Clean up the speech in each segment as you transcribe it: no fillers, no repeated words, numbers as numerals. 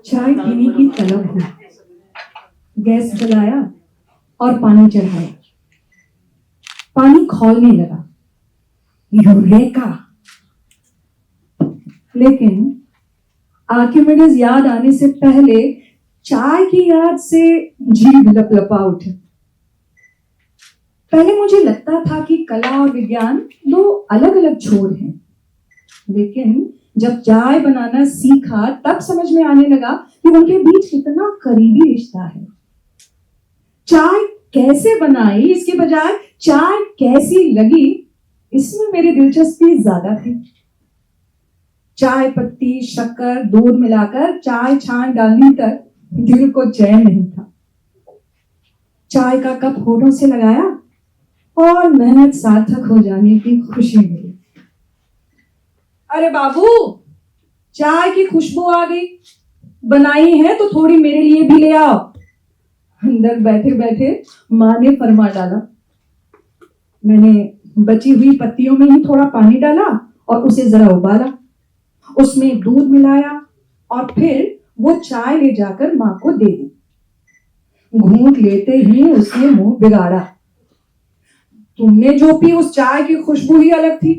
चाय पीने की तलब हुई। गैस जलाया और पानी चढ़ाया। पानी खौलने लगा। यूरेका! लेकिन आर्किमिडीज याद आने से पहले चाय की याद से जीभ लपलपा उठे। पहले मुझे लगता था कि कला और विज्ञान दो अलग अलग छोर हैं, लेकिन जब चाय बनाना सीखा तब समझ में आने लगा कि उनके बीच कितना करीबी रिश्ता है। चाय कैसे बनाई इसके बजाय चाय कैसी लगी, इसमें मेरी दिलचस्पी ज्यादा थी। चाय पत्ती, शक्कर, दूध मिलाकर चाय छान डालने तक दिल को चैन नहीं था। चाय का कप होठों से लगाया और मेहनत सार्थक हो जाने की खुशी मिली। अरे बाबू, चाय की खुशबू आ गई। बनाई है तो थोड़ी मेरे लिए भी ले आओ। अंदर बैठे बैठे माँ ने फरमा डाला। मैंने बची हुई पत्तियों में ही थोड़ा पानी डाला और उसे जरा उबाला। उसमें दूध मिलाया और फिर वो चाय ले जाकर माँ को दे दी। घूंट लेते ही उसने मुंह बिगाड़ा। तुमने जो पी उस चाय की खुशबू ही अलग थी।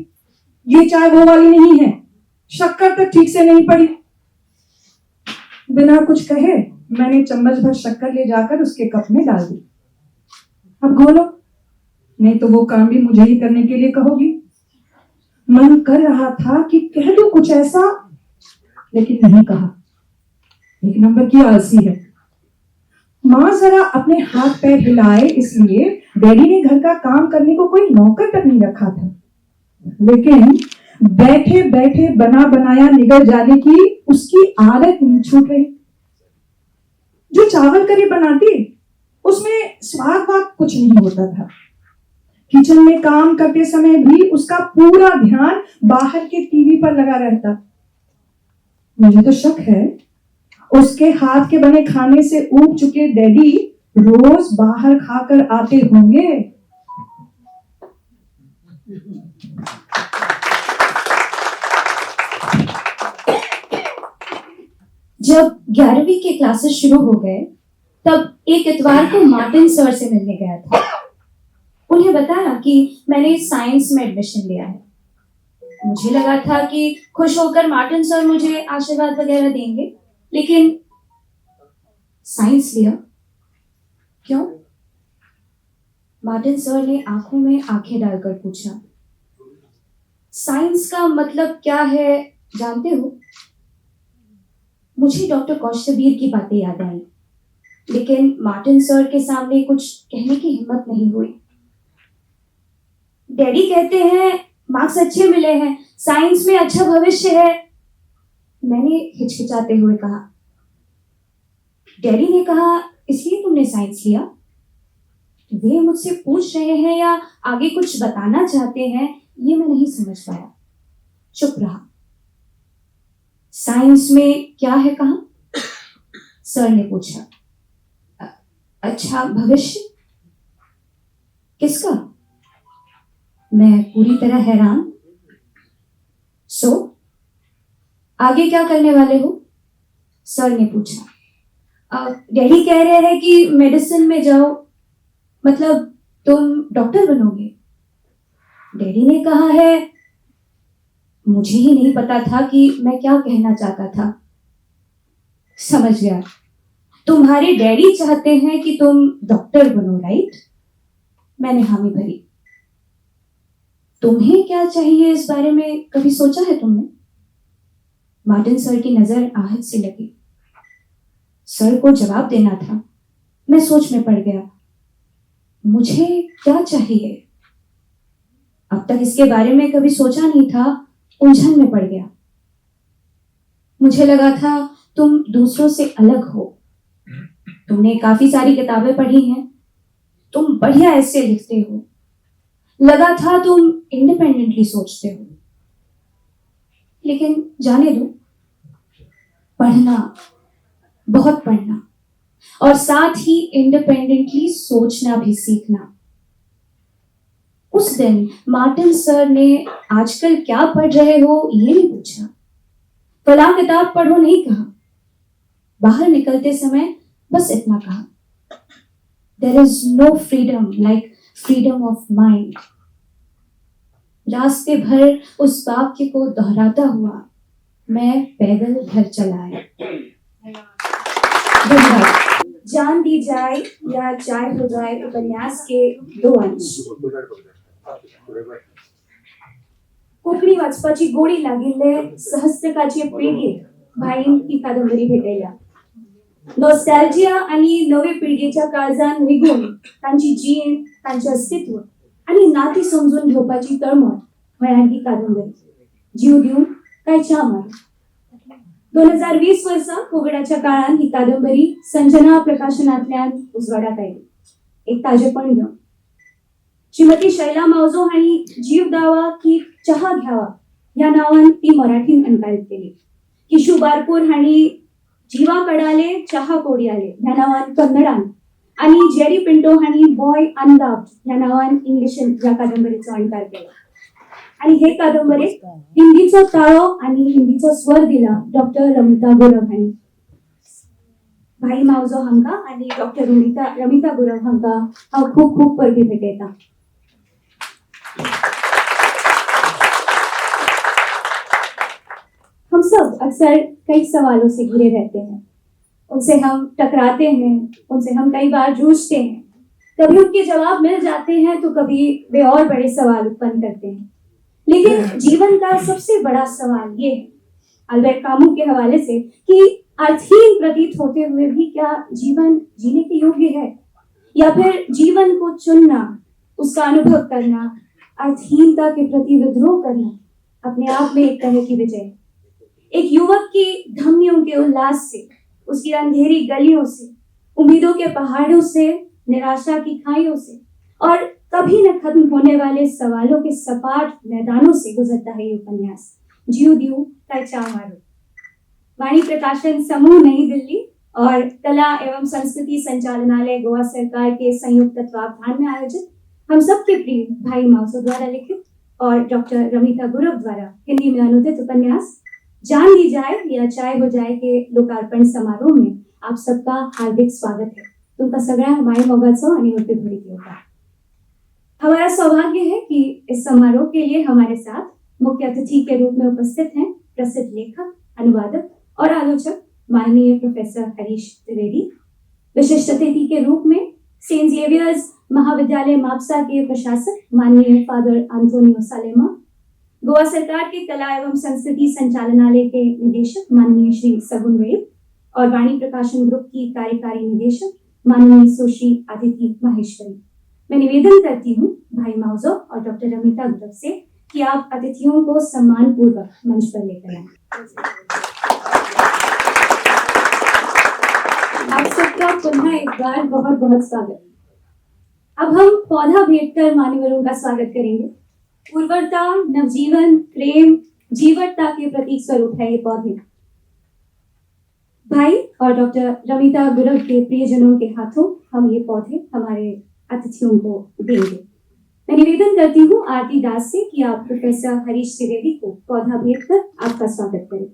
ये चाय वो वाली नहीं है। शक्कर तक ठीक से नहीं पड़ी। बिना कुछ कहे मैंने चम्मच भर शक्कर ले जाकर उसके कप में डाल दी। अब घोलो, नहीं तो वो काम भी मुझे ही करने के लिए कहोगी। मन कर रहा था कि कह दूं कुछ ऐसा, लेकिन नहीं कहा। एक नंबर की आलसी है। माँ जरा अपने हाथ पैर हिलाए, इसलिए डैडी ने घर का काम करने को कोई नौकर तक नहीं रखा था। लेकिन बैठे बैठे बना बनाया निगल जाने की उसकी आदत नहीं छूट रही। जो चावल करी बनाती उसमें स्वाद कुछ नहीं होता था। किचन में काम करते समय भी उसका पूरा ध्यान बाहर के टीवी पर लगा रहता। मुझे तो शक है उसके हाथ के बने खाने से ऊब चुके डैडी रोज बाहर खाकर आते होंगे। जब 11वीं के क्लासेस शुरू हो गए तब एक इतवार को मार्टिन सर से मिलने गया था। उन्हें बताया कि मैंने साइंस में एडमिशन लिया है। मुझे लगा था कि खुश होकर मार्टिन सर मुझे आशीर्वाद वगैरह देंगे, लेकिन साइंस लिया? क्यों? मार्टिन सर ने आंखों में आंखें डालकर पूछा। साइंस का मतलब क्या है जानते हो? मुझे डॉक्टर कौशबीर की बातें याद आई, लेकिन मार्टिन सर के सामने कुछ कहने की हिम्मत नहीं हुई। डैडी कहते हैं मार्क्स अच्छे मिले हैं, साइंस में अच्छा भविष्य है, मैंने हिचकिचाते हुए कहा। डैडी ने कहा, इसलिए तुमने साइंस लिया? वे मुझसे पूछ रहे हैं या आगे कुछ बताना चाहते हैं, ये मैं नहीं समझ पाया। चुप रहा। साइंस में क्या है कहा? सर ने पूछा। अच्छा भविष्य? किसका? मैं पूरी तरह हैरान। सो आगे क्या करने वाले हो? सर ने पूछा। डैडी कह रहे हैं कि मेडिसिन में जाओ, मतलब तुम डॉक्टर बनोगे। डैडी ने कहा है। मुझे ही नहीं पता था कि मैं क्या कहना चाहता था। समझ गया, तुम्हारे डैडी चाहते हैं कि तुम डॉक्टर बनो, राइट? मैंने हामी भरी। तुम्हें क्या चाहिए इस बारे में कभी सोचा है तुमने? मार्टिन सर की नजर आहट से लगी। सर को जवाब देना था। मैं सोच में पड़ गया। मुझे क्या चाहिए? अब तक इसके बारे में कभी सोचा नहीं था, उलझन में पड़ गया। मुझे लगा था तुम दूसरों से अलग हो। तुमने काफी सारी किताबें पढ़ी हैं, तुम बढ़िया ऐसे लिखते हो। लगा था तुम इंडिपेंडेंटली सोचते हो। लेकिन जाने दो, पढ़ना, बहुत पढ़ना, और साथ ही इंडिपेंडेंटली सोचना भी सीखना। उस दिन मार्टिन सर ने आजकल क्या पढ़ रहे हो ये नहीं पूछा, फलां किताब पढ़ो नहीं कहा। बाहर निकलते समय बस इतना कहा, there is no freedom like freedom of mind. रास्ते भर उस वाक्य को दोहराता हुआ मैं पैदल घर चला आया। धन्यवाद। जान दी जाए या चाय हो जाए उपन्यास के 2 अंश। कोंकणी वाचपाची गोडी लागिल्ले सहस्त्रकाचे पिळगेक भाईन ही कादंबरी भेटयल्या। नॉस्टॅल्जिया आणि नवे पिळगेच्या काळजान निघून तांची जीण, तांचे अस्तित्व आणि नाती समजून घेवपाची तळमळ म्हळ्यार ही कादंबरी। जीव दिवन काय च्या मारून 2020 वर्सा कोविडाच्या काळान ही कादंबरी संजना प्रकाशनांतल्यान उजवाडाक आयली। एक ताजेपण घेवन श्रीमती शैला मावजो हांणी जीव दावा की चहा घ्यावा ह्या नावान ती मराठीन अणकारीत केली। किशू बारपूर हांणी जीवा कडाले चहा कोडयाले ह्या नावान कन्नडान आणि जेरी पिंटो हांणी बॉय अनलव्ड ह्या नावान इंग्लिशीन ह्या कादंबरीचो अणकार केला। आणि हे कादंबरीक हिंदीचो ताळो आणि हिंदीचो स्वर दिला डॉक्टर रमिता गुरव हांणी। भाई मावजो हांका आणि डॉक्टर रमिता गुरव हांका हांव खूब खूब परबी भेटयता। हम सब अक्सर कई सवालों से घिरे रहते हैं, उनसे हम टकराते हैं, उनसे हम कई बार जूझते हैं। कभी उनके जवाब मिल जाते हैं तो कभी वे और बड़े सवाल उत्पन्न करते हैं। लेकिन जीवन का सबसे बड़ा सवाल ये है, अल्बर्ट कामू के हवाले से, कि अर्थहीन प्रतीत होते हुए भी क्या जीवन जीने के योग्य है, या फिर जीवन को चुनना, उसका अनुभव करना, अर्थहीनता के प्रति विद्रोह करना अपने आप में एक तरह की विजय। एक युवक की धमनियों के उल्लास से, उसकी अंधेरी गलियों से, उम्मीदों के पहाड़ों से, निराशा की खाइयों से और कभी न खत्म होने वाले सवालों के सपाट मैदानों से गुजरता है ये उपन्यास। जीव दियो काय चा मारो। वाणी प्रकाशन समूह नई दिल्ली और कला एवं संस्कृति संचालनालय गोवा सरकार के संयुक्त तत्वावधान में आयोजित हम सबके प्रिय भाई मावसो द्वारा लिखित और डॉक्टर रमिता गुरव द्वारा हिंदी में अनुदित उपन्यास जान दी जाए या चाय हो जाए के लोकार्पण समारोह में आप सबका हार्दिक स्वागत है। तुमका सगळ्या माय मोगाचो आणि मोठे भरीत होता। हमारा सौभाग्य है कि इस समारोह के लिए हमारे साथ मुख्य अतिथि के रूप में उपस्थित हैं प्रसिद्ध लेखक, अनुवादक और आलोचक माननीय प्रोफेसर हरीश त्रिवेदी। विशिष्ट अतिथि के रूप में सेंट जेवियर्स महाविद्यालय मापसा के प्रशासक माननीय फादर एंटोनियो सालेमा, गोवा सरकार के कला एवं संस्कृति संचालनालय के निदेशक माननीय श्री सगुन वेब और वाणी प्रकाशन ग्रुप की कार्यकारी निदेशक माननीय सुश्री अदिति माहेश्वरी। मैं निवेदन करती हूँ भाई मावजो और डॉक्टर रमिता गुरव से कि आप अतिथियों को सम्मान पूर्वक मंच पर लेकर आए। आप सबका पुनः एक बार बहुत बहुत स्वागत। अब हम पौधा भेंट कर मान्यवरों का स्वागत करेंगे। उर्वरता, नवजीवन, प्रेम, जीवटता के प्रतीक स्वरूप है ये पौधे। भाई और डॉक्टर रमिता गुरव के प्रियजनों के हाथों हम ये पौधे हमारे अतिथियों को देंगे। मैं निवेदन करती हूँ आरती दास से कि आप प्रोफेसर हरीश त्रिवेदी को पौधा भेंट कर आपका स्वागत करें।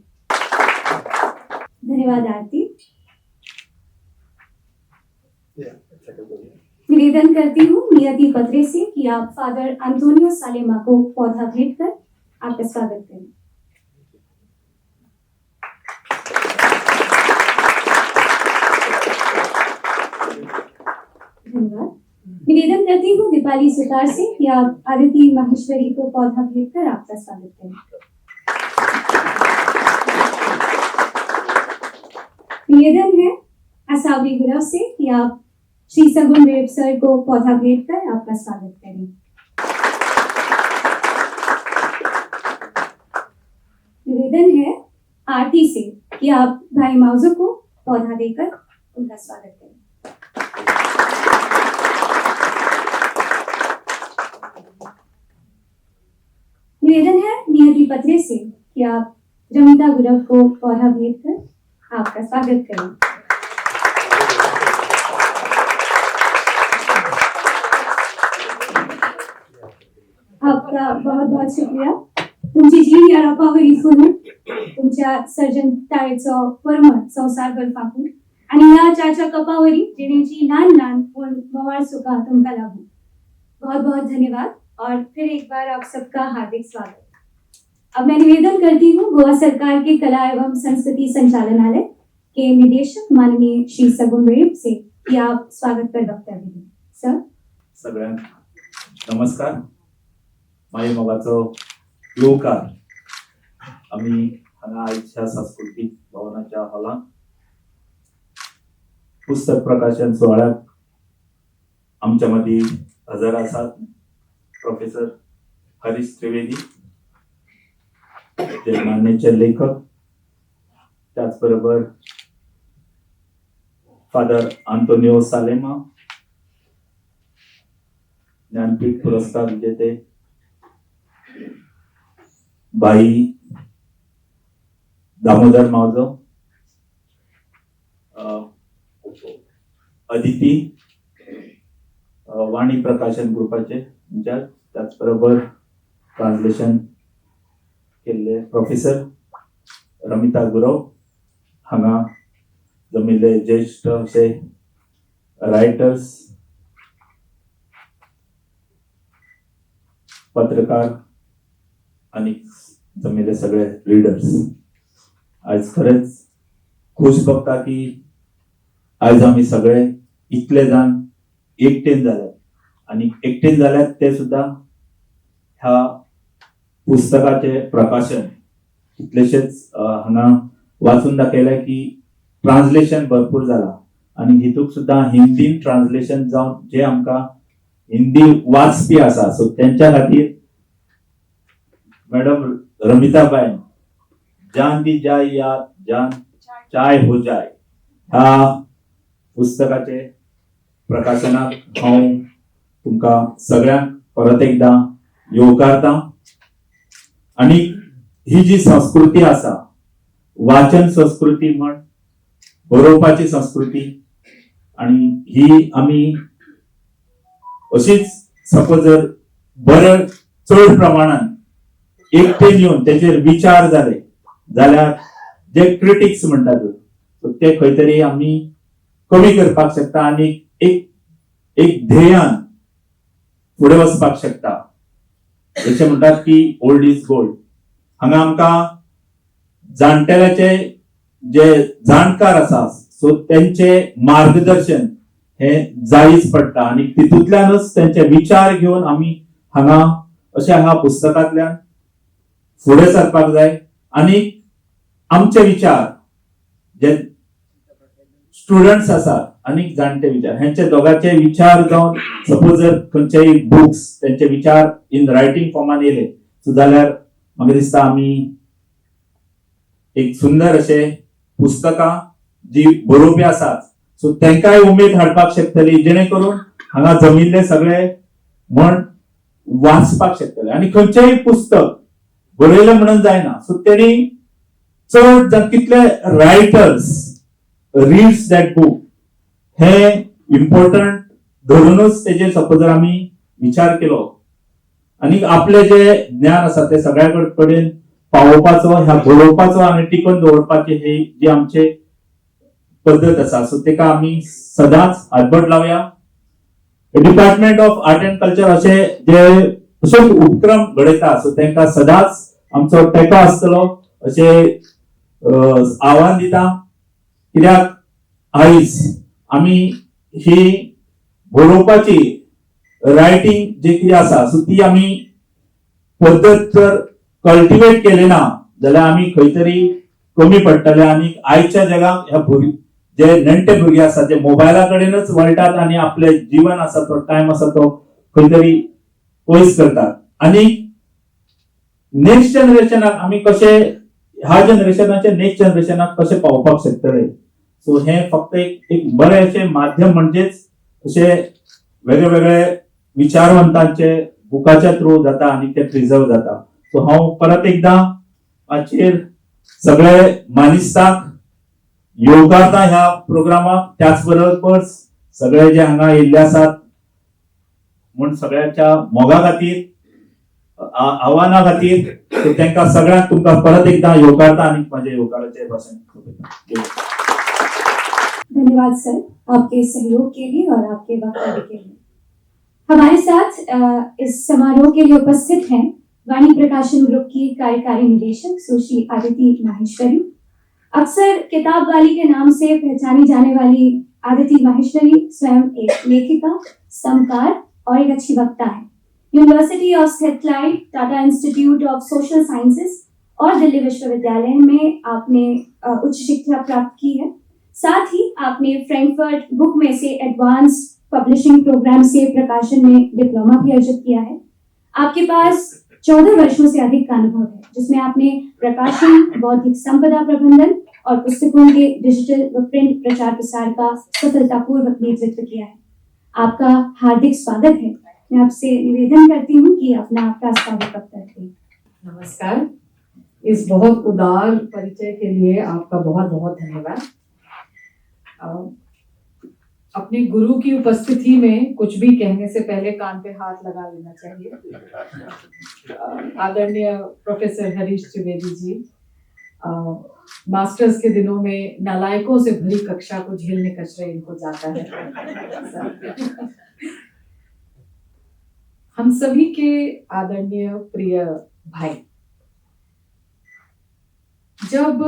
धन्यवाद आरती। निवेदन करती हूँ नियति पत्रे से कि आप फादर एंटोनियो सालेमा को पौधा भेंट कर आपका स्वागत करें। धन्यवाद। निवेदन करती हूँ दीपाली सुतार से कि आप आदिति माहेश्वरी को पौधा भेंट कर आपका स्वागत करें। निवेदन है असावी गुरव से कि आप श्री सगुन वेब सर को पौधा भेंट कर आपका स्वागत करें। निवेदन है आरती से कि आप भाई मावजो को पौधा देकर उनका स्वागत करें। निवेदन है नियति पत्रे से कि आप रमिता गुरव को पौधा भेंट कर आपका स्वागत करें। आपका बहुत बहुत शुक्रिया। तुमची जी या रापावरी फुलून तुमच्या सर्जनताळेचो परमत संवसारभर फाकून आणि या चाच्या कपावरी जिणेची ल्हान ल्हान पूण मोवाळ सुखा तुमकां लागू। बहुत बहुत धन्यवाद और फिर एक बार आप सबका हार्दिक स्वागत। अब मैं निवेदन करती हूँ गोवा सरकार के कला एवं संस्कृति संचालनालय के निदेशक माननीय श्री सगुन वेळीप से कि आप स्वागत पर वक्तव्य दें। सर। सगळ्यांक नमस्कार। माझ्या मोगाचो येवकार आम्ही हांगा आयच्या सांस्कृतिक भवनाच्या हॉलांत पुस्तक प्रकाशन सोहळ्याक आमच्या मदीं हजर आसात प्रोफेसर हरीश त्रिवेदी, जे मान्यचे लेखक, त्याचबरोबर फादर आंतोनियो सालेमा, ज्ञानपीठ पुरस्कार विजेते बाई दामोदर मावजो, अदिती वाणी प्रकाशन ग्रुपाचे इंचार्ज, त्याचबरोबर ट्रान्सलेशन केल्ले प्रोफेसर रमिता गुरव, हांगा जमिल्ले ज्येष्ठ असे रायटर्स, पत्रकार आणि जमिल्ले सगळे रीडर्स। आज खरेच खुश बघता की आज आम्ही सगळे इतले जाण एकटेन जाल्यात आणि एकटेन जाल्यात ते सुद्धा ह्या पुस्तकाचे प्रकाशन कितलेशेच हांगा वाचून दाखयले की ट्रान्सलेशन भरपूर जाला आणि हितूक सुद्धा हिंदीन ट्रान्सलेशन जावन जे आमकां हिंदी वाचपी आसा सो त्यांच्या खातीर मैडम रमिताबाई जान दी जाय या जान चाय हो जाय ह्या पुस्तकाचे प्रकाशनाक हांव तुमकां सगळ्यांक परत एकदा येवकारता। आणि ही जी संस्कृती आसा, वाचन संस्कृती म्हण, बरोवपाची संस्कृती, आणि ही आमी अशीच सपोज जर बरें चड प्रमाणात एकटेन येवन तेचेर विचार जाले जाल्यार जे क्रिटिक्स म्हणटात ते खंय तरी आमी कमी करपाक शकता आणि एक ध्येयान फुडें वचपाक शकता। जशें म्हणटात की ओल्ड इज गोल्ड। हांगा आमकां जाणटेल्याचे जे जाणकार आसा सो त्यांचे मार्गदर्शन हे जायच पडटा आणि तितूंतल्यानच त्यांचे विचार घेवन आमी हांगा अशा ह्या पुस्तकांतल्यान फुडें सरपाक जाय आणि आमचे विचार जे स्टुडंट्स आसात आणि जाणटे विचार हेंचे दोगांचे विचार जावन सपोज जर खंयचेय बुक्स त्यांचे विचार इन रायटिंग फॉर्मान येले सो जाल्यार म्हाका दिसता आमी एक सुंदर अशे पुस्तकां जी बरोवपी आसात सो तांकांय उमेद हाडपाक शकतली, जेणे करून हांगा जमिल्ले सगळे मन वाचपाक शकतले। आणि खंयचेय पुस्तक बरयलें म्हणून जायना सो तेणी चड कितले रायटर्स रीड्स दॅट बुक हे इम्पॉर्टंट धरूनच तेजे सपोज जर आमी विचार केलो आणि आपले जे ज्ञान आसा ते सगळ्या कडेन पावोवपाचो, ह्या बरोवपाचो आणि टिकून दवरपाचे हे जे आमचे पद्धत आसा सो तेका आमी सदांच हातबळ लावया। Department of art and culture असे जे अशे उपक्रम घडयता सो तांकां सदांच आमचो तेंको आसतलो अशे आव्हान दिता। कित्याक आयज आमी ही बरोवपाची रायटिंग जे कितें आसा सो ती आमी पद्धत जर कल्टिवेट केली ना जाल्यार आमी खंय तरी कमी पडटले आणि आयच्या जगात ह्या जे नेणटे भुरगे आसा जे मोबायला कडेनच वळटात आणि आपले जीवन आसा तो टाइम आसा तो खंय तरी पयस करतात आणि नेक्स्ट जनरेशनाक आमी कशे ह्या जनरेशनाचे नेक्स्ट जनरेशनाक कशे पावपाक शकतले सो हे फक्त एक बरे असे माध्यम म्हणजेच असे वेगळे वेगळे विचारवंतांचे बुकाच्या थ्रू जाता आणि ते प्रिझर्व जाता। सो हांव परत एकदा हाचेर सगळे मानिस्ताक येवकारता ह्या प्रोग्रामाक, त्याच बरोबर सगळे जे हांगा येयल्ले आसात म्हण सगळ्यांच्या मोगा खातीर आव्हाना खातीर सो तांकां सगळ्यांक तुमकां परत एकदा येवकारता आनी म्हाजे येवकाराचे भाशण धन्यवाद सर आपके सहयोग के लिए और आपके वक्तव्य के लिए। हमारे साथ इस समारोह के लिए उपस्थित हैं वाणी प्रकाशन ग्रुप की कार्यकारी निदेशक सुश्री आदिति माहेश्वरी। अक्सर किताब वाली के नाम से पहचानी जाने वाली आदिति माहेश्वरी स्वयं एक लेखिका, स्तंभकार और एक अच्छी वक्ता है। यूनिवर्सिटी ऑफ स्थितलाई, Tata institute of social sciences और दिल्ली विश्वविद्यालय में आपने उच्च शिक्षा प्राप्त की है। साथ ही आपने फ्रैंकफर्ट बुक में से एडवांस पब्लिशिंग प्रोग्राम से प्रकाशन में डिप्लोमा भी अर्जित किया है। आपके पास 14 वर्षों से अधिक का अनुभव है, जिसमें आपने प्रकाशन, बौद्धिक संपदा प्रबंधन और पुस्तकों के डिजिटल व प्रिंट प्रचार प्रसार का सफलतापूर्वक नेतृत्व किया है। आपका हार्दिक स्वागत है। मैं आपसे निवेदन करती हूँ कि अपना प्रास्ताविक वक्तव्य दें। नमस्कार। इस बहुत उदार परिचय के लिए आपका बहुत बहुत धन्यवाद। अपने गुरु की उपस्थिति में कुछ भी कहने से पहले कान पे हाथ लगा लेना चाहिए। आदरणीय प्रोफेसर हरीश त्रिवेदी जी, मास्टर्स के दिनों में नालायकों से भरी कक्षा को झेलने का श्रेय इनको जाता है। हम सभी के आदरणीय प्रिय भाई, जब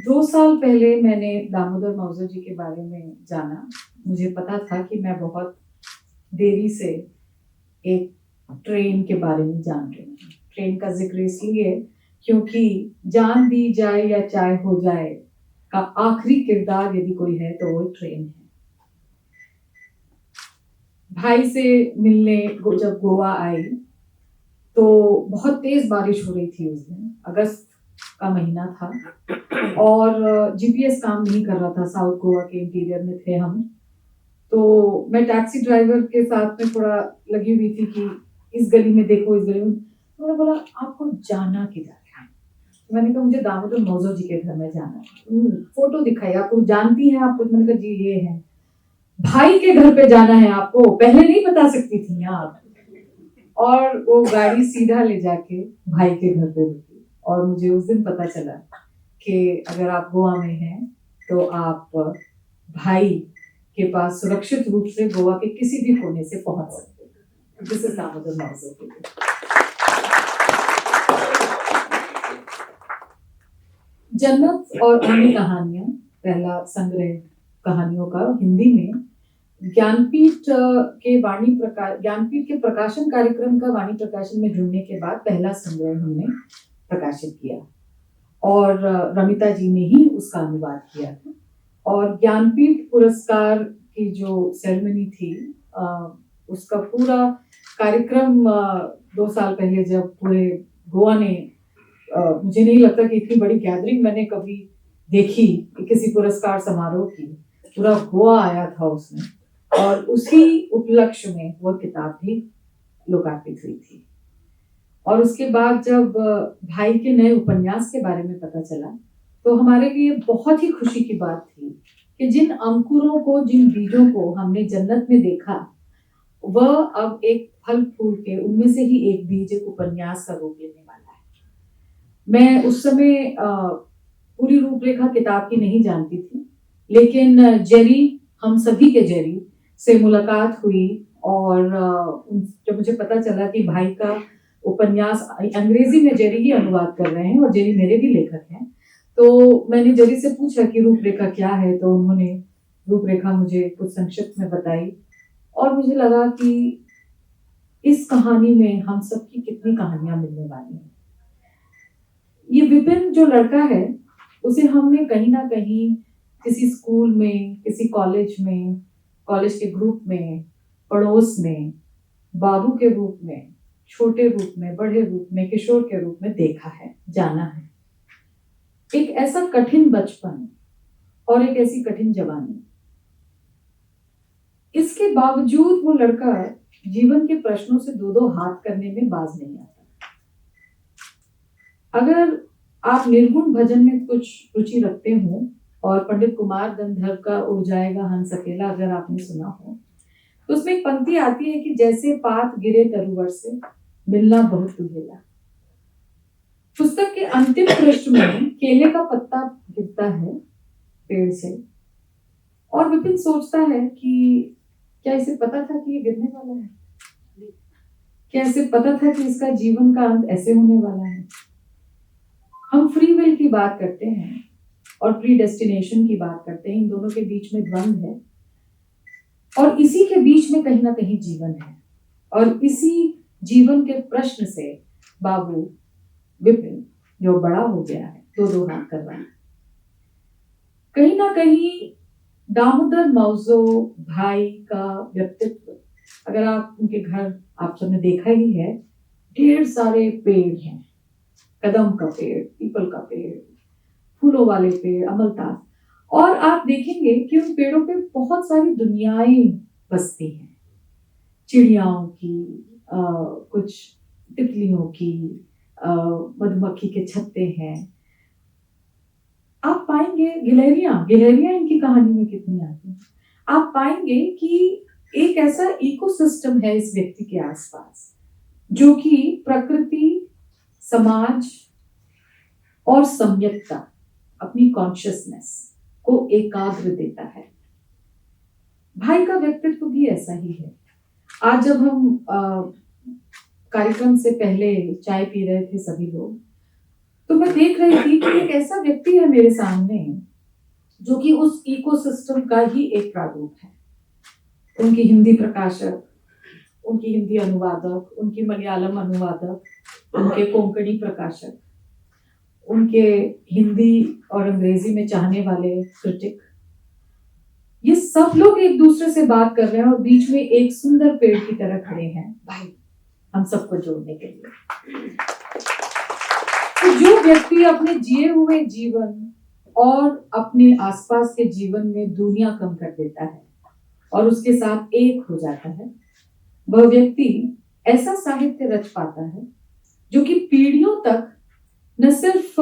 2 साल पहले मैंने दामोदर मौजो जी के बारे में जाना, मुझे पता था कि मैं बहुत देरी से एक ट्रेन के बारे में जान रही हूँ। ट्रेन का जिक्र इसलिए क्योंकि जान दी जाए या चाहे हो जाए का आखिरी किरदार यदि कोई है तो वो ट्रेन है। भाई से मिलने जब गोवा आई तो बहुत तेज बारिश हो रही थी उस दिन, अगस्त का महीना था और जीपीएस काम नहीं कर रहा था। साउथ गोवा के इंटीरियर में थे हम, तो मैं टैक्सी ड्राइवर के साथ में थोड़ा लगी हुई थी कि इस गली में देखो, इस गली में। तो मैंने बोला आपको जाना किधर है? तो मैंने कहा मुझे दामोदर मौजो जी के घर में जाना है। फोटो दिखाई, आपको जानती हैं आपको? मैंने कहा जी ये है। भाई के घर पे जाना है आपको, पहले नहीं बता सकती थी आप। और वो गाड़ी सीधा ले जाके भाई के घर पे रुकी और मुझे उस दिन पता चला कि अगर आप गोवा में हैं तो आप भाई के पास सुरक्षित रूप से गोवा के किसी भी कोने से पहुंच सकते हैं। दिस इज दामोदर मौजो के लिए। जन्नत और अन्य कहानियां पहला संग्रह कहानियों का हिंदी में ज्ञानपीठ के प्रकाशन कार्यक्रम का वाणी प्रकाशन में जुड़ने के बाद पहला संग्रह हमने प्रकाशित किया और रमिता जी ने ही उसका अनुवाद किया था। और ज्ञानपीठ पुरस्कार की जो सेरेमनी थी उसका पूरा कार्यक्रम 2 साल पहले जब पूरे गोवा ने, मुझे नहीं लगता कि इतनी बड़ी गैदरिंग मैंने कभी देखी किसी पुरस्कार समारोह की। पूरा गोवा आया था उसमें और उसी उपलक्ष्य में वह किताब भी लोकार्पित हुई थी। और उसके बाद जब भाई के नए उपन्यास के बारे में पता चला तो हमारे लिए बहुत ही खुशी की बात थी कि जिन अंकुरों को, जिन बीजों को हमने जन्नत में देखा, वह अब एक फल फूल के उनमें से ही एक बीज एक उपन्यास का रूप लेने वाला है। मैं उस समय पूरी रूपरेखा किताब की नहीं जानती थी, लेकिन जेरी, हम सभी के जेरी से मुलाकात हुई और जब मुझे पता चला कि भाई का उपन्यास अंग्रेजी में जेरी ही अनुवाद कर रहे हैं और जेरी मेरे भी लेखक हैं, तो मैंने जेरी से पूछा कि रूपरेखा क्या है, तो उन्होंने रूपरेखा मुझे कुछ संक्षिप्त में बताई और मुझे लगा कि इस कहानी में हम सबकी कितनी कहानियां मिलने वाली हैं। ये विपिन जो लड़का है उसे हमने कहीं ना कहीं किसी स्कूल में, किसी कॉलेज में, कॉलेज के ग्रुप में, पड़ोस में, बाबू के रूप में, छोटे रूप में, बड़े रूप में, किशोर के रूप में देखा है, जाना है। एक ऐसा कठिन बचपन और एक ऐसी कठिन जवानी, इसके बावजूद वो लड़का जीवन के प्रश्नों से दो हाथ करने में बाज नहीं आता। अगर आप निर्गुण भजन में कुछ रुचि रखते हो और पंडित कुमार गंधर्व का उड़ जाएगा हंस अकेला अगर आपने सुना हो, तो उसमें एक पंक्ति आती है कि जैसे पात गिरे तरुवर से मिलना बहुत दुर्लभ। पुस्तक के अंतिम पृष्ठ में केले का पत्ता गिरता है पेड़ से और विपिन सोचता है कि क्या इसे पता था कि ये गिरने वाला है? क्या इसे पता था कि इसका जीवन का अंत ऐसे होने वाला है? हम फ्री विल की बात करते हैं और प्री डेस्टिनेशन की बात करते हैं, इन दोनों के बीच में द्वंद्व है और इसी के बीच में कहीं ना कहीं जीवन है और इसी जीवन के प्रश्न से बाबू विपिन जो बड़ा हो गया है दो हाथ कर रहा है। कहीं ना कहीं दामोदर मौजो भाई का व्यक्तित्व, अगर आप उनके घर आप सबने देखा ही है, ढेर सारे पेड़ हैं, कदम का पेड़, पीपल का पेड़, फूलों वाले पेड़, अमलतास, और आप देखेंगे कि उन पेड़ों पे बहुत सारी दुनियाएं बसती हैं, चिड़ियाओं की, कुछ तितलियों की, मधुमक्खी के छत्ते हैं। आप पाएंगे गिलहरियां इनकी कहानी में कितनी आती हैं। आप पाएंगे कि एक ऐसा इकोसिस्टम है इस व्यक्ति के आसपास जो कि प्रकृति, समाज और सम्यकता, अपनी कॉन्शियसनेस को एकाग्र देता है। भाई का व्यक्तित्व भी ऐसा ही है। आज जब हम कार्यक्रम से पहले चाय पी रहे थे सभी लोग, तो मैं देख रही थी कि एक ऐसा व्यक्ति है मेरे सामने जो कि उस इकोसिस्टम का ही एक प्रारूप है। उनकी हिंदी प्रकाशक, उनकी हिंदी अनुवादक, उनकी मलयालम अनुवादक, उनके कोंकणी प्रकाशक, उनके हिंदी और अंग्रेजी में चाहने वाले क्रिटिक, ये सब लोग एक दूसरे से बात कर रहे हैं और बीच में एक सुंदर पेड़ की तरह खड़े हैं भाई, हम सबको जोड़ने के लिए। तो जो व्यक्ति अपने जिए हुए जीवन और अपने आसपास के जीवन में दूरियां कम कर देता है और उसके साथ एक हो जाता है, वह व्यक्ति ऐसा साहित्य रच पाता है जो कि पीढ़ियों तक न सिर्फ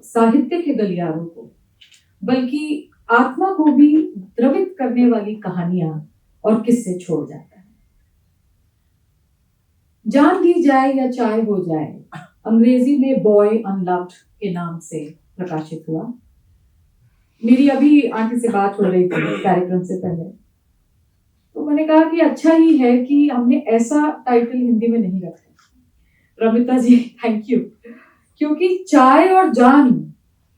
साहित्य के गलियारों को बल्कि आत्मा को भी द्रवित करने वाली कहानियां और किस्से छोड़ जाता है। जान दी जाए या चाय हो जाए अंग्रेजी में बॉय अनलव्ड के नाम से प्रकाशित हुआ। मेरी अभी आंटी से बात हो रही थी कार्यक्रम से पहले, तो मैंने कहा कि अच्छा ही है कि हमने ऐसा टाइटल हिंदी में नहीं रखा। रमिता जी थैंक यू, क्योंकि चाय और जान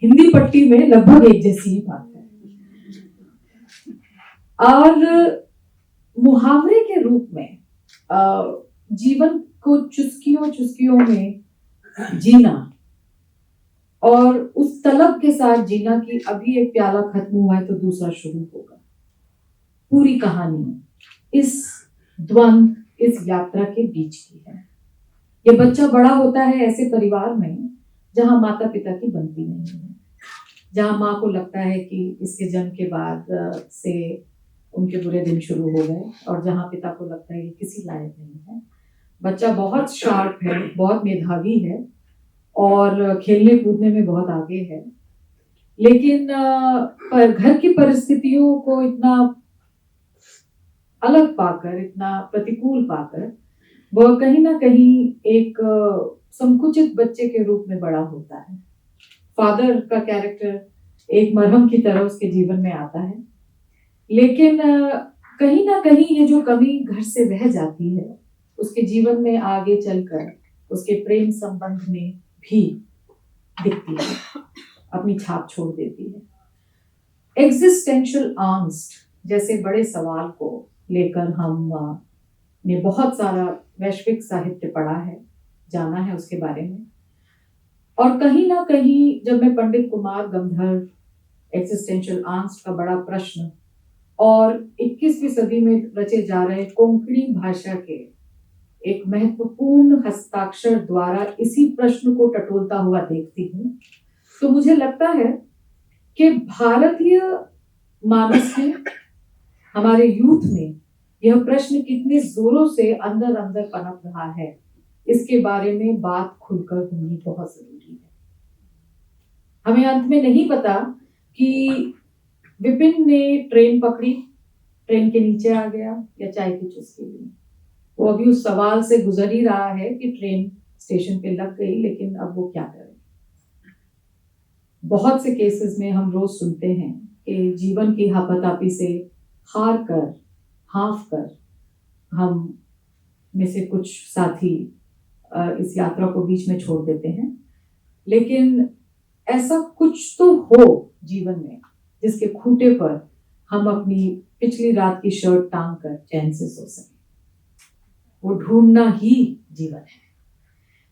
हिंदी पट्टी में लगभग एक जैसी ही बात है और मुहावरे के रूप में जीवन को चुस्कियों में जीना और उस तलब के साथ जीना कि अभी एक प्याला खत्म हुआ है तो दूसरा शुरू होगा। पूरी कहानी इस द्वंद, इस यात्रा के बीच की है। ये बच्चा बड़ा होता है ऐसे परिवार में जहां माता पिता की बनती नहीं है, जहां माँ को लगता है कि इसके जन्म के बाद से उनके बुरे दिन शुरू हो गए और जहां पिता को लगता है कि किसी लायक नहीं है। बच्चा बहुत शार्प है, बहुत मेधावी है और खेलने कूदने में बहुत आगे है, लेकिन घर की परिस्थितियों को इतना अलग पाकर, इतना प्रतिकूल पाकर वह कहीं ना कहीं एक संकुचित बच्चे के रूप में बड़ा होता है। फादर का कैरेक्टर एक मरहम की तरह उसके जीवन में आता है, लेकिन कहीं ना कहीं ये जो कमी घर से रह जाती है उसके जीवन में आगे चलकर उसके प्रेम संबंध में भी दिखती है, अपनी छाप छोड़ देती है। एग्जिस्टेंशियल आंस्ट जैसे बड़े सवाल को लेकर हम ने बहुत सारा वैश्विक साहित्य पढ़ा है, जाना है उसके बारे में, और कहीं ना कहीं जब मैं पंडित कुमार गंधर्व एग्जिस्टेंशियल आंस्ट का बड़ा प्रश्न और 21वीं सदी में रचे जा रहे कोंकणी भाषा के एक महत्वपूर्ण हस्ताक्षर द्वारा इसी प्रश्न को टटोलता हुआ देखती हूँ, तो मुझे लगता है कि भारतीय मानस में, हमारे यूथ में यह प्रश्न कितने जोरों से अंदर अंदर पनप रहा है, इसके बारे में बात खुलकर होनी बहुत जरूरी है। हमें अंत में नहीं पता कि विपिन ने ट्रेन पकड़ी, ट्रेन के नीचे आ गया या चाय की चुस्की ली। वो अभी उस सवाल से गुजर ही रहा है कि ट्रेन स्टेशन पे लग गई, लेकिन अब वो क्या करे। बहुत से केसेस में हम रोज सुनते हैं कि जीवन की हापातापी से हार कर, हाँफ कर हम में से कुछ साथी इस यात्रा को बीच में छोड़ देते हैं। लेकिन ऐसा कुछ तो हो जीवन में जिसके खूंटे पर हम अपनी पिछली रात की शर्ट टांग कर चैन से सो सकें। वो ढूंढना ही जीवन है,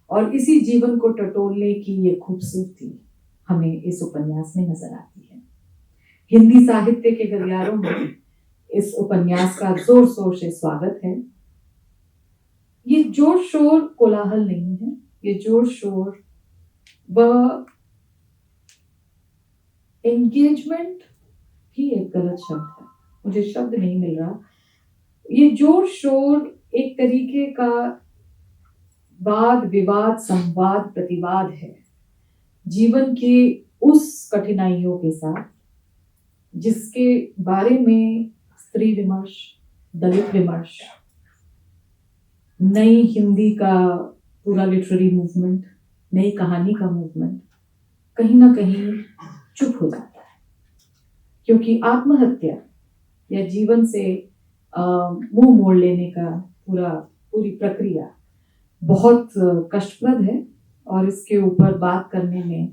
और इसी जीवन को टटोलने की ये खूबसूरती हमें इस उपन्यास में नजर आती है। हिंदी साहित्य के गलियारों में इस उपन्यास का जोर शोर से स्वागत है। ये जोर शोर कोलाहल नहीं है, ये जोर शोर व एंगेजमेंट ही एक गलत शब्द है, मुझे शब्द नहीं मिल रहा। ये जोर शोर एक तरीके का वाद विवाद, संवाद, प्रतिवाद है जीवन की उस कठिनाइयों के साथ जिसके बारे में स्त्री विमर्श, दलित विमर्श, नई हिंदी का पूरा लिटरेरी मूवमेंट, नई कहानी का मूवमेंट कहीं ना कहीं चुप हो जाता है, क्योंकि आत्महत्या या जीवन से मुंह मोड़ लेने का पूरी प्रक्रिया बहुत कष्टप्रद है, और इसके ऊपर बात करने में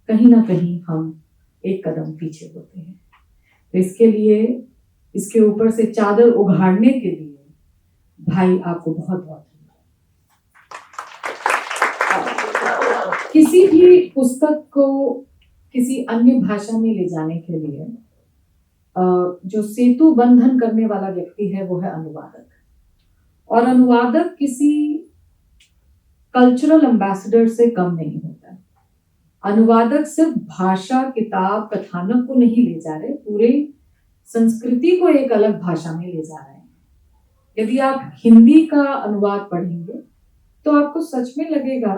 कहीं ना कहीं हम एक कदम पीछे होते हैं। तो इसके लिए, इसके ऊपर से चादर उघाड़ने के लिए भाई आपको बहुत बहुत धन्यवाद। किसी भी पुस्तक को किसी अन्य भाषा में ले जाने के लिए जो सेतु बंधन करने वाला व्यक्ति है वो है अनुवादक, और अनुवादक किसी कल्चरल एम्बेसडर से कम नहीं होता। अनुवादक सिर्फ भाषा, किताब, कथानक को नहीं ले जा रहे, पूरे संस्कृति को एक अलग भाषा में ले जा रहे हैं। यदि आप हिंदी का अनुवाद पढ़ेंगे तो आपको सच में लगेगा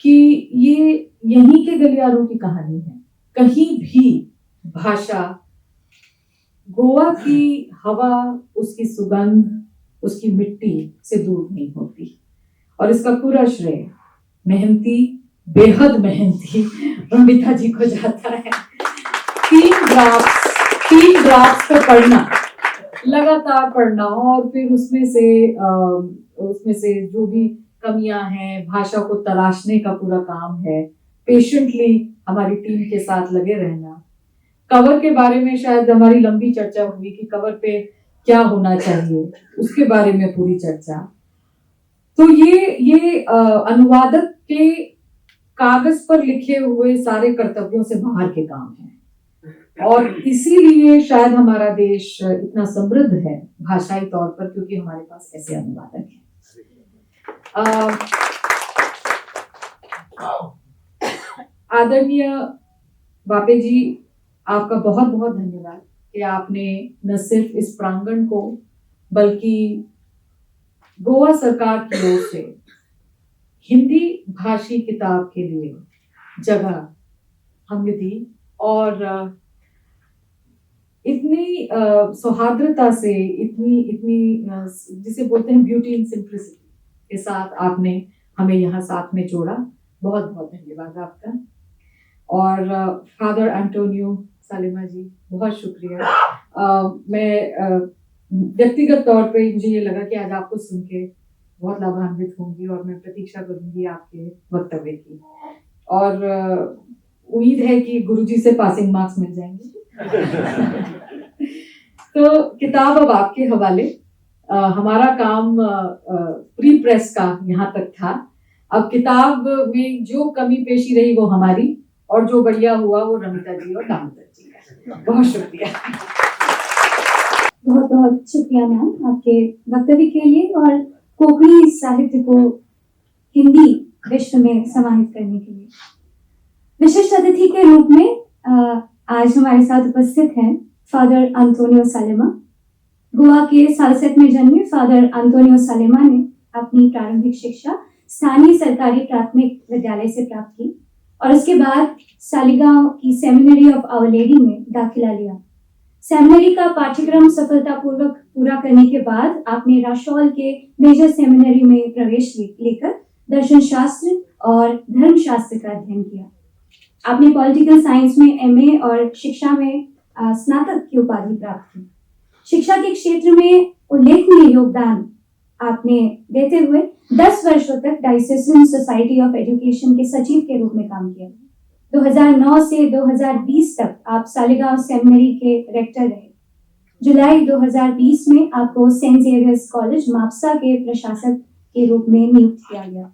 कि ये यहीं के गलियारों की कहानी है। कहीं भी भाषा, गोवा की हवा, उसकी सुगंध, उसकी मिट्टी से दूर नहीं होती, और इसका पूरा श्रेय मेहनती, बेहद मेहनती रमिता जी को जाता है। 3 ड्राफ्ट्स को पढ़ना, लगातार पढ़ना, और फिर उसमें से जो भी कमियां हैं, भाषा को तराशने का पूरा काम है, पेशेंटली हमारी टीम के साथ लगे रहना। कवर के बारे में शायद हमारी लंबी चर्चा हुई कि कवर पे क्या होना चाहिए, उसके बारे में पूरी चर्चा। तो ये अनुवादक के कागज पर लिखे हुए सारे कर्तव्यों से बाहर के काम हैं, और इसीलिए शायद हमारा देश इतना समृद्ध है भाषाई तौर पर, क्योंकि हमारे पास ऐसे अनुवादक हैं। आदरणीय बापे जी, आपका बहुत बहुत धन्यवाद कि आपने न सिर्फ इस प्रांगण को बल्कि गोवा सरकार की ओर से हिंदी भाषी किताब के लिए जगह हमें दी, और इतनी सौहार्द्रता से, इतनी जिसे बोलते हैं ब्यूटी इन सिंप्लिसिटी के साथ आपने हमें यहाँ साथ में जोड़ा। बहुत बहुत धन्यवाद आपका। और फादर एंटोनियो सालेमा जी, बहुत शुक्रिया। मैं व्यक्तिगत तौर पे मुझे ये लगा कि आज आपको सुन के बहुत लाभान्वित होंगी, और मैं प्रतीक्षा करूंगी आपके वक्तव्य की, और उम्मीद है कि गुरुजी से पासिंग मार्क्स मिल जाएंगे। तो किताब अब आपके हवाले। हमारा काम प्री प्रेस का यहाँ तक था। अब किताब में जो कमी पेशी रही वो हमारी, और जो बढ़िया हुआ वो रमिता जी और दामोदर जी का। बहुत शुक्रिया। बहुत बहुत शुक्रिया मैम आपके वक्तव्य के लिए, और कोंकणी साहित्य को हिंदी विश्व में समाहित करने के लिए। विशिष्ट अतिथि के रूप में आज हमारे साथ उपस्थित हैं फादर एंटोनियो सालेमा। गोवा के सालसेट में जन्मे फादर एंटोनियो सालेमा ने अपनी प्रारंभिक शिक्षा स्थानीय सरकारी प्राथमिक विद्यालय से प्राप्त की, और उसके बाद सालिगांव की सेमिनरी ऑफ आवर लेडी में दाखिला लिया। सेमिनरी का पाठ्यक्रम सफलतापूर्वक पूरा करने के बाद आपने राशौल के मेजर सेमिनरी में प्रवेश लेकर दर्शन शास्त्र और धर्म शास्त्र का अध्ययन किया। आपने पॉलिटिकल साइंस में एमए और शिक्षा में स्नातक की उपाधि प्राप्त की। शिक्षा के क्षेत्र में उल्लेखनीय योगदान आपने देते हुए 10 वर्षों तक डायोसीजन सोसाइटी ऑफ एजुकेशन के सचिव के रूप में काम किया। 2009 से 2020 तक आप सालेगांव सेमिनरी के रेक्टर रहे। जुलाई 2020 में आपको सेंट जेवियर्स कॉलेज मापसा के प्रशासक के रूप में नियुक्त किया गया।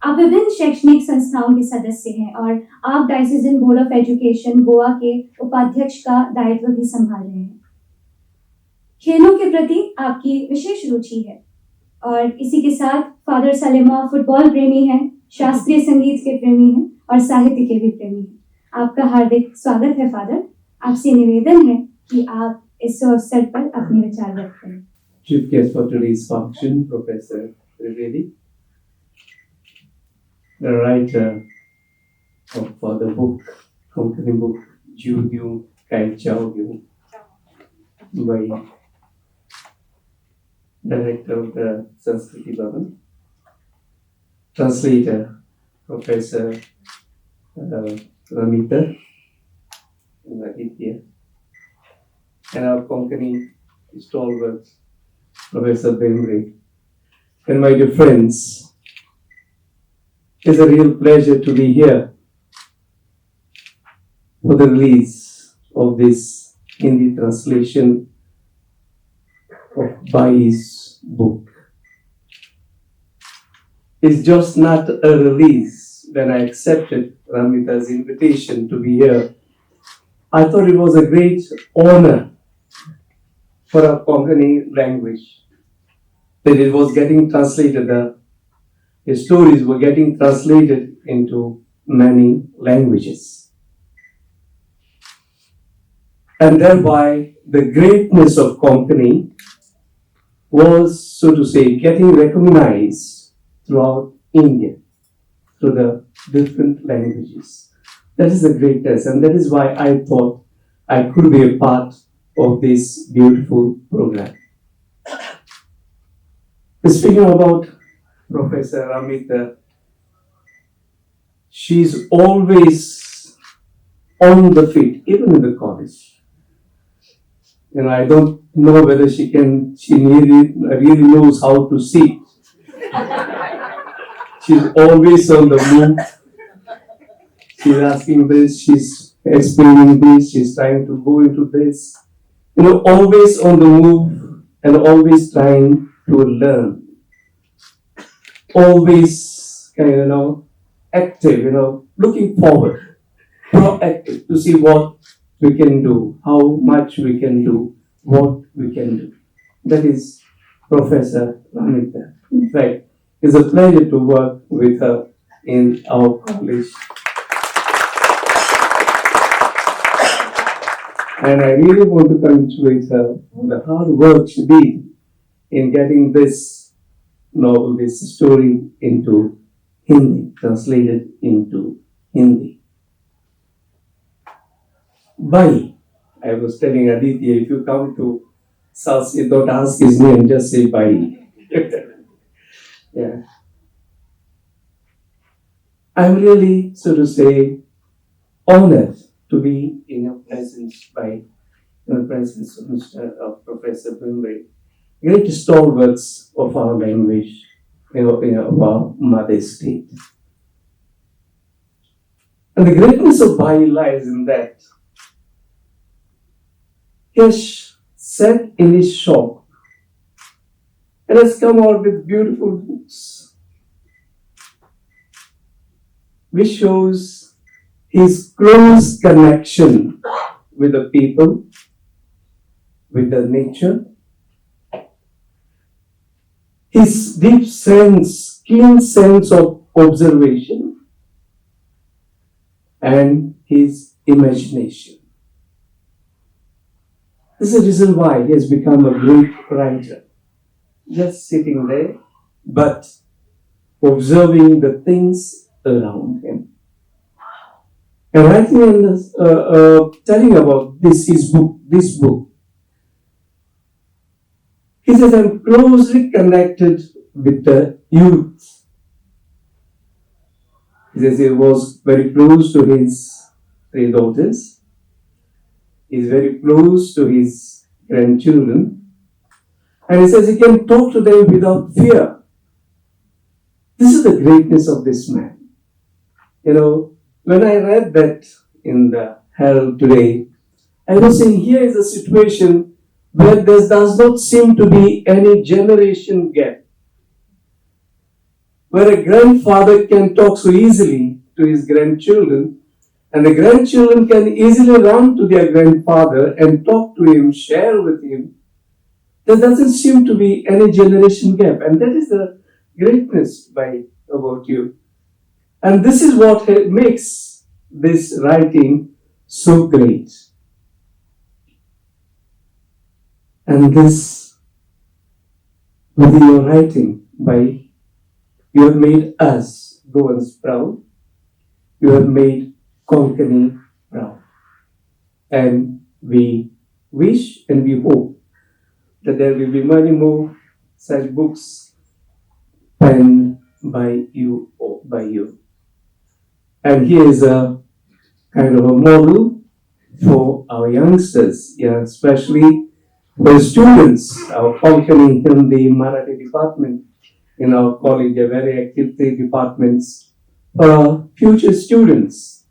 आप विभिन्न शैक्षणिक संस्थाओं के सदस्य हैं और आप डायोसीजन बोर्ड ऑफ एजुकेशन गोवा के उपाध्यक्ष का दायित्व भी संभाल रहे हैं। खेलों के प्रति आपकी विशेष रुचि है और इसी के साथ फादर सलेमा फुटबॉल प्रेमी हैं, शास्त्रीय संगीत के प्रेमी हैं और साहित्य के भी प्रेमी हैं। आपका हार्दिक स्वागत है फादर। आपसे निवेदन है कि आप इस अवसर पर अपने विचार व्यक्त करें। Chief guest for today's function, Professor Trivedi, the writer of the book, company book, Jugyu Kai Chao Gyu, by director of the Sanskriti Bhavan, translator, Professor Ramita Aditya, and our company stalwart, Professor Bemre. And my dear friends, it's a real pleasure to be here for the release of this Hindi translation of Bai's book. It's just not a release. When I accepted Ramita's invitation to be here, I thought it was a great honor for our Konkani language, that it was getting translated, the stories were getting translated into many languages. And thereby, the greatness of Konkani was, so to say, getting recognized throughout India, through the different languages. That is the greatness, and that is why I thought I could be a part of this beautiful program. Speaking about Professor Ramita, she's always on the feet, even in the college. I don't know whether she really knows how to sit. She's always on the move. She's asking this, she's explaining this, she's trying to go into this. Always on the move and always trying to learn. Always active, looking forward, proactive to see what we can do, how much we can do, what we can do. That is Professor Ramita. In fact, it's a pleasure to work with her in our college. And I really want to congratulate her on the hard work she did in getting this novel, this story into Hindi, translated into Hindi. Bai, I was telling Aditya, if you come to Salsi, don't ask his name, just say Bai. Yeah. I'm really, so to say, honored to be in your presence, in the presence of Professor Bimbe, great stalwarts of our language, of our mother state. And the greatness of Bai lies in that he has sat in his shop and has come out with beautiful books, which shows his close connection with the people, with the nature, his deep sense, keen sense of observation, and his imagination. This is the reason why he has become a great writer. Just sitting there, but observing the things around him. and writing and telling about this book. He says, I'm closely connected with the youth. He says he was very close to his three daughters. He's very close to his grandchildren. And he says he can talk to them without fear. This is the greatness of this man. You know, when I read that in the Herald today, I was saying here is a situation where there does not seem to be any generation gap. Where a grandfather can talk so easily to his grandchildren, and the grandchildren can easily run to their grandfather and talk to him, share with him. There doesn't seem to be any generation gap, and that is the greatness about you. And this is what makes this writing so great. And this, with your writing, you have made us Goans proud. You have made Konkani proud. And we wish and we hope that there will be many more such books penned by you. And here is a kind of a model for our youngsters, especially for students, our Konkani Hindi Marathi department in our college, are very active departments. For our future students,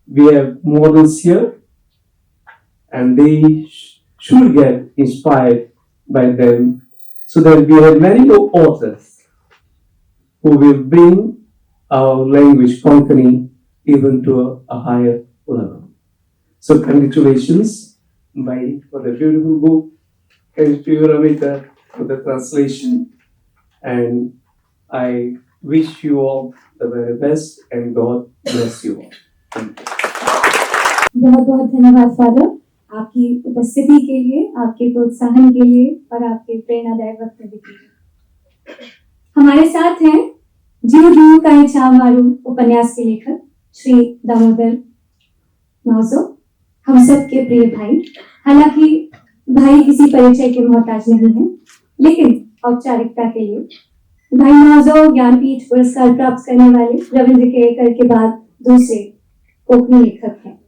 we have models here, and they should get inspired by them, so that we have many more authors who will bring our language Konkani even to a higher level. So congratulations for the beautiful book. Thanks to you, Ramita, for the translation. And I wish you all the very best, and God bless you all. Thank you. बहुत बहुत धन्यवाद father, आपकी उपस्थिति के लिए, आपके प्रोत्साहन के लिए और आपके प्रेरणादायक वक्तव्य के लिए। हमारे साथ हैं जीव जीव का एक चामारू उपन्यास के लेखक श्री दामोदर माउजो, हम सब के प्रिय भाई। हालांकि भाई किसी परिचय के मोहताज नहीं है, लेकिन औपचारिकता के लिए भाई माउजो ज्ञानपीठ पुरस्कार प्राप्त करने वाले रविंद्र केरकर के बाद दूसरे कोंकणी लेखक हैं।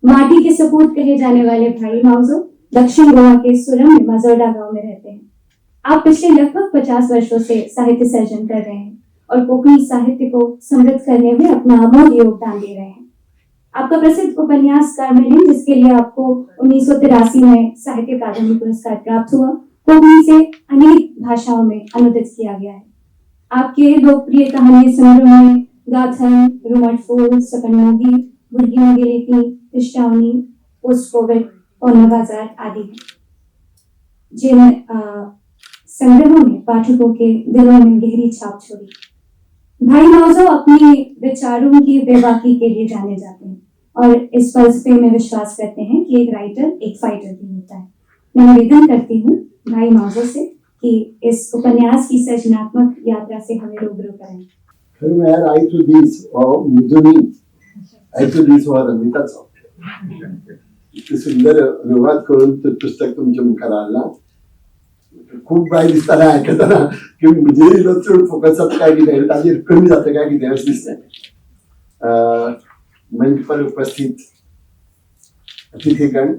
माटी के सपूत कहे जाने वाले भाई माउजो दक्षिण गोवा के सुरम में माजोर्डा गांव में रहते हैं। आप पिछले लगभग 50 वर्षों से साहित्य सर्जन कर रहे हैं और कोंकणी साहित्य को समृद्ध करने में अपना अमूल्य योगदान दे रहे हैं। आपका प्रसिद्ध उपन्यास कार्मेलिन, जिसके लिए आपको 1983 में साहित्य अकादमी पुरस्कार प्राप्त हुआ, कोंकणी से अनेक भाषाओं में अनुदित किया गया है। आपके लोकप्रिय कहानी संग्रह में गाथन, रुमट फूल, सकनमोगी, बुर्गी मंगेलेती, तिष्टावनी, पोस्ट कोविड और नवाजार आदि हैं, जिन संग्रहों ने पाठकों के दिलों में गहरी छाप छोड़ी। भाई माउजो अपने विचारों की बेबाकी के लिए जाने जाते हैं और इस फलसफे में विश्वास करते हैं कि एक राइटर एक फाइटर भी होता है। मैं निवेदन करती हूँ भाई माउजो से कि इस उपन्यास की सृजनात्मक यात्रा से हमें रूबरू करें। फिर मैं आई टू दिस और मुझे नहीं आई टू दिस और रमिताच इतकं सुंदर अनुवाद करून ते पुस्तक तुमच्या मुखार हाडलां। खूब बाय दिसताना आयकताना की म्हणजे इल्लो चड फोकस जाता काय कितें, ताजेर कमी जाता काय कितें अशें दिसता। मंच पर उपस्थित अतिथिगण,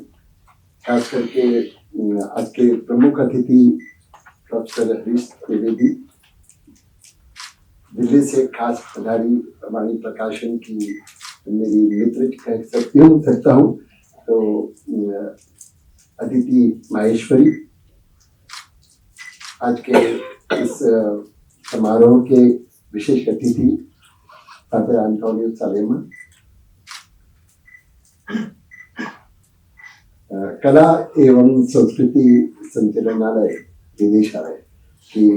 खास करके आज के प्रमुख अतिथि प्रोफेसर हरीश द्विवेदी, दिल्ली से खास पधारी वाणी प्रकाशन की मेरी मित्र कह सकता हूँ, तो अदिति माहेश्वरी, आज के इस समारोह के विशेष अतिथि फादर एंटोनियो सालेमा, कला एवं संस्कृति संचालनालय निदेशालय की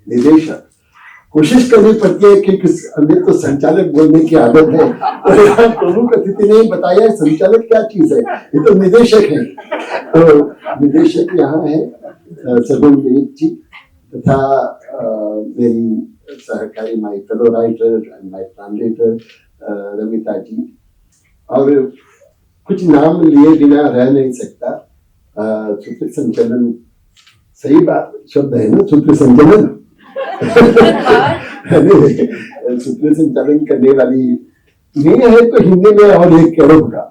निदेशक। कोशिश करनी पड़ती है कि हमें तो संचालक बोलने की आदत है, और प्रमुख अतिथि ने बताया संचालक क्या चीज है, ये तो निदेशक है। तो निदेशक यहाँ है सगुन विनीत जी, तथा मेरी सहकारी my fellow writer and my translator Ramita ji, और कुछ नाम लिए बिना रह नहीं सकता। सूत्र संचालन, सही बात शब्द है ना, सूत्र संचालन। सूत्र संचालन करने वाली नहीं है तो हिंदी में और एक करो का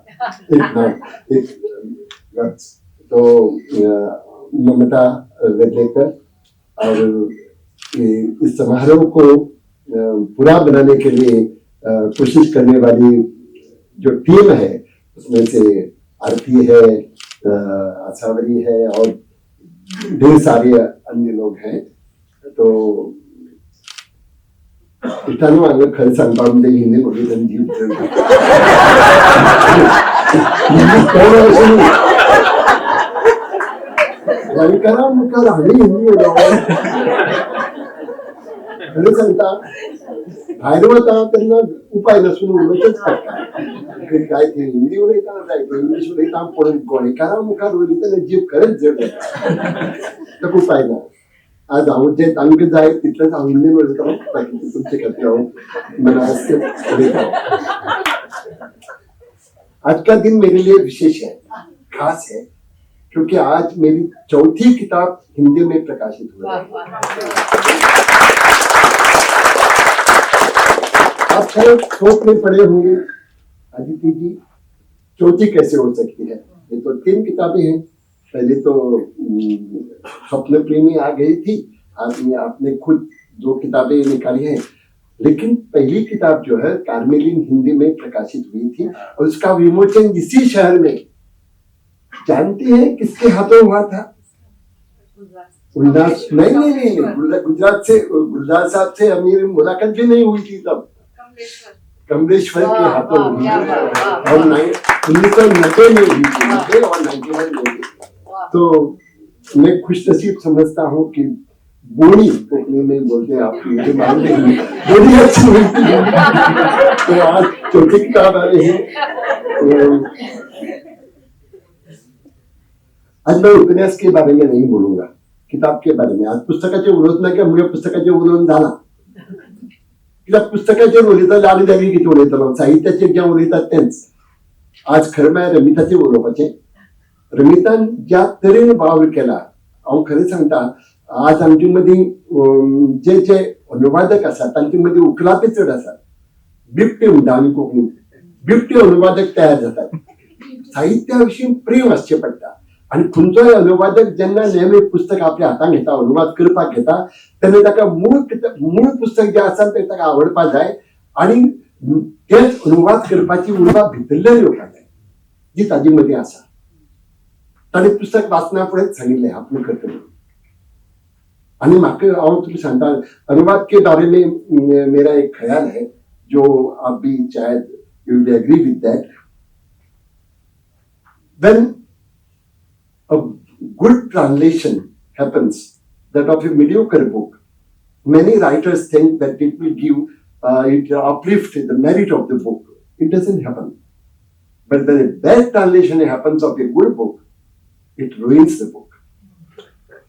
एक नाम, एक तो ममता वेदलेकर, और इस समारोह को पूरा बनाने के लिए कोशिश करने वाली जो टीम है उसमें से आरती है, आसावरी है और ढेर सारे अन्य लोग हैं. तो इटानो आगे खरं सांगता म्हणजे हिंदी मध्ये त्यांनी जीव करा मुका राहणे हिंदी खरं सांगता बाहेर होता त्यांना उपाय नसून उलटच करतात. काय ते हिंदी उलयता जायचं, इंग्लिश उलयता पण गोंयकारा मुखार उलयतना जीव खरेंच जड जाता. उपाय ना. आज हांव जे तांकां जाय तितलेंच हांव हिंदीन उलयता, बाकी तुमचे खातीर हांव मनास उलयता. आज का दिन मेरे लिए विशेष है, खास है, क्योंकि आज मेरी चौथी किताब हिंदी में प्रकाशित हो रही है. आप शायद सोच में पड़े होंगे अदिति जी चौथी कैसे हो सकती है. ये तो 3 किताबें हैं. पहले तो स्वप्न प्रेमी आ गई थी, आपने खुद 2 किताबें निकाली हैं. लेकिन पहली किताब जो है कार्मेलिन हिंदी में प्रकाशित हुई थी और उसका विमोचन इसी शहर में, जानते हैं किसके हाथों हुआ था? उल्लास नहीं, गुजरात से गुलजार साहब से मेरी मुलाकात भी नहीं हुई थी तब. कमलेश्वर के हाथों हुई और 1990 में हुई थी और 91 में. तो मैं खुश नसीब समझता हूँ कि बोली कोकनी में बोलते हैं, आप मुझे मान लेंगे, बड़ी अच्छी हुई थी. तो आज चौथी किताब आ रही है. आज मैं उपन्यास के बारे में नहीं बोलूंगा, किताब के बारे में. आज पुस्तकाचे उलोचना किंवा मुळे पुस्तकाचे उलोचन झाला. कित्याक पुस्तकाचेर उलयता लाडी जागी कितें उलयतलो, साहित्याचेर जें उलयतात तेंच. आज खरें म्हळ्यार रमिताचेर उलोवपाचें. रमितान ज्या तरेन वावर केला, हांव खरें सांगता, आज आमचे मदीं जे अनुवादक आसात तांचे मदीं उखलापे चड आसात. बिबटे म्हणटा आमी कोंकणीत, बिबटे अनुवादक तयार जातात. साहित्या विशीं प्रेम आसचें पडटा. आणि खंयचोय अनुवादक जेन्ना नेहमी पुस्तक आपल्या हातांत घेता, अनुवाद करपाक घेता, तेन्ना ताका मूळ पुस्तक जें आसा तें ताका आवडपाक जाय आणि तेच अनुवाद करपाची उर्बा भितरल्यान येवपाक जाय जी ताजे मदीं आसा. ताणें पुस्तक वाचना फुडेंच सांगिल्लें आपलें कर्तव्य. आणि म्हाका हांव तुका सांगता, अनुवाद के बारे में मेरा एक ख्याल है जो आप भी शायद you will agree with that. When a good translation happens, that of a mediocre book, many writers think that it will give, it uplift the merit of the book. It doesn't happen. But when a bad translation happens of a good book, it ruins the book.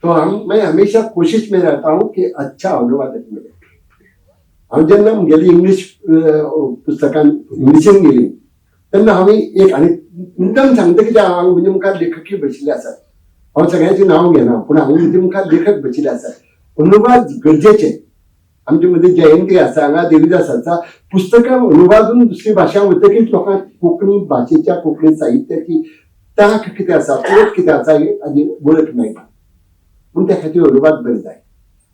तो मैं हमेशा कोशिश में रहता हूँ कि अच्छा अनुवादक मिले. हम जेन्ना गेली इंग्लिश पुस्तकां इंग्लिशीन गेली तेन्ना हांवें एक आनी मुद्दम सांगता की हांव म्हणजे मुखार लेखकी बशिल्ले आसात. हांव सगळ्यांचें नांव घेना, पूण हांव म्हणजे मुखार लेखक बशिल्ले आसात. अनुवाद गरजेचे. आमचे मदीं जयंती आसा, हांगा देविदास आसा. पुस्तकां अनुवादून दुसरी भाशा वतकीच लोकांक कोंकणी भाशेच्या, कोंकणी साहित्याची तांक कितें आसा, ओळख कितें आसा हाजी वळख मेळटा. पूण त्या खातीर अनुवाद बरे जाय.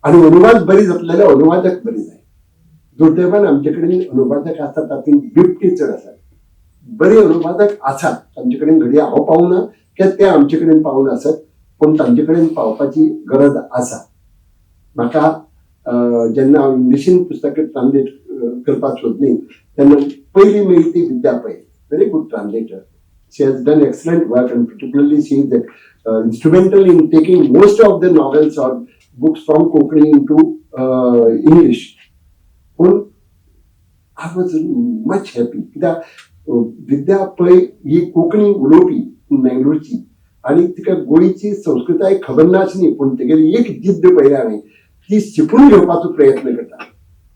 आनी अनुवाद बरी जातले जाल्यार अनुवादक बरे जाय. दुर्दैवान आमचे कडेन अनुवादक आसात तातूंत बिबटे चड आसात. बरे अनुवादक आसात, तांचे कडेन घडये हांव पावना कित्याक ते आमचे कडेन पावून आसत, पूण तांचे कडेन पावपाची गरज आसा. म्हाका जेन्ना हांव इंग्लिशीन पुस्तकां ट्रान्सलेट करपाक सोदलीं तेन्ना पयली मेळ्ळी ती विद्या पै, very good translator. She has done excellent work and particularly she is instrumental in taking most of the novels or books from Konkani into English. I was much happy. विद्या पै ही कोंकणी उलोवपी मंगळूरची आणि तिका गोंयची संस्कृताय खबर नासली, पूण तेगेली एक जिद्द पळयल्या हांवें, ती शिकून घेवपाचो प्रयत्न करता.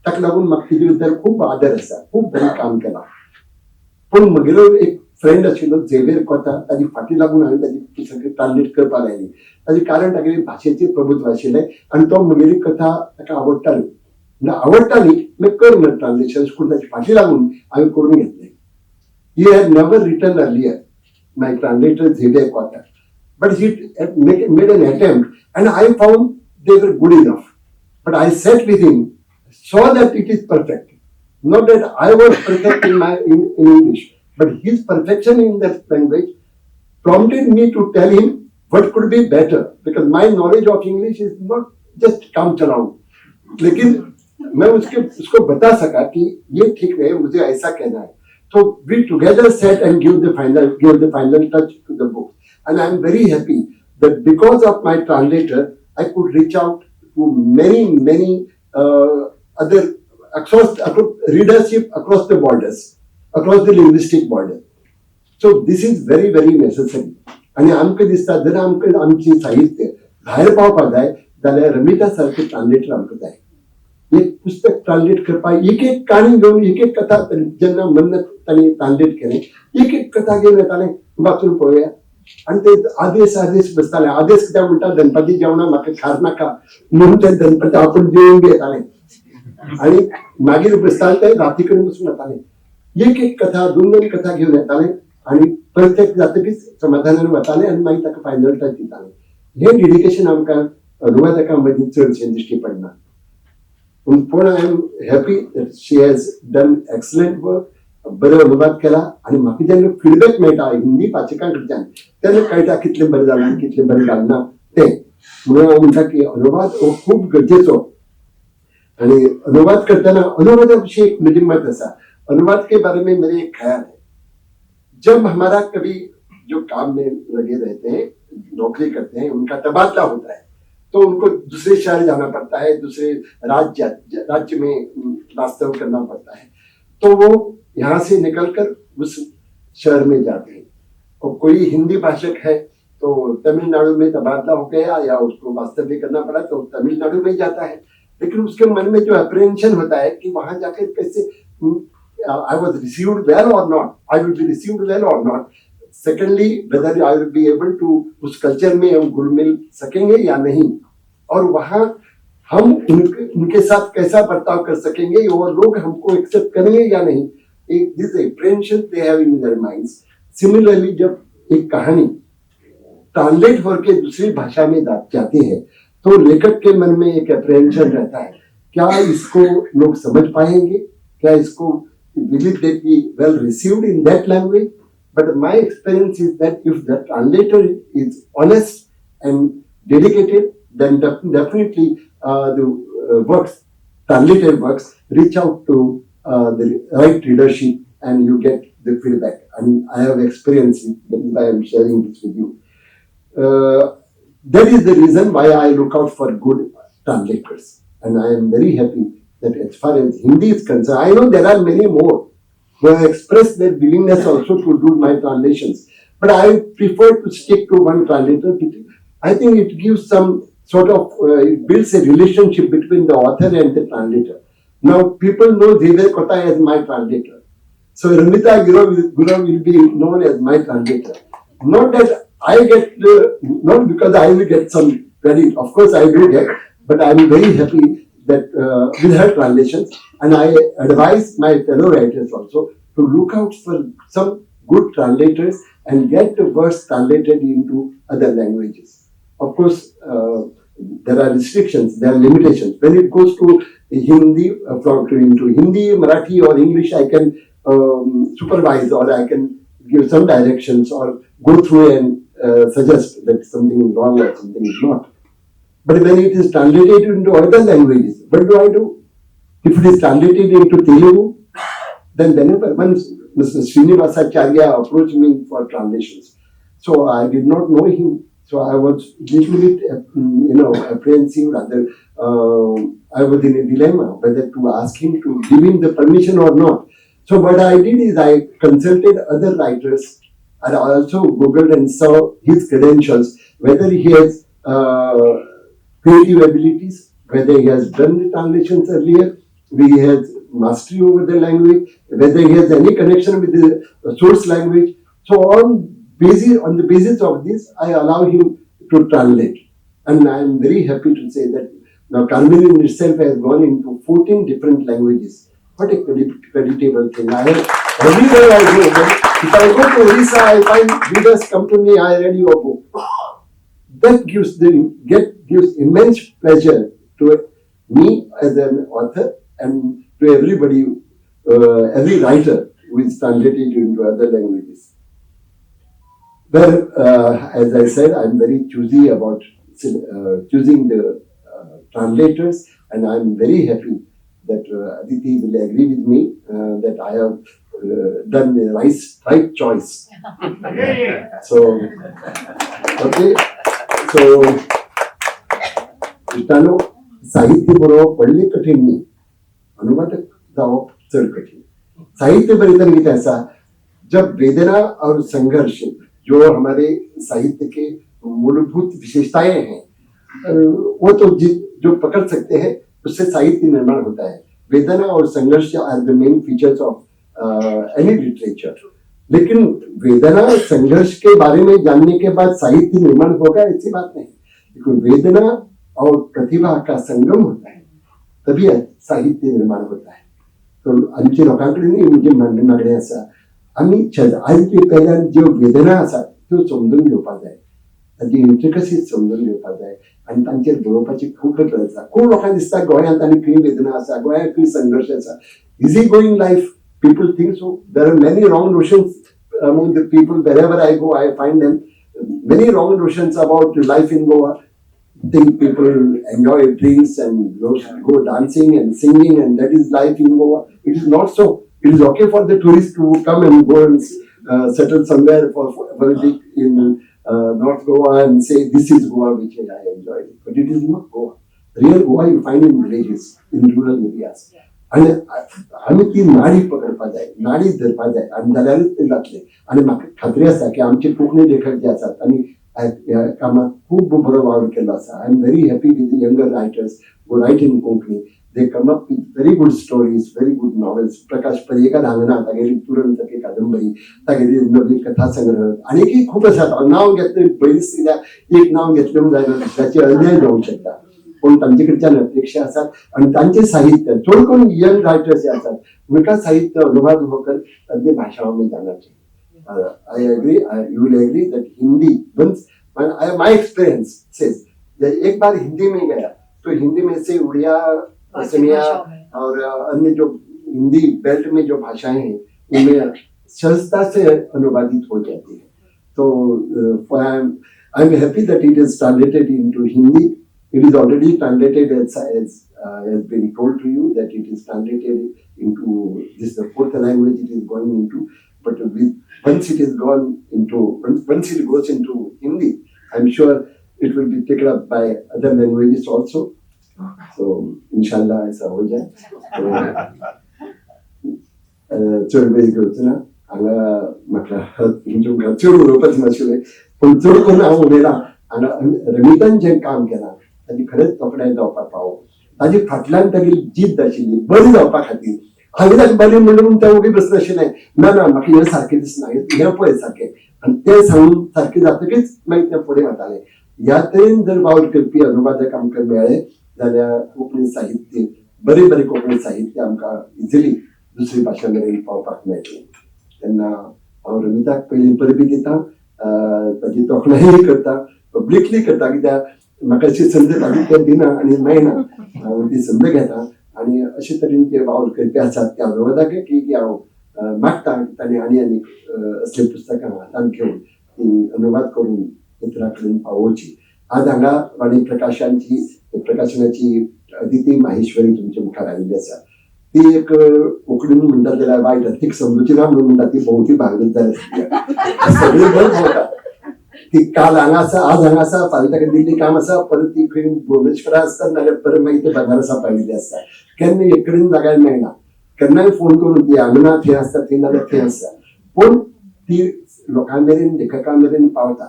ताका लागून म्हाका तेजे भितर खूब आदर आसा, खूब बरें काम केलां. पूण म्हगेलो एक फ्रेंड आशिल्लो झेवियर कोता, ताजी फाटी लागून हांवें ताजी पुस्तकां ट्रान्सलेट करपाक लायली. ताजें कारण तागेलें भाशेचेर प्रभुत्व आशिल्लें आनी तो म्हगेली कथा ताका आवडटाली. आवडटाली मागीर कर म्हणून ट्रान्सलेशन करून ताची फाटी लागून हांवें करून घेतलें. He had never written earlier, my translator Xavier Cotter, but he had made an attempt, and I found they were good enough. But I sat with him, saw that it is perfect. Not that I was perfect in English, but his perfection in that language prompted me to tell him what could be better, because my knowledge of English is not just काम चलाऊं. लेकिन मैं उसको बता सका कि ये ठीक नहीं, मुझे ऐसा कहना है. So we together sat and gave the final touch to the book. And I am very happy that because of my translator, I could reach out to many other across readership across the borders, across the linguistic border. So this is very necessary. आणि आमकां दिसता जर आमकां आमची साहित्य भायर पावपाक जाय जाल्यार रमिता सारके ट्रान्सलेटर आमकां जाय. एक पुस्तक ट्रान्सलेट करपाक एक काणी घेवन एक कथा जेन्ना मन्नत ताणें ट्रान्सलेट केलें, एक कथा घेवन येतालें वाचून पळोवया. आनी ते आदेश बसताले. आदेश कित्याक म्हणटा, गणपती जेवणाक म्हाका खार नाका म्हणून ते गणपती आपूण जेवून बी येताले. आनी मागीर बसताले ते राती कडेन बसून येताले. एक कथा दोन कथा घेवन येताले आनी प्रत्येक जातकीच समाधानान वताले आनी मागीर ताका फायनल टच दिताले. हें डेडिकेशन आमकां अनुवादकां मदीं चडशें दिश्टी पडना. पूण I am happy that she has done excellent work. बरो अनुवाद केला आनी म्हाका जेन्ना फिडबॅक मेळटा हिंदी वाचकां कडच्यान तेन्ना कळटा कितलें बरें जालां कितलें बरें जालना तें. म्हणून हांव म्हणटा की अनुवाद हो खूब गरजेचो. आनी अनुवाद करतना अनुवादा विशीं एक म्हजें मत आसा. अनुवाद के बारे में मेरे एक ख्याल है. जब हमारा कभी जो काम में लगे रहते हैं, नौकरी करते हैं, उनका तबादला होता है तो उनको दूसरे शहर जाना पड़ता है, दूसरे राज्य में वास्तव करना पड़ता है. तो वो यहाँ से निकलकर उस शहर में जाते हैं. और कोई हिंदी भाषक है तो तमिलनाडु में तबादला हो गया या उसको वास्तव्य करना पड़ा तो तमिलनाडु में जाता है. लेकिन उसके मन में जो अप्रेंशन होता है कि वहां जाकर कैसे I was received well or not, I will be received well or not. Secondly, whether I will be able to उस कल्चर में हम घुल मिल सकेंगे या नहीं, और वहाँ हम उनके साथ कैसा बर्ताव कर सकेंगे और लोग हमको एक्सेप्ट करेंगे या नहीं. एक this apprehension they have in their minds. Similarly जब एक कहानी ट्रांसलेट होकर दूसरी भाषा में जाती है तो लेखक के मन में एक अप्रेंशन रहता है, क्या इसको लोग समझ पाएंगे, क्या इसको will it be well received in that language. But my experience is that if the translator is honest and dedicated, then definitely the translated works reach out to the right readership and you get the feedback. And I have experienced it, that is why I am sharing this with you. That is the reason why I look out for good translators, and I am very happy that as far as Hindi is concerned, I know there are many more who have expressed their willingness also to do my translations, but I prefer to stick to one translator. I think it gives some sort of, it builds a relationship between the author and the translator. Now people know Xavier Cotter as my translator, so Ramita Gura will be known as my translator. Not that I get, not because I will get some credit, of course I do get, but I am very happy that with her translations, and I advise my fellow writers also to look out for some good translators and get the works translated into other languages. Of course, there are restrictions, there are limitations. When it goes to Hindi, into Hindi, Marathi or English, I can supervise or I can give some directions or go through and suggest that something is wrong or something is not. But when it is translated into other languages, what do? If it is translated into Telugu, then whenever Mr. Srinivasacharya approached me for translations, so I did not know him, so I was little bit, apprehensive. Rather, I was in a dilemma whether to ask him to give him the permission or not. So what I did is I consulted other writers, and I also googled and saw his credentials, whether he has creative abilities, whether he has done the translations earlier, he has mastery over the language, whether he has any connection with the source language. So on the basis of this, I allow him to translate. And I am very happy to say that now Carmelin itself has gone into 14 different languages. What a creditable thing. I have, everywhere I go, if I go to Orissa, I find readers come to me, I read your book. That gives immense pleasure to me as an author and to everybody, every writer who is translated into other languages. Well, as I said, I'm very choosy about choosing the translators, and I'm very happy that Aditi will agree with me that I have done the right choice. So, okay. So, मित्रांनो, साहित्य बरोवप व्हडलें कठीण न्ही, अनुवादक जावप चड कठीण. साहित्य बरयतना कितें आसा, जब वेदना और संघर्ष जो हमारे साहित्य के मूलभूत विशेषताएं हैं, वो तो जो पकड़ सकते हैं उससे साहित्य निर्माण होता है. वेदना और संघर्ष are the main features of any literature. लेकिन वेदना संघर्ष के बारे में जानने के बाद साहित्य निर्माण होगा ऐसी बात नहीं. वेदना और प्रतिभा का संगम होता है, तभी साहित्य निर्माण होता है. तो आमच्या लोकांकडे न्ही म्हणजे मागणें आसा, आमी आयचे पहिल्यान ज्यो वेदना आसात त्यो समजून घेवपाक जाय, ताची इंट्रिकसीज समजून घेवपाक जाय आनी तांचेर बरोवपाची खूब गरज आसा. खूब लोकांक दिसता गोंयांत आनी खंय वेदना आसा, गोंयांत खंय संघर्ष आसा. Easy going life, people think so. There are many wrong notions among the people. Wherever I go, I find them. Many wrong notions about life in Goa. Think people enjoy drinks and go dancing and singing, and that is life in Goa. It is not so. It is okay for the tourists to come and go and settle somewhere for a week in North Goa and say this is Goa which I enjoyed. But it is not Goa. Real Goa you find in villages, in rural areas. आणि आमी ती नाडी पकडपाक जाय, नाडी धरपाक जाय, आनी जाल्यारूच ते जातले. आनी म्हाका खात्री आसा की आमचे कोंकणी लेखक जे आसात आनी ह्या कामाक खूब बरो वावर केलो आसा. I am very happy with younger writers who write in Konkani. They come up with very good stories, very good novels. Prakash Parienkar हांगना, तागेली तुरंत सखी कादंबरी, तागेली नवी कथा संग्रह, आनीकय खूब आसात. नांव घेतलें पयलींच कित्याक एक नांव घेतलें जायना, दुसऱ्याचे अन्याय जावंक शकता. पण तांचे कडच्यान अपेक्षा आसात आनी तांचे साहित्य चड करून यंग रायटर्स जे आसात उनका साहित्य अनुवाद होकर अन्य भाषाओं में जाना चाहिए. I agree, you will agree that Hindi, once my experience says that एक बार हिंदी में गया तो हिंदी में से उड़िया, असमिया और अन्य जो हिंदी बेल्ट में जो भाषाएं हैं उनमें सहजता से अनुवादित हो जाती है. तो I am happy that it is translated into Hindi. It is already translated as has been told to you that it is translated into this the fourth language it is going into. But once it goes into Hindi, I'm sure it will be taken up by other languages also. So inshallah ऐसा हो जाए. चड वेळ घेवचो ना. हांगा म्हाका तुमच्या चड उलोवपाचें नाशिल्लें, पूण चड करून हांव उलयलां. हांगा रमितान जें काम केलां ताची खरेंच तोखणाय जावपाक फावो. ताची फाटल्यान तागेली जिद्द आशिल्ली बरी जावपा खातीर. हांवें ताका बरें म्हणून तें उबी बसनाशिल्लें. ना म्हाका हें सारकें दिसना, हें पळय सारकें, आनी तें सांगून सारकें जातकीच मागीर तें फुडें वतालें. ह्या तरेन जर वावर करपी अनुवादक आमकां मेळ्ळे जाल्यार कोंकणी साहित्य, बरें बरें कोंकणी साहित्य आमकां इजिली दुसरी भाशा मेरेन पावपाक मेळटलें. तेन्ना हांव रमिताक पयलीं परबी दितां, ताची तोखणाय करता, पब्लिकली करता, कित्याक म्हाका अशी संद तातूंत दिना आनी मेळना. हांव ती संद घेता आनी अशे तरेन ते वावर करपी आसात त्या अनुवादक की हांव मागता ताणें आनी असले पुस्तकां हातांत घेवन ती अनुवाद करून इतरां कडेन पावोवची. आज हांगा वाणी प्रकाशनाची अदिती माहेश्वरी तुमच्या मुखार आयिल्ली आसा. ती एक कोंकणीन म्हणटात जाल्यार वायट तीक समजुची ना म्हणून म्हणटा, ती भोंवती भागत जाल्या सगळीं बरें भोंवता. ती काल हांगा आसा, आज हांगा आसा, फाल्यां ताका दिल्ली काम आसा, परत ती खंय भुवनेश्वरा आसता नाल्यार परत मागीर ते बनारसा पाविल्ली आसता. केन्ना एक कडेन जाग्यार मेळना. केन्नाय फोन करून ती हांगा थंय आसता, थंय नाल्यार थंय आसता. पूण ती लोकां मेरेन, लेखकां मेरेन पावता.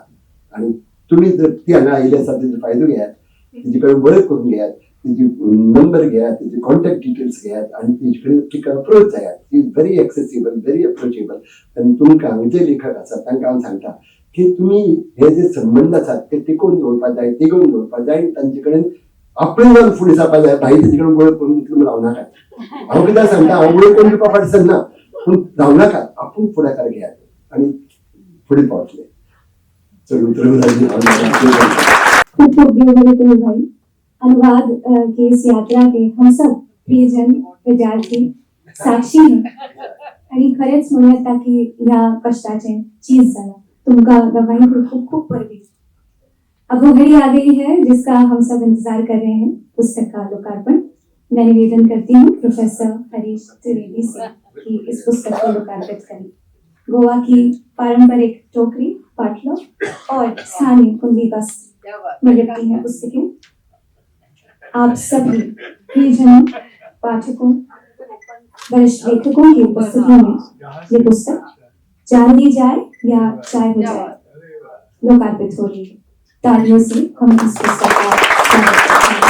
आनी तुमी जर ती हांगा आयिल्ली आसा तेजो फायदो घेयात, तिजे कडेन वळख करून घेयात तिची नंबर घेयात, तिचे कॉन्टॅक्ट डिटेल्स घेयात आनी तिचे कडेन तिका अप्रोच जायात. ती is very accessible, very approachable. आनी तुमकां जे लेखक आसात तांकां हांव सांगता की तुमी हे जे संबंध आसात ते टिकोवन दवरपाक जाय, तिगोवन दवरपाक जाय. तांचे कडेन आपणें जर फुडें जावपाक जाय, भाई तेजे कडेन वळख करून तितून रावनाकात. हांव कित्याक सांगता, हांव वळख करून दिवपा फाटी सरना, पूण रावनाकात, आपूण फुडाकार घेयात आनी फुडें पावतले. चल उतर खूब खूब दिवगले तुम्हें भाई. अनुवाद की इस यात्रा के हम सब प्रियजन विद्यार्थी साक्षी हैं आणि खरेंच म्हणूं येता की ह्या कष्टाचें चीज जाला. तुमकां दोगांयकूय खूब खूब परबीं. अब वो घड़ी आ गई है जिसका हम सब इंतजार कर रहे हैं, पुस्तक का लोकार्पण. मैं निवेदन करती हूँ प्रोफेसर हरीश त्रिवेदी से कि इस पुस्तक को लोकार्पित करें. गोवा की पारंपरिक टोकरी, पाटलो और स्थानीय कुंडी वस्त्र में लिखती हैं पुस्तकें. आप सभी प्रियजनों, पाठकों, वरिष्ठ लेखकों की उपस्थिति में ये पुस्तक जान दी जाए या चाय हो जाए लोकार्पित हो रही है. तालियों से हम इस पुस्तक का स्वागत करते हैं.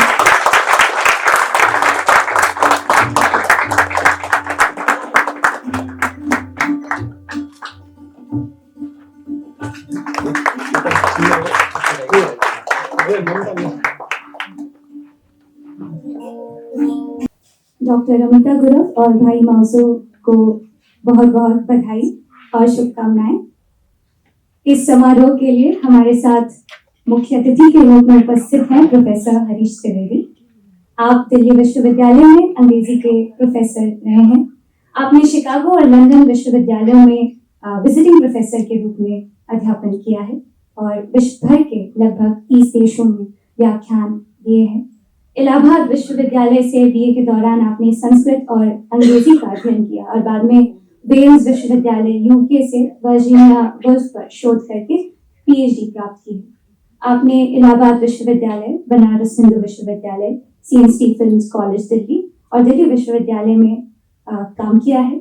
डॉक्टर अमिता गुरव और भाई मौजू को बहुत बहुत बधाई और शुभकामनाएं. इस समारोह के लिए हमारे साथ मुख्य अतिथि के रूप में उपस्थित हैं प्रोफेसर हरीश त्रिवेदी. आप दिल्ली विश्वविद्यालय में अंग्रेजी के प्रोफेसर रहे हैं. आपने शिकागो और लंदन विश्वविद्यालयों में विजिटिंग प्रोफेसर के रूप में अध्यापन किया है और विश्व भर के लगभग 30 देशों में व्याख्यान दिए हैं. इलाहाबाद विश्वविद्यालय से बीए के दौरान आपने संस्कृत और अंग्रेजी का अध्ययन किया और बाद में वेल्स विश्वविद्यालय यूके से वर्जीनिया वुल्फ पर शोध करके पीएचडी प्राप्त की. आपने इलाहाबाद विश्वविद्यालय, बनारस हिंदू विश्वविद्यालय, सीएन स्टीफेंस कॉलेज दिल्ली और दिल्ली विश्वविद्यालय में काम किया है.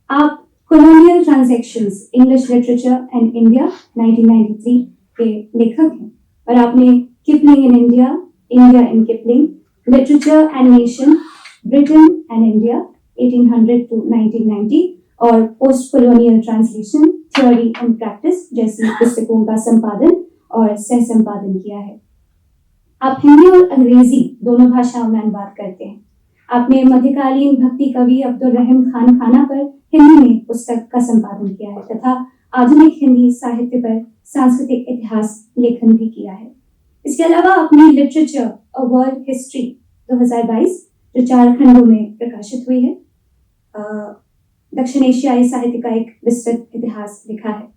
आप colonial transactions, English literature and India 1993 के लेखक हैं और आपने Kipling in India, India in Kipling, Literature and Nation, Britain and India 1800 to 1990 और Post Colonial Translation, Theory and Practice जैसी पुस्तकों का संपादन और सह संपादन किया है. आप हिंदी और अंग्रेजी दोनों भाषाओं में अनुवाद करते हैं. आपने मध्यकालीन भक्ति कवि अब्दुल रहम खान खाना पर हिंदी में पुस्तक का संपादन किया है तथा आधुनिक हिंदी साहित्य पर सांस्कृतिक इतिहास लेखन भी किया है. इसके अलावा आपने लिटरेचर अ वर्ल्ड हिस्ट्री 2022 जो 4 खंडों में प्रकाशित हुई है, दक्षिण एशियाई साहित्य का एक विस्तृत इतिहास लिखा है.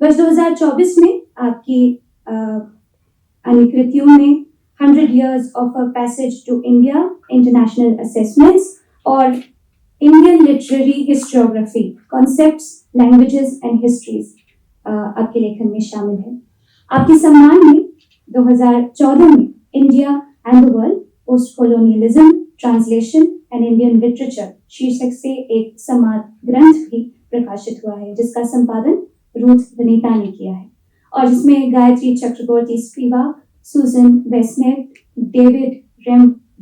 वर्ष 2024 में आपकी अन्य कृतियों में 100 years of a passage to India, international assessments और Indian literary historiography, concepts, languages and histories आपके लेखन में शामिल है. आपके सम्मान में 2014 में India and the World, Post Colonialism, Translation and Indian Literature शीर्षक से एक संवाद ग्रंथ भी प्रकाशित हुआ है जिसका संपादन रूथ वनीता ने किया है और जिसमें गायत्री चक्रवर्ती स्पिवाक, सुजन वेस्नेट, डेविड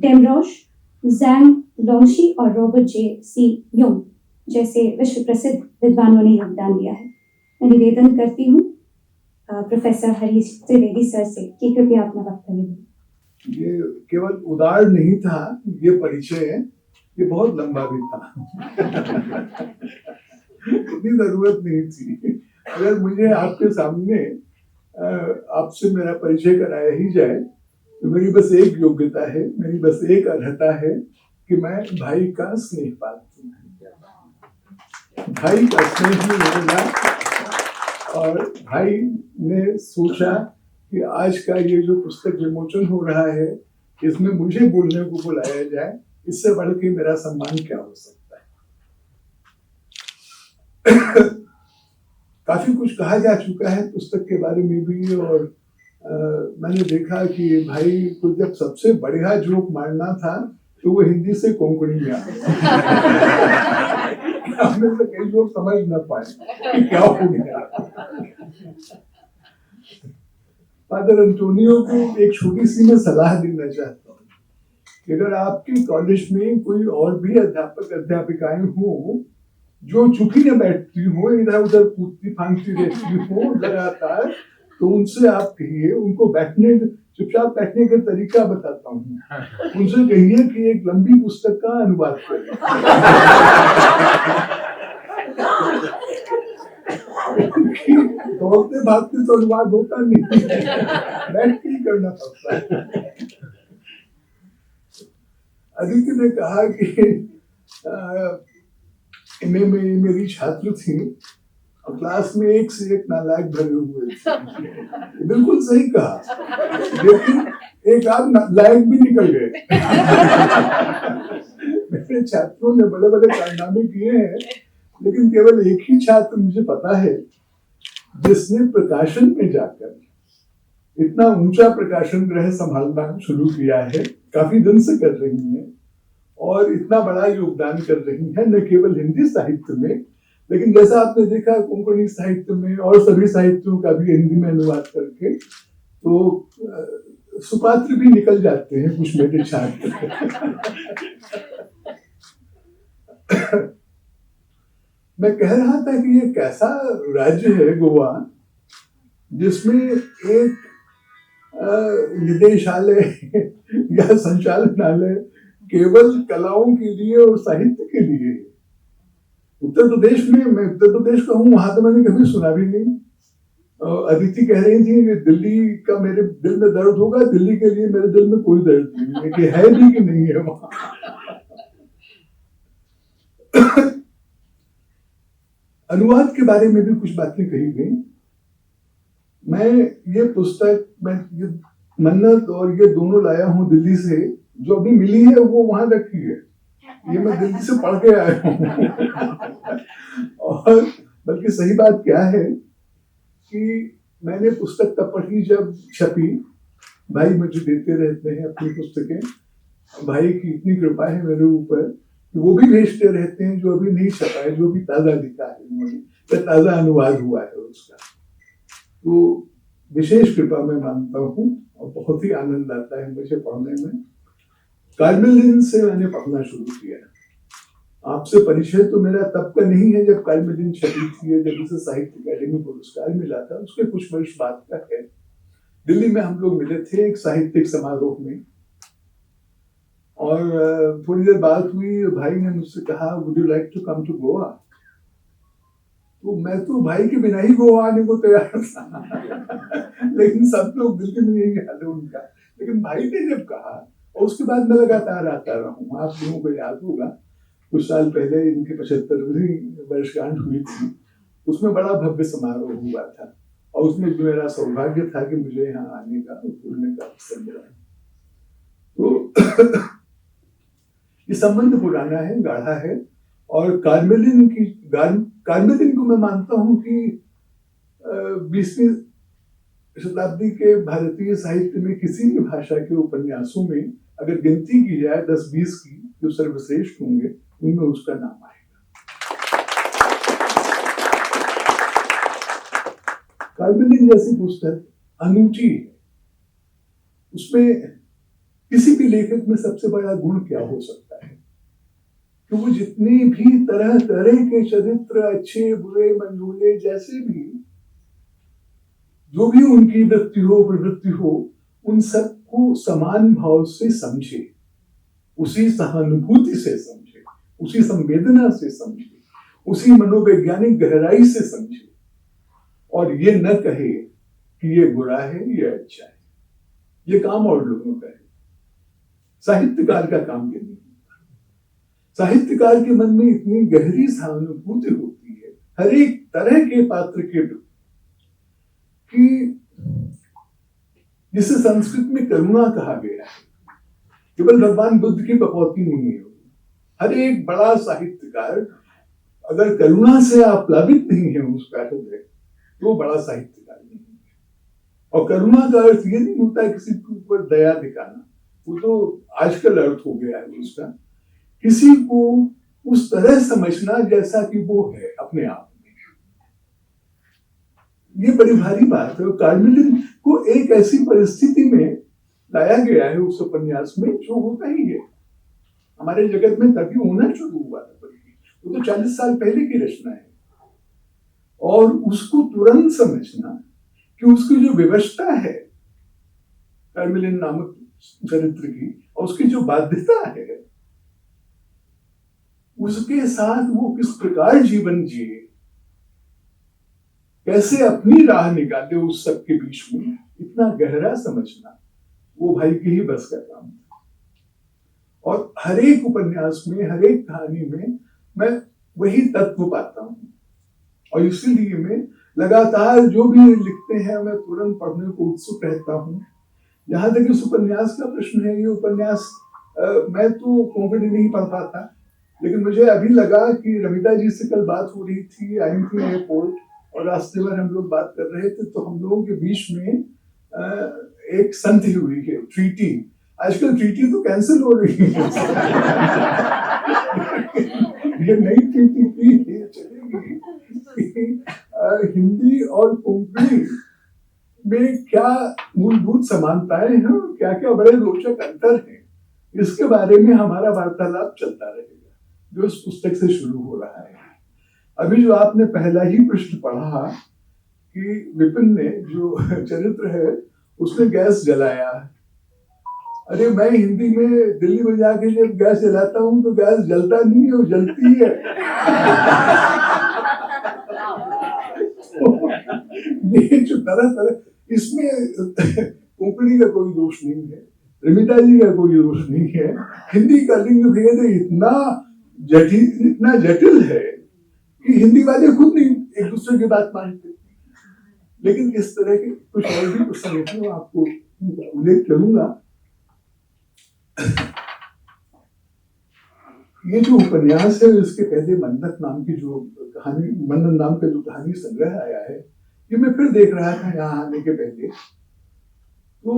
डेमरोश, जैंग लोंगशी और रॉबर्ट जे सी योंग जैसे विश्व प्रसिद्ध विद्वानों ने योगदान दिया है. मैं निवेदन करती हूँ प्रोफेसर हरीश त्रिवेदी सर से कि कृपया अपना वक्तव्य दें. ये केवल उदार नहीं था ये परिचय, ये बहुत लंबा भी था. इतनी जरूरत नहीं थी. अगर मुझे आपके सामने आपसे मेरा परिचय कराया ही जाए तो मेरी बस एक योग्यता है, मेरी बस एक अर्हता है कि मैं भाई का स्नेह पात्र हूं. भाई का स्नेह ही मिलेगा और भाई ने सोचा कि आज का ये जो पुस्तक विमोचन हो रहा है इसमें मुझे बोलने को बुलाया जाए, इससे बढ़ के मेरा सम्मान क्या हो सकता है. काफी कुछ कहा जा चुका है पुस्तक के बारे में भी और मैंने देखा कि भाई को जब सबसे बढ़िया जोक मारना था तो वो हिंदी से कोंकणी में आ हमें तो कई लोग समझ न पाए कि क्या हो गया. फादर एंटोनियो को एक छोटी सी मैं सलाह देना चाहता हूँ कि अगर आपके कॉलेज में कोई और भी अध्यापक अध्यापिकाएं हों जो चुपी न बैठती हो, इधर उधर कूदती फांगती रहती हो लगातार, तो उनसे आप कहिए, उनको बैठने चुपचाप बैठने का तरीका बताता हूँ। उनसे कहिए कि एक लंबी पुस्तक का अनुवाद करें। दौड़ते भागते तो अनुवाद होता नहीं, बैठ के ही करना पड़ता है। अदिति ने कहा कि मेरी छात्र थी और क्लास में एक से एक नालायक भरे हुए थे। बिल्कुल सही कहा, लेकिन एक आध नालायक भी निकल गए। मेरे छात्रों ने बड़े बड़े कारनामे किए हैं, लेकिन केवल एक ही छात्र मुझे पता है जिसने प्रकाशन में जाकर इतना ऊंचा प्रकाशन गृह संभालना शुरू किया है, काफी दिन से कर रही है और इतना बड़ा योगदान कर रही है, न केवल हिंदी साहित्य में, लेकिन जैसा आपने देखा कोंकणी साहित्य में और सभी साहित्यों का भी हिंदी में अनुवाद करके, तो सुपात्र भी निकल जाते हैं कुछ मेरे छात्र। मैं कह रहा था कि ये कैसा राज्य है गोवा, जिसमें एक निदेशालय या संचालनालय केवल कलाओं के लिए और साहित्य के लिए है। उत्तर प्रदेश में, मैं उत्तर प्रदेश का हूँ, वहां तो मैंने कभी सुना भी नहीं। अदिति कह रही थी कि दिल्ली का मेरे दिल में दर्द होगा, दिल्ली के लिए मेरे दिल में कोई दर्द नहीं है, कि है भी कि नहीं है वहां। अनुवाद के बारे में भी कुछ बातें कही गई। मैं ये पुस्तक, मैं ये मन्नत और ये दोनों लाया हूँ दिल्ली से, जो अभी मिली है वो वहां रखी है, ये मैं दिल्ली से पढ़ के आया हूँ। और बल्कि सही बात क्या है कि मैंने पुस्तक तब पढ़ी जब छपी। भाई मुझे देते रहते हैं अपनी पुस्तकें, भाई की इतनी कृपा है मेरे ऊपर कि वो भी भेजते रहते हैं जो अभी नहीं छपा है, जो भी ताजा लिखा है उन्होंने, या ताजा अनुवाद हुआ है उसका। तो विशेष कृपा मैं मानता हूँ और बहुत ही आनंद आता है मुझे पढ़ने में। कार्मेलिन से मैंने पढ़ना शुरू किया। आपसे परिचय तो मेरा तब का नहीं है जब कार्मेलिन छपी थी, जब उसे साहित्य अकादमी पुरस्कार मिला था, उसके कुछ वर्ष बाद का है। दिल्ली में हम लोग मिले थे एक साहित्यिक समारोह में, और थोड़ी देर बात हुई, भाई ने मुझसे कहा would you like to come to Goa. तो मैं तो भाई के बिना ही गोवा आने को तैयार था। लेकिन सब लोग दिल्ली में यही हाल है उनका। लेकिन भाई ने जब कहा, और उसके बाद मैं लगातार आता रहा हूँ। आप लोगों को याद होगा कुछ साल पहले इनकी 75वीं वर्षगांठ हुई थी, उसमें बड़ा भव्य समारोह हुआ था, और उसमें मेरा सौभाग्य था कि मुझे यहाँ आने का, जुड़ने का अवसर मिला। तो ये संबंध पुराना है, गाढ़ा है। और कार्मेलिन को मैं मानता हूँ कि 20वीं शताब्दी के भारतीय साहित्य में किसी भी भाषा के उपन्यासों में अगर गिनती की जाए 10-20 की जो सर्वश्रेष्ठ होंगे, उनमें उसका नाम आएगा। कार्मेलिन जैसी पुस्तक अनूठी है। उसमें किसी भी लेखक में सबसे बड़ा गुण क्या हो सकता है कि वो जितनी भी तरह तरह के चरित्र, अच्छे बुरे मंजूले, जैसे भी जो भी उनकी वृत्ति हो, प्रवृत्ति हो, उन सबको समान भाव से समझे, उसी सहानुभूति से समझे, उसी संवेदना से समझे, उसी मनोवैज्ञानिक गहराई से समझे, और ये न कहे कि ये बुरा है, ये अच्छा है। ये काम और लोगों का है, साहित्यकार का काम ये नहीं होता। साहित्यकार के मन में इतनी गहरी सहानुभूति होती है हर एक तरह के पात्र के प्रति, कि जिसे संस्कृत में करुणा कहा गया है। केवल भगवान बुद्ध की कपौती नहीं है। हर एक बड़ा साहित्यकार अगर करुणा से आप प्लावित नहीं है उसका हृदय, तो बड़ा साहित्यकार नहीं है। और करुणा का अर्थ ये नहीं होता है किसी के ऊपर दया दिखाना, वो तो आजकल अर्थ हो गया है उसका। किसी को उस तरह समझना जैसा कि वो है अपने आप में, ये बड़ी भारी बात है। कार्मेलिन को एक ऐसी परिस्थिति में लाया गया है उस उपन्यास में, जो होता ही है हमारे जगत में, तभी होना शुरू हुआ था। बल्कि वो तो 40 साल पहले की रचना है, और उसको तुरंत समझना कि उसकी जो विवशता है कार्मेलिन नामक चरित्र की, और उसकी जो बाध्यता है, उसके साथ वो किस प्रकार जीवन जिए, कैसे अपनी राह निकाले उस सब के बीच में, इतना गहरा समझना वो भाई की ही बस का काम था। और हर एक उपन्यास में, हर एक कहानी में मैं वही तत्व पाता हूँ, और इसीलिए मैं लगातार जो भी लिखते हैं मैं तुरंत पढ़ने को उत्सुक रहता हूँ। जहां तक इस उपन्यास का प्रश्न है, ये उपन्यास मैं तो कोंकणी नहीं पढ़ पाता, लेकिन मुझे अभी लगा कि रमिता जी से कल बात हो रही थी, आई थी एयरपोर्ट, और रास्ते में हम लोग बात कर रहे थे, तो हम लोगों के बीच में एक संधि हुई है, ट्रीटी। आजकल ट्रीटी तो कैंसिल हो रही है ये नई ट्रीटी थी, चलेगी हिंदी और कोंकणी में क्या मूलभूत समानताएं हैं, क्या क्या बड़े रोचक अंतर हैं, इसके बारे में हमारा वार्तालाप चलता रहेगा, जो इस पुस्तक से शुरू हो रहा है। अभी जो आपने पहला ही प्रश्न पढ़ा कि विपिन ने जो चरित्र है उसने गैस जलाया, अरे मैं हिंदी में दिल्ली में जाके जब गैस जलाता हूँ तो गैस जलता नहीं है, वो जलती है ये जो तरह तरह, इसमें कोंकणी का कोई दोष नहीं है, रमिता जी का कोई दोष नहीं है। हिंदी का लिंग भेद इतना जटिल है कि हिंदी वाले खुद नहीं एक दूसरे की बात मानते। लेकिन इस तरह के कुछ और भी प्रसंग में आपको उल्लेख करूंगा। ये जो उपन्यास है, इसके पहले मन्नत नाम की जो कहानी, मन्नत नाम का जो कहानी संग्रह आया है, ये मैं फिर देख रहा था यहाँ आने के पहले। तो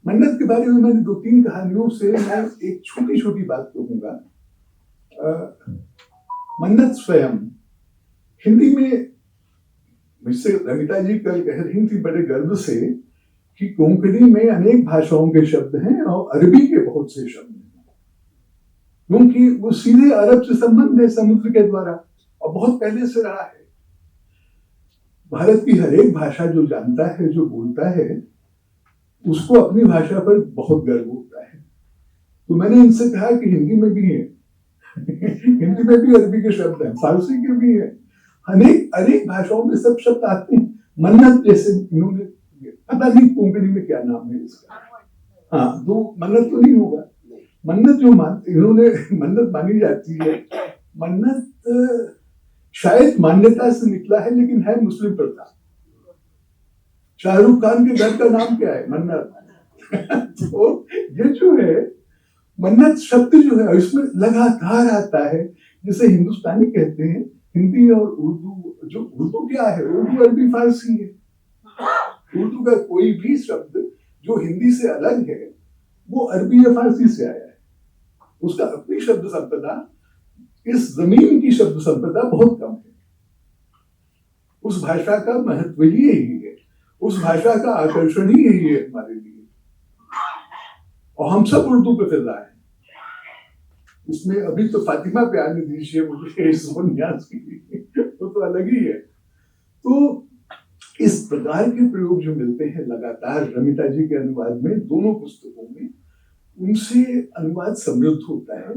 मन्नत के बारे में मैंने 2-3 कहानियों से मैं एक छोटी छोटी बात कहूंगा। मन्नत स्वयं हिंदी में, मुझसे रमिता जी कल कह रही थी बड़े गर्व से कि कोंकणी में अनेक भाषाओं के शब्द हैं और अरबी के बहुत से शब्द हैं, क्योंकि वो सीधे अरब से संबंध है समुद्र के द्वारा, और बहुत पहले से रहा है। भारत की हर एक भाषा जो जानता है, जो बोलता है, उसको अपनी भाषा पर बहुत गर्व होता है। तो मैंने इनसे कहा कि हिंदी में भी है हिंदी में भी अरबी के शब्द हैं, फारसी के भी है, अनेक भाषाओं में सब शब्द आते हैं। मन्नत जैसे इन्होंने, पता नहीं कोंकणी में क्या नाम है इसका, हाँ, तो मन्नत तो नहीं होगा। मन्नत जो इन्होंने मन्नत मानी जाती है, मन्नत शायद मान्यता से निकला है, लेकिन है मुस्लिम प्रथा। शाहरुख खान के घर का नाम क्या है? मन्नत तो ये जो है मन्नत शब्द जो है, इसमें लगातार आता है, जिसे हिंदुस्तानी कहते हैं। हिंदी और उर्दू, जो उर्दू क्या है, उर्दू अरबी फारसी है। उर्दू का कोई भी शब्द जो हिंदी से अलग है, वो अरबी या फारसी से आया है। उसका अपनी शब्द संपदा, इस जमीन की शब्द संपदा बहुत कम है। उस भाषा का महत्व ही यही है, उस भाषा का आकर्षण ही यही है हमारे लिए, और हम सब उर्दू पे फिदा है। इसमें अभी तो फातिमा पे आने दीजिए मुझे इस उपन्यास की, वो तो अलग ही है। तो इस प्रकार के प्रयोग जो मिलते हैं लगातार रमिता जी के अनुवाद में, दोनों पुस्तकों में, उनसे अनुवाद समृद्ध होता है,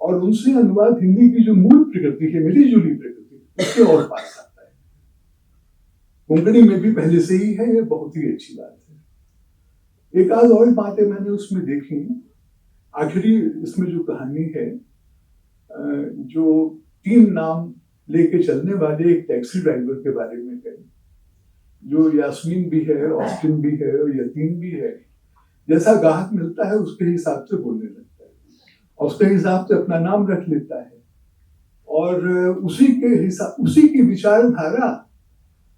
और उनसे अनुवाद हिंदी की जो मूल प्रकृति है, मिली जुली प्रकृति, उसके और पास आता है। कोंकणी में भी पहले से ही है, ये बहुत ही अच्छी बात है। एक आध और बातें मैंने उसमें देखी। आखिरी इसमें जो कहानी है, जो 3 नाम लेके चलने वाले एक टैक्सी ड्राइवर के बारे में है, जो यास्मीन भी है, ऑस्टिन भी है और यतीन भी है। जैसा ग्राहक मिलता है उसके हिसाब से बोलने लगता है, और उसके हिसाब से अपना नाम रख लेता है, और उसी की विचारधारा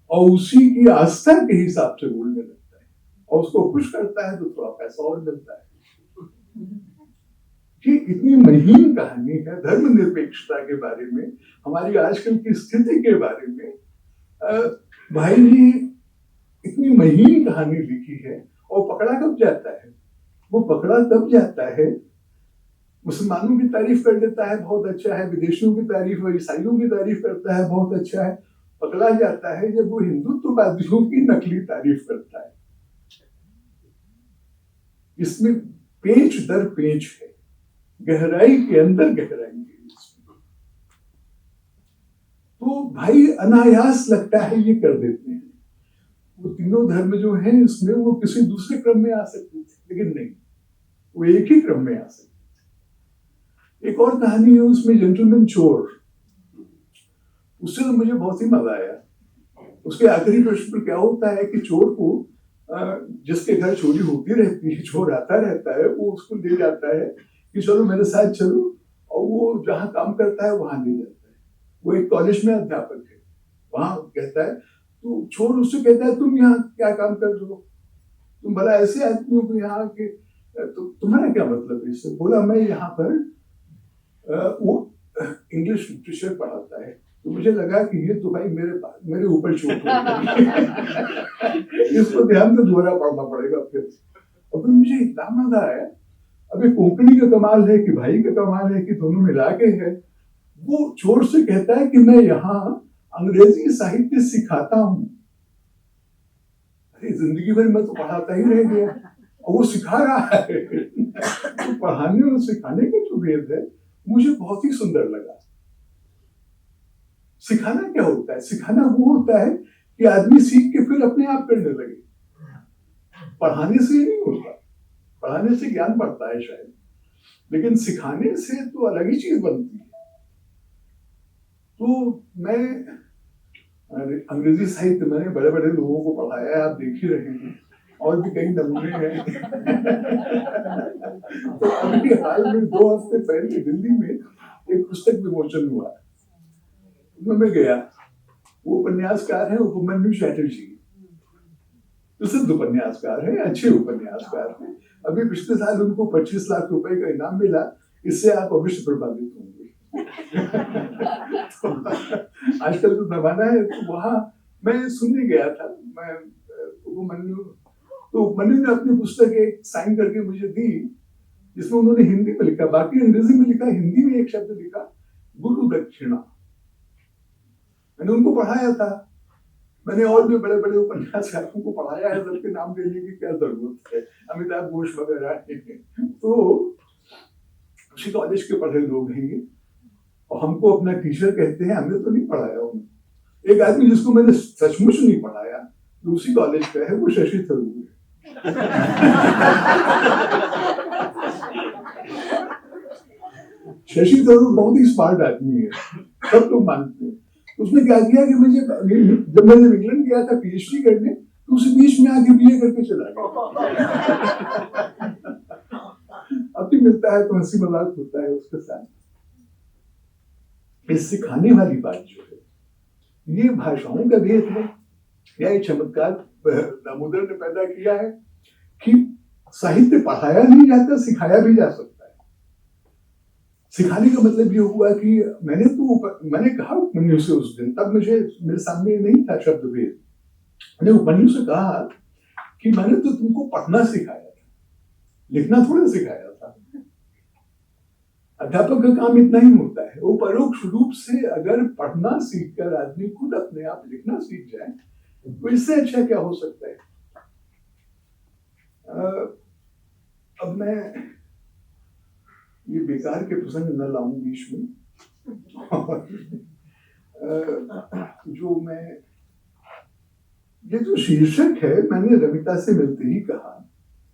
और उसी की आस्था के हिसाब से बोलने लगता है, और उसको खुश करता है तो थोड़ा पैसा और मिलता है। कि इतनी महीन कहानी है धर्मनिरपेक्षता के बारे में, हमारी आजकल की स्थिति के बारे में। भाई ने इतनी महीन कहानी लिखी है, और पकड़ा कब जाता है? वो पकड़ा तब जाता है, मुसलमानों की तारीफ कर देता है बहुत अच्छा है, विदेशियों की तारीफ और ईसाइयों की तारीफ करता है बहुत अच्छा है। पकड़ा जाता है जब वो हिंदुत्ववादियों की नकली तारीफ करता है। इसमें पेंच दर पेंच है, गहराई के अंदर गहराई है। तो भाई अनायास लगता है ये कर देते हैं। वो तीनों धर्म जो हैं इसमें वो किसी दूसरे क्रम में आ सकते थे, लेकिन नहीं, वो एक ही क्रम में आ सकते थे। एक और कहानी है उसमें, जेंटलमैन चोर, उससे तो मुझे बहुत ही मजा आया। उसके आखिरी प्रश्न पर क्या होता है कि चोर को जिसके घर चोरी होती रहती है, चोर आता रहता है, वो उसको ले जाता है कि चलो मेरे साथ चलो, और वो जहाँ काम करता है वहां ले जाता है। वो एक कॉलेज में अध्यापक है, वहां कहता है, तो चोर उससे कहता है तुम यहाँ क्या काम कर रहे हो, तुम भला ऐसे आदमी हो यहाँ के, तो तुम्हारा क्या मतलब है इससे? बोला मैं यहाँ पर वो इंग्लिश लिटरेचर पढ़ाता है। तो मुझे लगा कि ये तो भाई मेरे ऊपर चोट हो गई। इसको ध्यान से दोबारा पढ़ना पड़ेगा फिर। और फिर मुझे इतना मजा आया। अभी कोंकणी का कमाल है कि भाई का कमाल है कि दोनों मिला के है। वो चोर से कहता है कि मैं यहाँ अंग्रेजी साहित्य सिखाता हूँ। अरे जिंदगी भर मैं तो पढ़ाता ही रह गया, और वो सिखा रहा है। तो पढ़ाने और सिखाने का जो भेद है मुझे बहुत ही सुंदर लगा। सिखाना क्या होता है? सिखाना वो होता है कि आदमी सीख के फिर अपने आप करने लगे। पढ़ाने से नहीं होता, पढ़ाने से ज्ञान बढ़ता है शायद, लेकिन सिखाने से तो अलग ही चीज बनती है। तो मैं अंग्रेजी साहित्य मैंने बड़े बड़े लोगों को पढ़ाया है, आप देख ही रहे हैं, और भी कई नमूने हैं। तो अभी हाल में 2 हफ्ते पहले दिल्ली में एक पुस्तक विमोचन हुआ, मैं गया। वो उपन्यासकार है उपमन्यु चैटर्जी, प्रसिद्ध उपन्यासकार है, अच्छे उपन्यासकार हैं। अभी पिछले साल उनको 25 लाख रुपए का इनाम मिला। इससे आप अवश्य प्रभावित होंगे। तो आजकल जो जमाना है, तो वहां मैं सुनने गया था। मैं उपमन्यु ने अपनी पुस्तक एक साइन करके मुझे दी, जिसमें उन्होंने हिंदी में लिखा, बाकी अंग्रेजी में लिखा, हिंदी में एक शब्द लिखा, गुरु दक्षिणा। मैंने उनको पढ़ाया था। मैंने और भी बड़े बड़े उपन्यासकारों को पढ़ाया है, सबके नाम लेने की क्या जरूरत है, अमिताभ घोष वगैरह। तो उसी कॉलेज के पढ़े लोग हैं, और हमको अपना टीचर कहते हैं। हमने तो नहीं पढ़ाया उन्हें। एक आदमी जिसको मैंने सचमुच नहीं पढ़ाया, जो उसी कॉलेज का है, वो शशि थरूर है। शशि थरूर बहुत ही स्मार्ट आदमी है, सब लोग मानते हैं। उसने क्या किया कि मुझे, जब मैंने इंग्लैंड गया था पीएचडी करने, तो उसी बीच में आके बीए करके चला गया। अब भी मिलता है तो हंसी मजाक होता है उसके साथ। इस सिखाने वाली बात जो है, ये भाषाओं का भेद है, या एक चमत्कार दामोदर ने पैदा किया है कि साहित्य पढ़ाया नहीं जाता, सिखाया भी जा सकता है। सिखाने का मतलब ये हुआ कि मैंने कहा उपमन्यु से उस दिन, तब मेरे सामने नहीं था शब्द भेद। मैंने उपमन्यु से कहा कि मैंने तो तुमको पढ़ना सिखाया था, लिखना थोड़ा सिखाया था। अध्यापक का काम इतना ही होता है। वो परोक्ष रूप से अगर पढ़ना सीखकर आदमी खुद अपने आप लिखना सीख जाए, तो इससे अच्छा क्या हो सकता है। अब मैं ये बेकार के प्रसंग न लाऊं बीच में। ये जो शीर्षक है, मैंने रमिता से मिलते ही कहा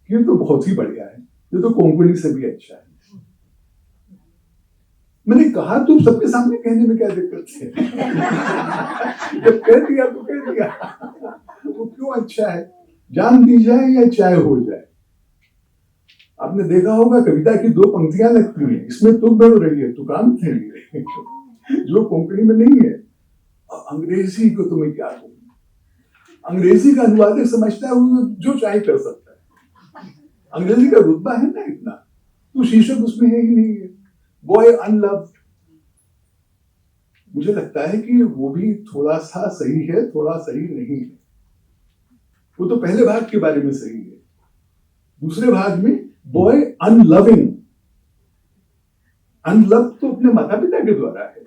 कि ये तो बहुत ही बढ़िया है, ये तो कोंकणी से भी अच्छा है। मैंने कहा तो सबके सामने कहने में क्या दिक्कत है। जब कह दिया तो कह दिया, वो क्यों अच्छा है। जान दी जाए या चाय हो जाए। आपने देखा होगा कविता की 2 पंक्तियां लगती हैं, इसमें तुक बढ़ रही है, तुकान थे जो कोंकणी में नहीं है। अंग्रेजी को तुम्हें क्या कहूं, अंग्रेजी का अनुवादक समझता है वो जो चाहे कर सकता है। अंग्रेजी का रुतबा है ना इतना, तो शीर्षक उसमें है ही नहीं है, बॉय अनलव्ड। मुझे लगता है कि वो भी थोड़ा सा सही है, थोड़ा सही नहीं है। वो तो पहले भाग के बारे में सही है, दूसरे भाग में बॉय अनलविंग, अनलव तो अपने माता पिता के द्वारा है।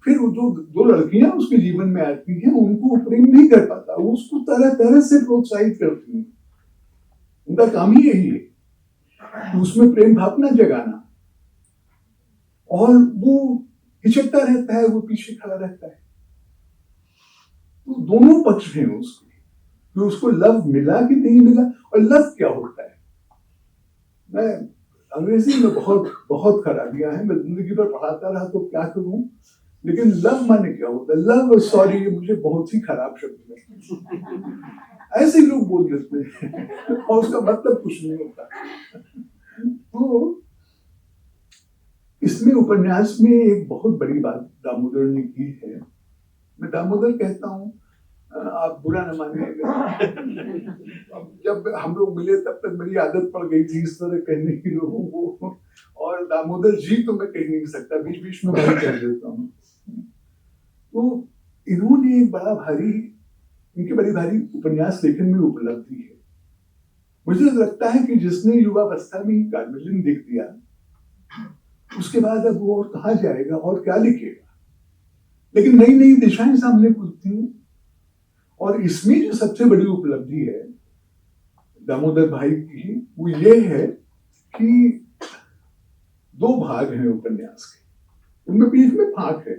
फिर वो जो दो लड़कियां उसके जीवन में आती हैं, उनको प्रेम नहीं कर पाता, वो उसको तरह तरह से प्रोत्साहित करती हैं। उनका काम ही यही है कि उसमें प्रेम भावना जगाना, और वो हिचकता रहता है, वो पीछे खड़ा रहता है। तो दोनों पक्ष हैं उसके, कि उसको लव मिला कि नहीं मिला, और लव क्या होता है। मैं अंग्रेजी में बहुत बहुत खराबियां हैं, मैं जिंदगी भर पढ़ाता रहा तो क्या करूं, लेकिन लव माने क्या होता है। लव, सॉरी, मुझे बहुत ही खराब शब्द है, ऐसे ही लोग बोल देते हैं और उसका मतलब कुछ नहीं होता। तो इसमें उपन्यास में एक बहुत बड़ी बात दामोदर ने की है। मैं दामोदर कहता हूँ, आप बुरा न मानिएगा। अब जब हम लोग मिले तब तक मेरी आदत पड़ गई थी इस तरह कहने की लोगों को, और दामोदर जी तो मैं कह नहीं सकता, बीच बीच में भाई कह देता हूँ। तो इन्होंने एक इनकी बड़ी भारी उपन्यास लेखन में उपलब्धि है। मुझे लगता है कि जिसने युवावस्था में ही कार्मेलिन लिख दिया, उसके बाद अब वो और कहाँ जाएगा और क्या लिखेगा। लेकिन नई नई दिशाएं सामने खुलती हैं, और इसमें जो सबसे बड़ी उपलब्धि है दामोदर भाई की, वो ये है कि 2 भाग हैं उपन्यास के, उनमें बीच में फाक है।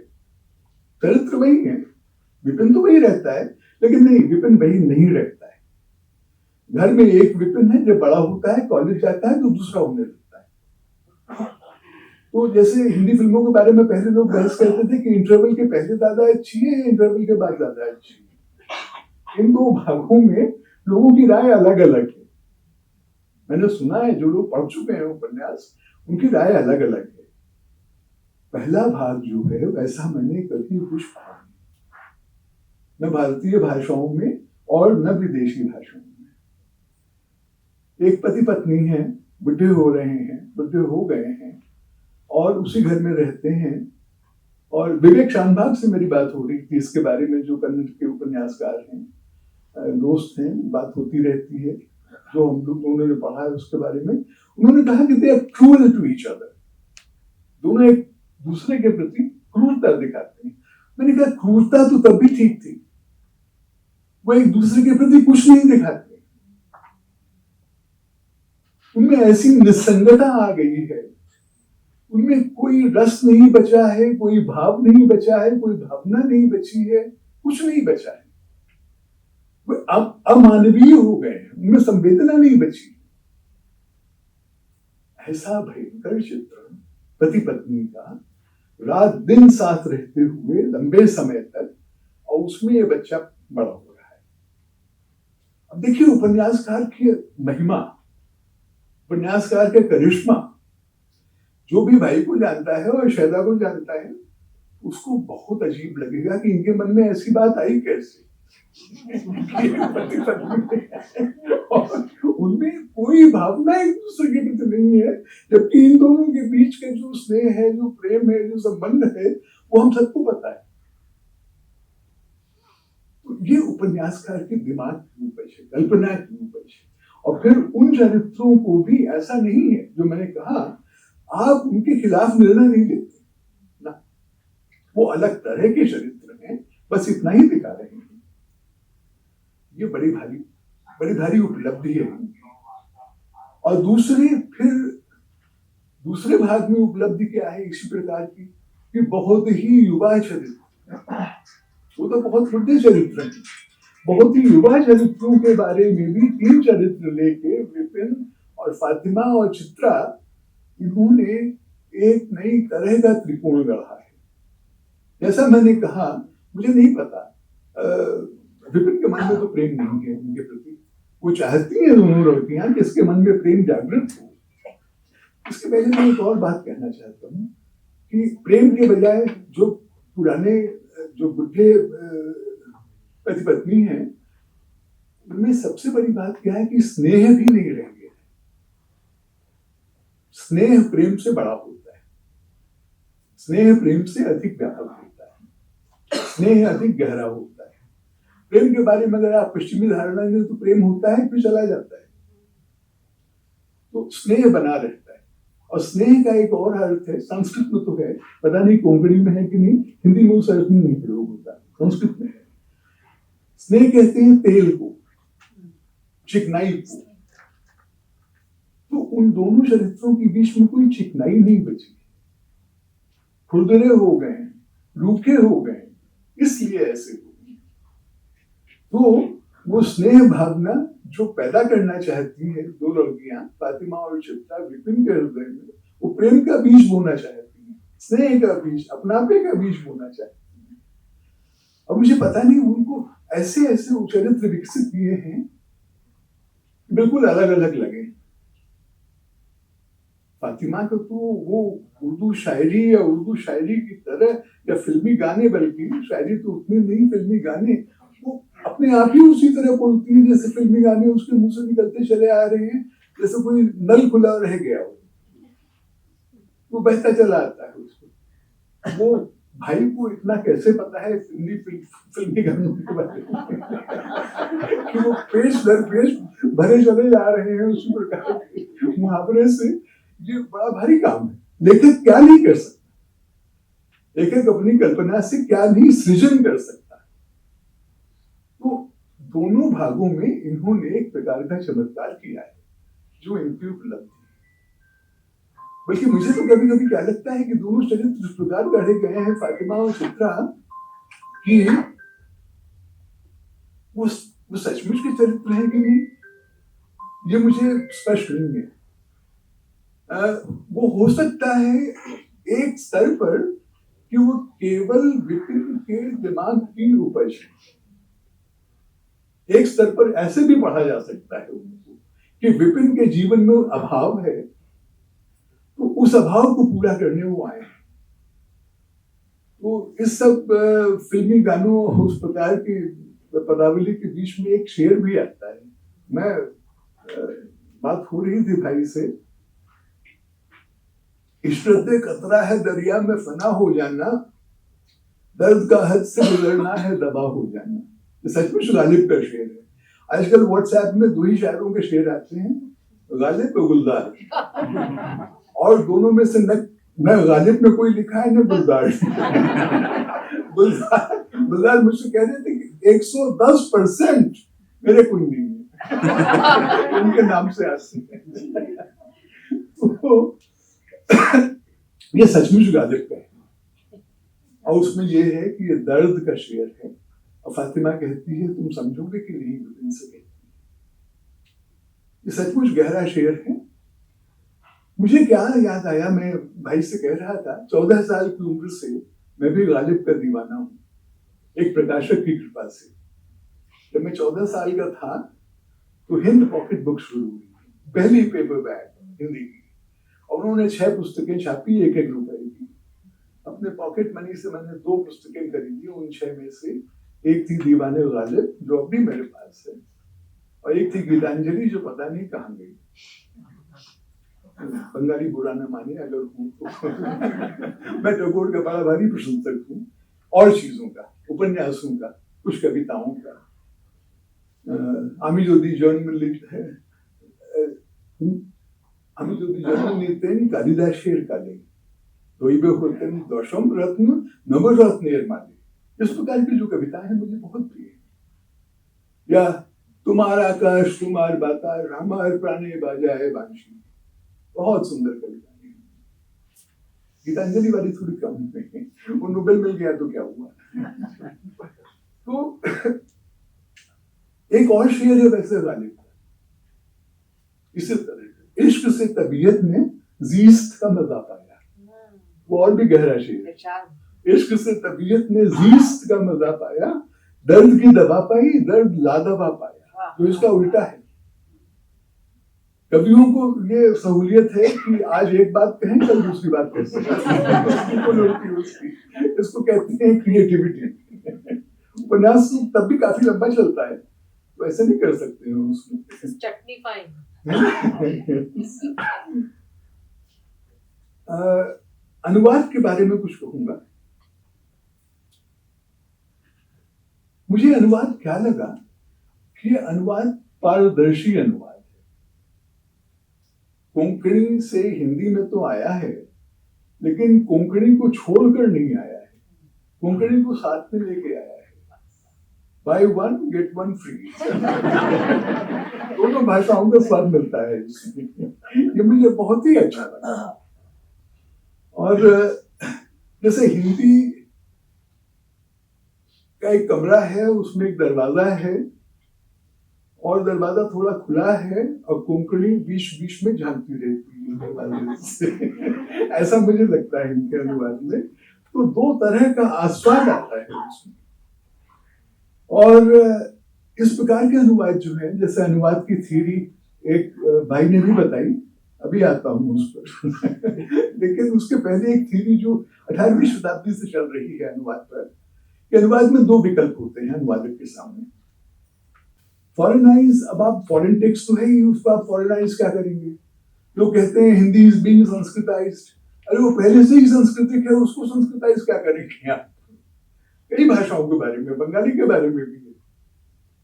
चरित्र वही है, विपिन तो वही रहता है, लेकिन नहीं, विपिन वही नहीं रहता है। घर में एक विपिन है, जब बड़ा होता है, कॉलेज जाता है, तो दूसरा होने लगता है। तो जैसे हिंदी फिल्मों के बारे में पहले लोग बहस करते थे कि इंटरवल के पहले ज्यादा अच्छी है, इंटरवल के बाद ज्यादा अच्छी है। इन 2 भागों में लोगों की राय अलग अलग है। मैंने सुना है, जो लोग पढ़ चुके हैं उपन्यास, उनकी राय अलग अलग है। पहला भाग जो है वैसा मैंने कभी कुछ पढ़ा नहीं, न भारतीय भाषाओं में और न विदेशी भाषाओं में। एक पति पत्नी है, बुढ़े हो रहे हैं, बुढ़े हो गए हैं, और उसी घर में रहते हैं। और विवेक शानभाग से मेरी बात हो रही थी इसके बारे में, जो कन्नड़ के उपन्यासकार हैं, दोस्त हैं, बात होती रहती है, जो हम लोग दोनों ने पढ़ा है उसके बारे में। उन्होंने कहा कि they are cruel to each other, दोनों एक दूसरे के प्रति क्रूरता दिखाते हैं। मैंने कहा क्रूरता तो तब भी ठीक थी, वो एक दूसरे के प्रति कुछ नहीं दिखाते, उनमें ऐसी निस्संगता आ गई है, उनमें कोई रस नहीं बचा है, कोई भाव नहीं बचा है, कोई भावना नहीं बची है, कुछ नहीं बचा है। वो अब अमानवीय हो गए हैं, उनमें संवेदना नहीं बची। ऐसा भयंकर चित्र पति पत्नी का, रात दिन साथ रहते हुए लंबे समय तक, और उसमें ये बच्चा बड़ा हो रहा है। अब देखिए उपन्यासकार की महिमा, उपन्यासकार का करिश्मा। जो भी भाई को जानता है और शैदा को जानता है, उसको बहुत अजीब लगेगा कि इनके मन में ऐसी बात आई कैसे। और उनमें कोई भावना एक दूसरे के प्रति नहीं है, जबकि इन दोनों के बीच के जो स्नेह है, जो प्रेम है, जो संबंध है, वो हम सबको पता है। तो ये उपन्यासकार के दिमाग की उपज है, कल्पना की उपज है। और फिर उन चरित्रों को भी ऐसा नहीं है, जो मैंने कहा, आप उनके खिलाफ निर्णय नहीं लेते ना, वो अलग तरह के चरित्र हैं, बस इतना ही दिखा रहे हैं। ये बड़ी भारी उपलब्धि है। और दूसरे भाग में उपलब्धि क्या है इसी प्रकार की, कि बहुत ही युवा चरित्र, वो तो बहुत बुढ़े चरित्र हैं, बहुत ही युवा चरित्रों के बारे में भी 3 चरित्र लेके विपिन और फातिमा और चित्रा, इन्होंने एक नई तरह का त्रिकोण गढ़ा है। जैसा मैंने कहा, मुझे नहीं पता, विपिन के मन में तो प्रेम नहीं है उनके प्रति, वो चाहती है दोनों लड़कियां कि इसके मन में प्रेम जागृत हो। इसके पहले मैं एक और बात कहना चाहता हूँ कि प्रेम के बजाय जो पुराने, जो बुढ़े पति पत्नी हैं, उनमें सबसे बड़ी बात क्या है कि स्नेह भी नहीं रह गया। स्नेह प्रेम से बड़ा होता है, स्नेह प्रेम से अधिक व्यापक होता है, स्नेह अधिक गहरा होता है। प्रेम के बारे में अगर आप पश्चिमी धारणा में, तो प्रेम होता है फिर चला जाता है। तो स्नेह बना रहता है। और स्नेह का एक और अर्थ है, संस्कृत में तो है, पता नहीं कोंकणी में है कि नहीं, हिंदी में उस अर्थ में नहीं प्रयोग होता, संस्कृत में है। स्नेह कहते हैं तेल को, चिकनाई को। तो उन दोनों चरित्रों के बीच में कोई चिकनाई नहीं बची, खुरदरे हो गए, रूखे हो गए, इसलिए ऐसे हो गए। तो वो स्नेह भावना जो पैदा करना चाहती है दो लड़कियां, फातिमा और चित्रा, विपिन के हृदय में, वो प्रेम का बीज बोना चाहती हैं, स्नेह का बीज, अपनापे का बीज बोना चाहती हैं। अब मुझे पता नहीं उनको ऐसे ऐसे चरित्र विकसित किए हैं, बिल्कुल अलग अलग लगे। फातिमा को तो वो उर्दू शायरी या उर्दू शायरी की तरह, या फिल्मी गाने, बल्कि शायरी तो उतनी नहीं, फिल्मी गाने वो अपने आप ही उसी तरह बोलती है जैसे फिल्मी गाने उसके मुंह से निकलते चले आ रहे हैं, जैसे कोई नल खुला रह गया हो, वो बहता चला आता है उसको। वो भाई को इतना कैसे पता है फिल्मी गानों के बारे में कि वो पेश दर पेश भरे चले जा रहे हैं उसी प्रकार के मुहावरे से। ये बड़ा भारी काम है। लेखक क्या नहीं कर सकता, लेखक अपनी कल्पना से क्या नहीं सृजन कर सकता। तो दोनों भागों में इन्होंने एक प्रकार का चमत्कार किया है जो इनकी उपलब्धि है। बल्कि मुझे तो कभी कभी क्या लगता है कि दोनों चरित्र इस प्रकार गढ़े गए हैं, फातिमा और चित्रा, कि वो सचमुच के चरित्र है कि नहीं, ये मुझे स्पष्ट नहीं है। वो हो सकता है एक स्तर पर कि वो केवल विपिन के दिमाग की उपज है। एक स्तर पर ऐसे भी पढ़ा जा सकता है उनको कि विपिन के जीवन में अभाव है, तो उस अभाव को पूरा करने वो आए हैं। तो इस सब फिल्मी गानों उस प्रकार की पदावली के बीच में एक शेर भी आता है। मैं बात हो रही थी भाई से, इशरत कतरा है दरिया में फना हो जाना, दर्द का हद से गुजरना है दबा हो जाना। ये सचमुच गालिब का शेर है। आजकल व्हाट्सएप में दो ही शायरों के शेर आते हैं, गालिब और गुलजार, और दोनों में से न गालिब में कोई लिखा है न गुलजार। गुलजार मुझसे कह रहे थे कि 110% मेरे कोई नहीं है, उनके नाम से आते हैं। तो ये सचमुच गालिब का है, और उसमें ये है कि ये दर्द का शेर है। और फातिमा कहती है तुम समझोगे कि नहीं, विपिन से कहती है। ये सचमुच गहरा शेर है। मुझे क्या याद आया, मैं भाई से कह रहा था, 14 साल की उम्र से मैं भी गालिब का दीवाना हूँ, एक प्रकाशक की कृपा से। जब मैं 14 साल का था तो हिंद पॉकेट बुक शुरू हुई, पहली पेपर बैग हिंदी की, और उन्होंने 6 पुस्तकें छापी, 1-1 रुपए की। अपने पॉकेट मनी से मैंने 2 पुस्तकें खरीदी। उन 6 में से एक थी दीवाने गालिब, जो अभी मेरे पास है, और एक थी गीतांजलि, जो पता नहीं कहाँ गई। बंगाली बुरा न माने अगर हूँ तो। मैं टैगोर का बड़ा भारी प्रशंसक हूँ, और चीजों का, उपन्यासों का, कुछ कविताओं का। আমি যদি জন্ম নিতেন কালিদাসের কালে, রইবে হতেন দশম रत्न नवरत्नेर माले। इस प्रकार की जो कविताएं हैं मुझे बहुत प्रिय है। या तुम्हारा आकाश तुम्हार बातार हमार प्राणे बाजाए बांशी, बहुत सुंदर कविताएं हैं। गीतांजलि वाली थोड़ी कम है, वो नोबेल मिल गया तो क्या हुआ। तो एक और शेर है वैसे गालिब का, इसी तरह इश्क से तबीयत ने जीस्त का मजा पाया, वो और भी गहरा शेर है। इश्क से तबीयत ने जीस्त का मजा पाया, दर्द की दवा पाई दर्द लादवा पाया। तो इसका उल्टा है। कवियों को ये सहूलियत है कि आज एक बात कहें कल दूसरी बात कह सकते। इसको कहते हैं क्रिएटिविटी। उपन्यास तब भी काफी लंबा चलता है, तो ऐसे नहीं कर सकते हैं उसमें। चटनी फाइन। अनुवाद के बारे में कुछ कहूंगा। मुझे अनुवाद क्या लगा कि अनुवाद पारदर्शी अनुवाद है। कोंकणी से हिंदी में तो आया है, लेकिन कोंकणी को छोड़कर नहीं आया है, कोंकणी को साथ में लेके आया है। By one get one free. दोनों भाषाओं का स्वाद मिलता है इसमें। ये मुझे बहुत ही अच्छा लगा। और जैसे हिंदी का एक कमरा है, उसमें एक दरवाजा है और दरवाजा थोड़ा खुला है और कोंकणी बीच बीच में झांकती रहती है दरवाजे से। ऐसा मुझे लगता है इनके अनुवाद में। तो दो तरह का आस्वाद आता है उसमें। और इस प्रकार के अनुवाद जो है, जैसे अनुवाद की थ्योरी एक भाई ने भी बताई, अभी आता हूँ उस पर। लेकिन उसके पहले एक थ्योरी जो 18वीं शताब्दी से चल रही है अनुवाद पर, कि अनुवाद में दो विकल्प होते हैं अनुवादक के सामने। फॉरेनाइज, अब आप फॉरेन टेक्स्ट तो है ही, उसको आप फॉरेनाइज क्या करेंगे? लोग कहते हैं हिंदी इज बीइंग संस्कृताइज्ड। अरे वो पहले से ही संस्कृतिक है, उसको संस्कृताइज क्या करेंगे आप? कई भाषाओं के बारे में, बंगाली के बारे में भी है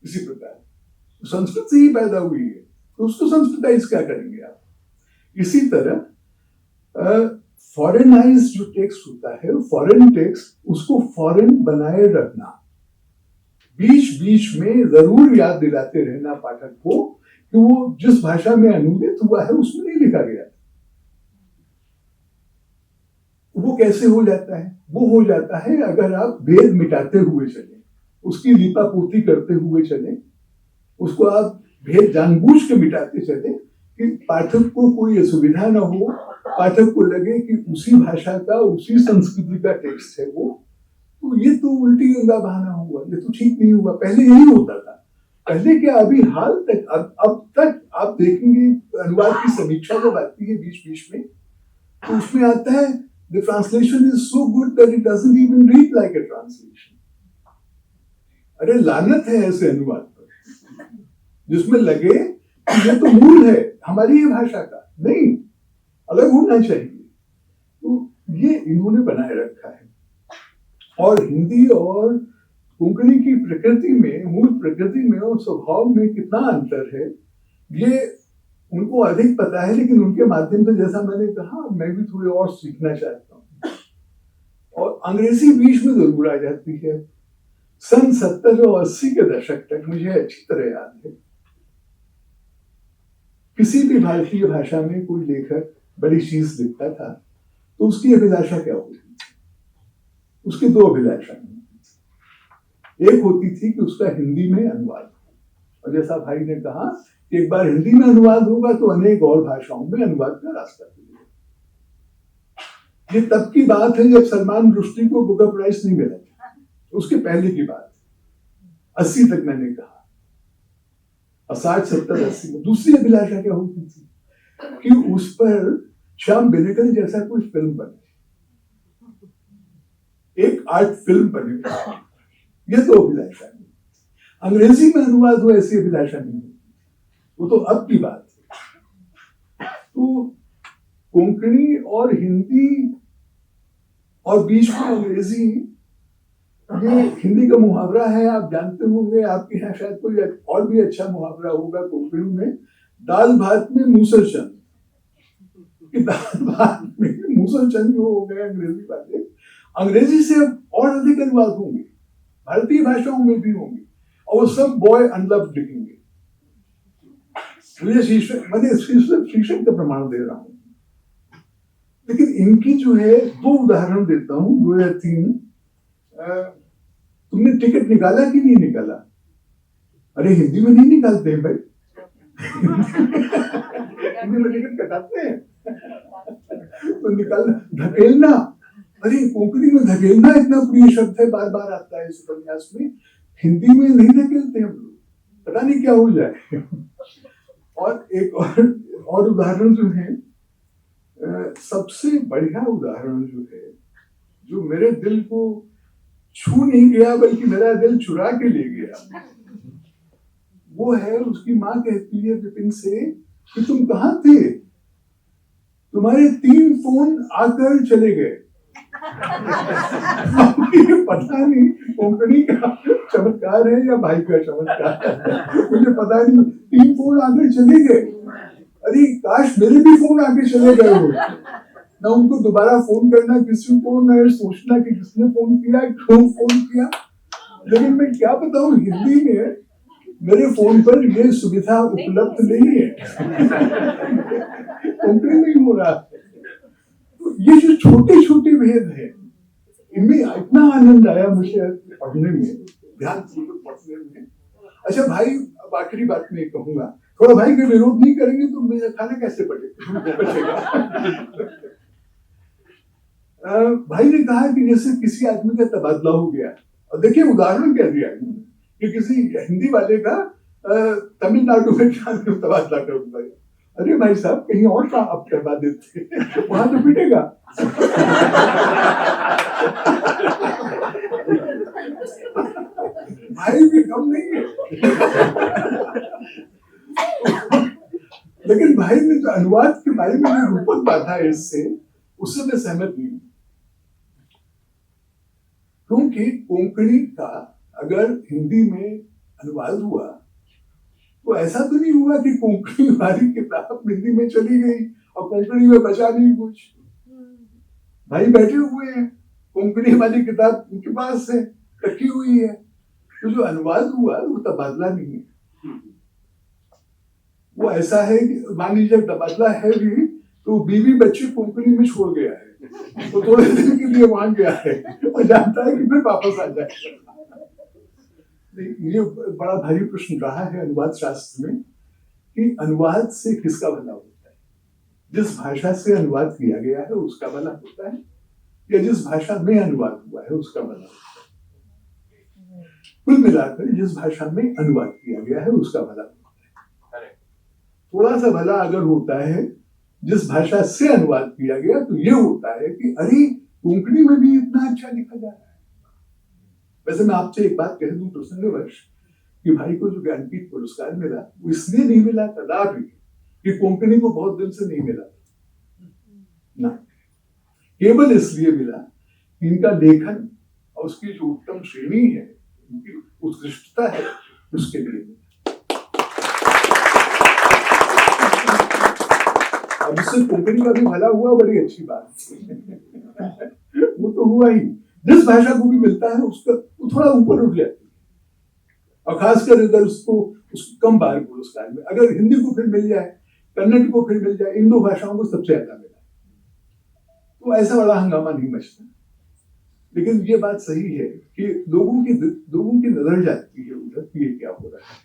इसी प्रकार, संस्कृत से ही पैदा हुई है, तो उसको संस्कृताइज क्या करेंगे आप? इसी तरह फॉरेनाइज जो टेक्स्ट होता है, फॉरेन टेक्स्ट, उसको फॉरेन बनाए रखना, बीच बीच में जरूर याद दिलाते रहना पाठक को कि वो जिस भाषा में अनुदित हुआ है उसमें नहीं लिखा गया। वो कैसे हो जाता है? वो हो जाता है अगर आप भेद मिटाते हुए चले, उसकी लिपापोती करते हुए चले, उसको आप भेद जानबूझ के मिटाते चले कि पाठक को कोई असुविधा न हो, पाठक को लगे कि उसी भाषा का, उसी संस्कृति का टेक्स्ट है वो। तो ये तो उल्टी गंगा बहाना हुआ, ये तो ठीक नहीं हुआ। पहले यही होता था। पहले क्या, अभी हाल तक, अब तक आप देखेंगे अनुवाद की समीक्षा जब आती है बीच बीच में, तो उसमें आता है the translation is so good that it doesn't even read like a translation. अरे लानत है ऐसे अनुवाद पर, जिसमें लगे कि ये तो मूल है हमारी ये भाषा का, नहीं, अलग होना चाहिए। तो ये इन्होंने बनाए रखा है। और हिंदी और कोंकणी की प्रकृति में, मूल प्रकृति में और स्वभाव में कितना अंतर है, ये उनको अधिक पता है। लेकिन उनके माध्यम से, जैसा मैंने कहा, मैं भी थोड़े और सीखना चाहता हूँ। और अंग्रेजी बीच में जरूर आ जाती है। सन 70 और 80 के दशक तक मुझे अच्छी तरह याद है, किसी भी भारतीय भाषा में कोई लेखक बड़ी चीज लिखता था तो उसकी अभिलाषा क्या होती थी? उसकी दो अभिलाषा थी। एक होती थी कि उसका हिंदी में अनुवाद, और जैसा भाई ने कहा कि एक बार हिंदी में अनुवाद होगा तो अनेक और भाषाओं में अनुवाद का रास्ता खुलेगा। ये तब की बात है जब सलमान रुश्दी को बुकर प्राइज नहीं मिला था, उसके पहले की बात, 80 तक मैंने कहा, और 60, 70, 80 में। दूसरी अभिलाषा क्या होती थी कि उस पर श्याम बेनेगल जैसा कोई फिल्म बने, एक आर्ट फिल्म बने। ये तो अभिलाषा है। अंग्रेजी में अनुवाद हो ऐसी अभिलाषा नहीं होती, वो तो अब की बात है। तो कोंकणी और हिंदी और बीच में अंग्रेजी, ये हिंदी का मुहावरा है, आप जानते होंगे, आपके यहाँ शायद कोई और भी अच्छा मुहावरा होगा कोंकणी में, दाल भात में मूसल चंद। दाल भात में मूसल चंद जो हो गए अंग्रेजी वाले, अंग्रेजी से अब और अधिक अनुवाद होंगे, भारतीय भाषाओं में भी होंगे, और वो सब बॉय अनलव्ड लिखेंगे। मैंने शीर्षक का प्रमाण दे रहा हूं। लेकिन इनकी जो है, दो उदाहरण देता हूं, 2 या 3। तुमने टिकट निकाला कि नहीं निकाला? अरे हिंदी में नहीं निकालते हैं भाई। हिंदी में टिकट कटाते हैं तो निकालना, धकेलना। अरे कोंकणी में धकेलना इतना प्रिय शब्द है, बार बार आता है इस उपन्यास में। हिंदी में नहीं धकेलते हम लोग, पता नहीं क्या हो जाए। और एक और उदाहरण जो है, सबसे बढ़िया उदाहरण जो है, जो मेरे दिल को छू नहीं गया बल्कि मेरा दिल चुरा के ले गया, वो है, उसकी माँ कहती है विपिन से कि तुम कहाँ थे, तुम्हारे 3 फोन आकर चले गए। पता नहीं कोंकणी का चमत्कार है या भाई का चमत्कार है, मुझे पता नहीं। 3 फोन आकर चले गए। अरे काश मेरे भी फोन आके चले गए हो, ना उनको दोबारा फोन करना किसी को, ना सोचना कि किसने फोन किया, क्यों फोन किया। लेकिन मैं क्या बताऊं, हिंदी में मेरे फोन पर ये सुविधा उपलब्ध नहीं है, कोंकणी में ही हो रहा है। तो ये जो छोटे छोटे भेद हैं, इनमें इतना आनंद आया मुझे पढ़ने में, ध्यान पूर्वक पढ़ने में। अच्छा भाई, अब आखिरी बात मैं कहूंगा, थोड़ा भाई के विरोध नहीं करेंगे तो मेरा खाना कैसे बचेगा। भाई ने कहा कि जैसे किसी आदमी का तबादला हो गया, और देखिए उदाहरण कह दिया कि किसी हिंदी वाले का तमिलनाडु में तबादला कर दिया। अरे भाई साहब, कहीं और का आप करवा देते, वहां तो पिटेगा। भाई भी कम नहीं है। लेकिन भाई ने जो अनुवाद के बारे में जो रूपक बांधा है इससे, उससे मैं सहमत नहीं हूं। क्योंकि कोंकणी का अगर हिंदी में अनुवाद हुआ तो ऐसा तो नहीं हुआ कि कोंकणी वाली किताब हिंदी में चली गई और कोंकणी में बचा नहीं कुछ। भाई बैठे हुए हैं, कोंकणी वाली किताब उनके पास है, रखी हुई है। तो जो अनुवाद हुआ वो तबादला नहीं है, वो ऐसा है कि मान लीजिए तबादला है भी तो बीवी बच्चे कोंकणी में छोड़ गया है, तो थोड़े दिन के लिए वहां गया है और जानता है कि फिर वापस आ जाएगा। ये बड़ा भारी प्रश्न रहा है अनुवाद शास्त्र में कि अनुवाद से किसका भला होता है। जिस भाषा से अनुवाद किया गया है उसका भला होता है, या जिस भाषा में अनुवाद हुआ है उसका भला होता है। कुल मिलाकर जिस भाषा में अनुवाद किया गया है उसका भला होता है। थोड़ा सा भला अगर होता है जिस भाषा से अनुवाद किया गया, तो ये होता है कि अरे कोंकणी में भी इतना अच्छा लिखा जा रहा है। वैसे मैं आपसे एक बात कह दूं प्रसंगवश, कि भाई को जो ज्ञानपीठ पुरस्कार मिला वो इसलिए नहीं मिला कदापि कि कोंकणी को बहुत दिन से नहीं मिला ना, केवल इसलिए मिला कि इनका लेखन और उसकी जो उत्तम श्रेणी है, उनकी उत्कृष्टता है, उसके लिए मिला। अब इससे कोंकणी का भी भला हुआ, बड़ी अच्छी बात। वो तो हुआ ही, जिस भाषा को भी मिलता है उसका वो थोड़ा ऊपर उठ जाती है, और खासकर अगर उसको कम बार पुरस्कार में, अगर हिंदी को फिर मिल जाए, कन्नड़ को फिर मिल जाए, इन दो भाषाओं को सबसे ज्यादा मिला, तो ऐसा बड़ा हंगामा नहीं मचता। लेकिन ये बात सही है कि लोगों की नजर जाती है उधर कि ये क्या हो रहा है।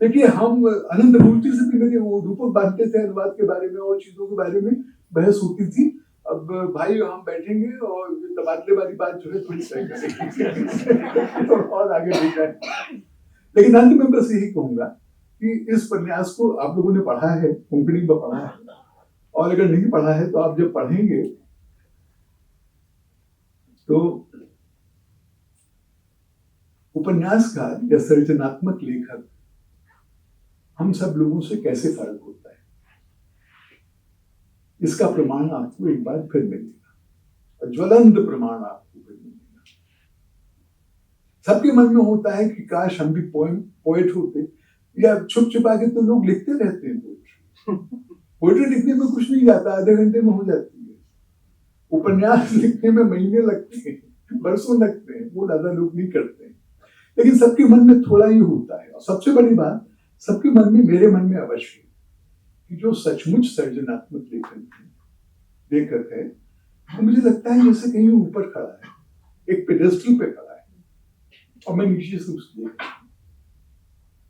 देखिए, हम अनंत मूर्ति से भी मेरे वो रूपक बांधते थे अनुवाद के बारे में और चीजों के बारे में बहस होती थी। अब भाई हम बैठेंगे और तबादले वाली बात जो है थोड़ी तय करेंगे तो और आगे बढ़ जाए। लेकिन अंत में बस यही कहूंगा कि इस उपन्यास को आप लोगों ने पढ़ा है, कोंकणी में पढ़ा है, और अगर नहीं पढ़ा है तो आप जब पढ़ेंगे तो उपन्यासकार या सृजनात्मक लेखक हम सब लोगों से कैसे फर्क होता है, इसका प्रमाण आपको एक बार फिर मिलेगा, और ज्वलंत प्रमाण आपको फिर मिलेगा। सबके मन में होता है कि काश हम भी पोएट होते, या छुप छुपा के तो लोग लिखते रहते हैं पोएट्री लिखने में कुछ नहीं जाता, आधे घंटे में हो जाती है। उपन्यास लिखने में महीने लगते हैं, बरसों लगते हैं, वो ज्यादा लोग नहीं करते हैं। लेकिन सबके मन में थोड़ा ही होता है, और सबसे बड़ी बात, सबके मन में, मेरे मन में अवश्य, कि जो सचमुच सृजनात्मक लेखक है, तो मुझे लगता है जैसे कहीं ऊपर खड़ा है, एक पेडेस्टल पे खड़ा है, और मैं नीचे से उसको देख रहा हूं।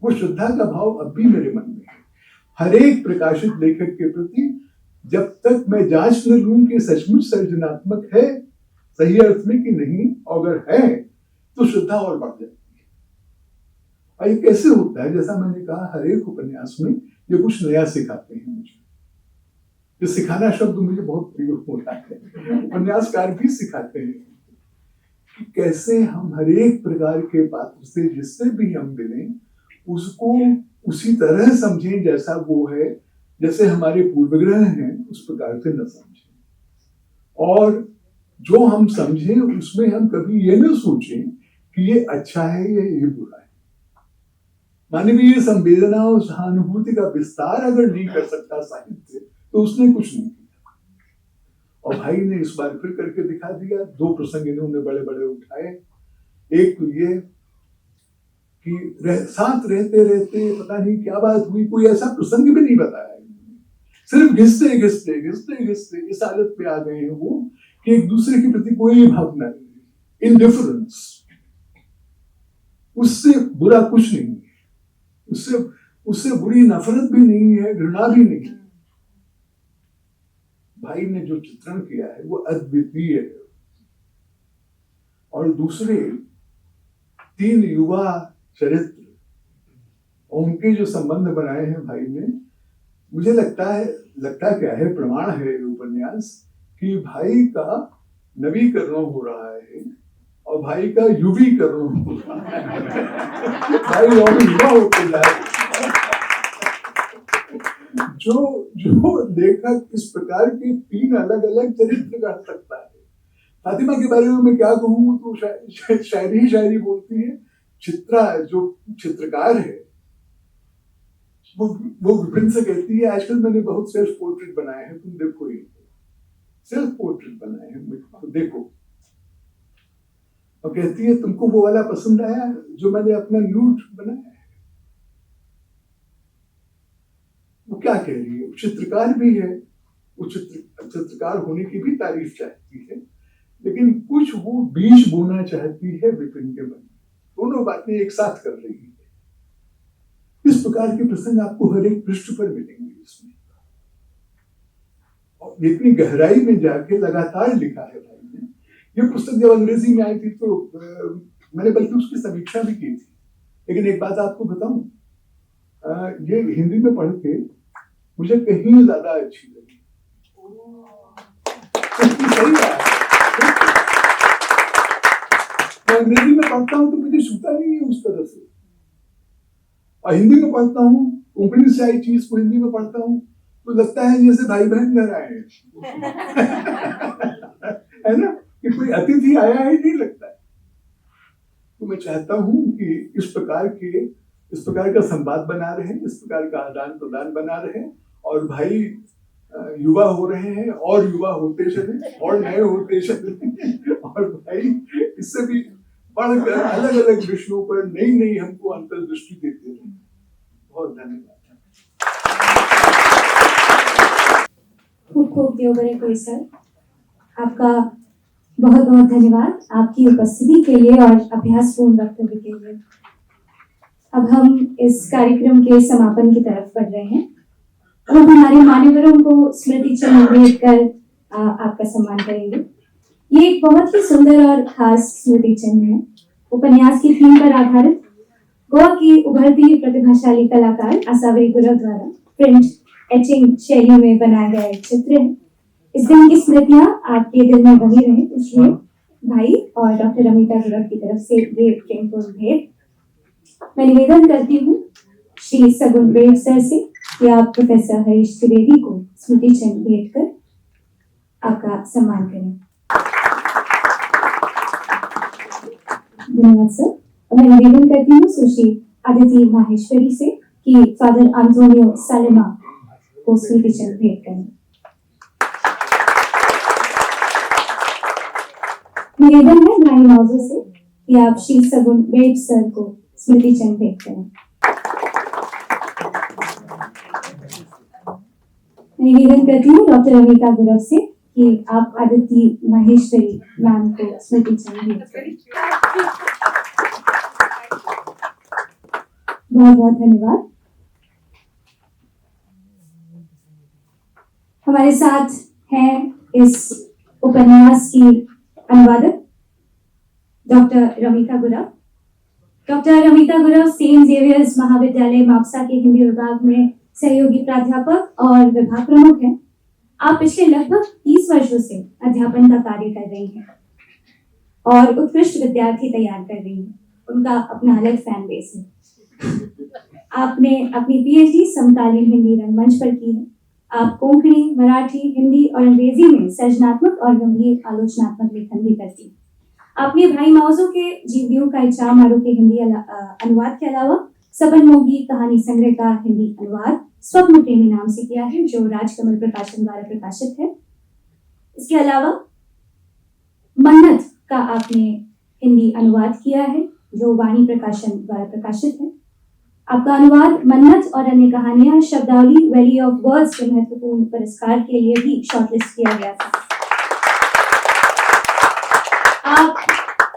वो श्रद्धा का भाव अब भी मेरे मन में है हर एक प्रकाशित लेखक के प्रति। जब तक मैं जांच न लूं कि सचमुच सृजनात्मक है सही अर्थ में कि नहीं, अगर है तो श्रद्धा और बढ़ जाती है। और ये कैसे होता है, जैसा मैंने कहा, हर एक उपन्यास में ये कुछ नया सिखाते हैं मुझे। ये सिखाना शब्द मुझे बहुत प्रिय हो रहा है। उपन्यासकार भी सिखाते हैं कि कैसे हम हर एक प्रकार के पात्र से जिससे भी हम मिलें उसको उसी तरह समझें जैसा वो है, जैसे हमारे पूर्वग्रह हैं उस प्रकार से न समझें, और जो हम समझें उसमें हम कभी ये न सोचें कि ये अच्छा है या ये बुरा है। मानवीय संवेदना और सहानुभूति का विस्तार अगर नहीं कर सकता साहित्य, तो उसने कुछ नहीं किया। और भाई ने इस बार फिर करके दिखा दिया। 2 प्रसंग इन्होंने बड़े बड़े उठाए। एक तो ये कि साथ रहते रहते पता नहीं क्या बात हुई, कोई ऐसा प्रसंग भी नहीं बताया। सिर्फ घिसते घिसते घिसते घिसते इस हालत पे आ गए हैं वो कि एक दूसरे के प्रति कोई भावना नहीं, इनडिफरेंस। उससे बुरा कुछ नहीं है, उससे बुरी नफरत भी नहीं है, घृणा भी नहीं है। भाई ने जो चित्रण किया है वो अद्वितीय है। और दूसरे 3 युवा चरित्र और उनके जो संबंध बनाए हैं भाई ने, मुझे लगता क्या है, प्रमाण है ये उपन्यास कि भाई का नवीकरण हो रहा है और भाई का युवीकरण हो रहा है। भाई और युवा होते जा रहे हैं। जो लेखक इस प्रकार के 3 अलग अलग चरित्र कर सकता है। फातिमा के बारे में मैं क्या कहूँ, तो शायरी बोलती है। जो चित्रकार है वो विपिन से कहती है, आजकल मैंने बहुत सेल्फ पोर्ट्रेट बनाए हैं, तुम देखो, ये सेल्फ पोर्ट्रेट बनाए हैं, तो देखो। और कहती है, तुमको वो वाला पसंद आया जो मैंने अपना न्यूड बनाया है। वो क्या कह रही है, वो चित्रकार भी है, वो चित्रकार होने की भी तारीफ चाहती है, लेकिन कुछ वो बीज बोना चाहती है विपिन के मन में। दोनों बातें एक साथ कर रही है। इस प्रकार के प्रसंग आपको हर एक पृष्ठ पर मिलेंगे इसमें। और इतनी गहराई में जाके लगातार लिखा है भाई ने। ये पुस्तक जब अंग्रेजी में आई थी तो मैंने बल्कि उसकी समीक्षा भी की थी। लेकिन एक बात आपको बताऊं, ये हिंदी में पढ़ के मुझे कहीं ज्यादा अच्छी लगी। सही बात है। मैं अंग्रेजी में पढ़ता हूँ तो मुझे छूता नहीं है उस तरह से, और हिंदी में पढ़ता हूँ, कोंकणी से आई चीज को हिंदी में पढ़ता हूँ तो लगता है जैसे भाई बहन घर आए हैं। है ना, कि कोई अतिथि आया है, नहीं लगता है। तो मैं चाहता हूँ कि इस प्रकार का संवाद बना रहे, इस प्रकार का आदान प्रदान बना रहे, और भाई युवा हो रहे हैं और युवा होते चले और नए होते चले, और भाई इससे भी बढ़कर अलग अलग विषयों पर नई नई हमको अंतर्दृष्टि देते रहे। बहुत धन्यवाद। खूब खूब देवबरे कोई सर, आपका बहुत बहुत धन्यवाद आपकी उपस्थिति के लिए और अभ्यासपूर्ण वक्तव्य के लिए। अब हम इस कार्यक्रम के समापन की तरफ बढ़ रहे हैं और हम हमारे मान्यवरों को स्मृति चिन्ह भेंट कर आपका सम्मान करेंगे। ये एक बहुत ही सुंदर और खास स्मृति चिन्ह है। उपन्यास की थीम पर आधारित गोवा की उभरती प्रतिभाशाली कलाकार आसावरी गुरव द्वारा प्रिंट एचिंग शैली में बनाया गया एक चित्र है। इस दिन की स्मृतियां आपके दिल में बनी रहे, इसलिए भाई और डॉक्टर रमिता गुरव की तरफ से ये प्रेमपूर्ण भेंट। मैं निवेदन करती हूँ श्री सगुन बेग सर से कि आप प्रोफेसर हरीश त्रिवेदी को स्मृति चिन्ह भेंट कर आपका सम्मान करें। धन्यवाद सर। मैं निवेदन करती हूँ सुश्री आदिति माहेश्वरी से कि फादर अंतोनियो सालेमा को स्मृति चिन्ह भेंट करें। निवेदन है भाई मौजू से कि आप श्री सगुन बेग सर को स्मृति चिन्ह भेंट करें। निवेदन करती हूँ डॉक्टर अमिता गुरव से कि आप आदिति माहेश्वरी मैम को स्मृति चिन्ह भेंट करें। बहुत बहुत धन्यवाद। हमारे साथ हैं इस उपन्यास की अनुवादक doctor Ramita Gurav. Doctor Ramita Gurav saint Xavier's महाविद्यालय मापसा के हिंदी विभाग में सहयोगी प्राध्यापक और विभाग प्रमुख हैं। आप पिछले लगभग 30 वर्षों से अध्यापन का कार्य कर रही हैं और उत्कृष्ट विद्यार्थी तैयार कर रही हैं। उनका अपना अलग फैन बेस है। आपने अपनी पीएचडी समकालीन हिंदी रंगमंच पर की है। आप कोंकणी, मराठी, हिंदी और अंग्रेजी में सृजनात्मक और गंभीर आलोचनात्मक लेखन भी करती हैं। आपने भाई मौजू के जीवदियों का इच्छा मारू के हिंदी अनुवाद के अलावा सपन मोगी कहानी संग्रह का हिंदी अनुवाद स्वप्न प्रेमी नाम से किया है, जो राजकमल प्रकाशन द्वारा प्रकाशित है। इसके अलावा मन्नत का आपने हिंदी अनुवाद किया है, जो वाणी प्रकाशन द्वारा प्रकाशित है। आपका अनुवाद मन्नत और अन्य कहानियां शब्दावली वैली ऑफ वर्ड्स के महत्वपूर्ण पुरस्कार के लिए भी शॉर्टलिस्ट किया गया था। आप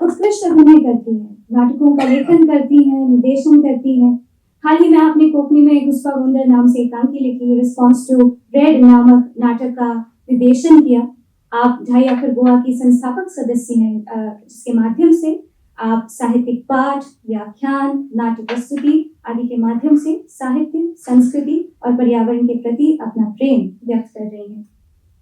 उत्कृष्ट अभिनय करती हैं, नाटकों का लेखन करती हैं, निर्देशन करती हैं। हाल ही में आपने कोंकणी में गुस्पा गुंडर नाम से एकांकी लिखी, रिस्पॉन्स टू रेड नामक नाटक का निर्देशन किया। आप ढाई आखर गोवा की संस्थापक सदस्य हैं, जिसके माध्यम से आप साहित्यिक पाठ, व्याख्यान, नाट्य प्रस्तुति आदि के माध्यम से साहित्य, संस्कृति और पर्यावरण के प्रति अपना प्रेम व्यक्त कर रही हैं।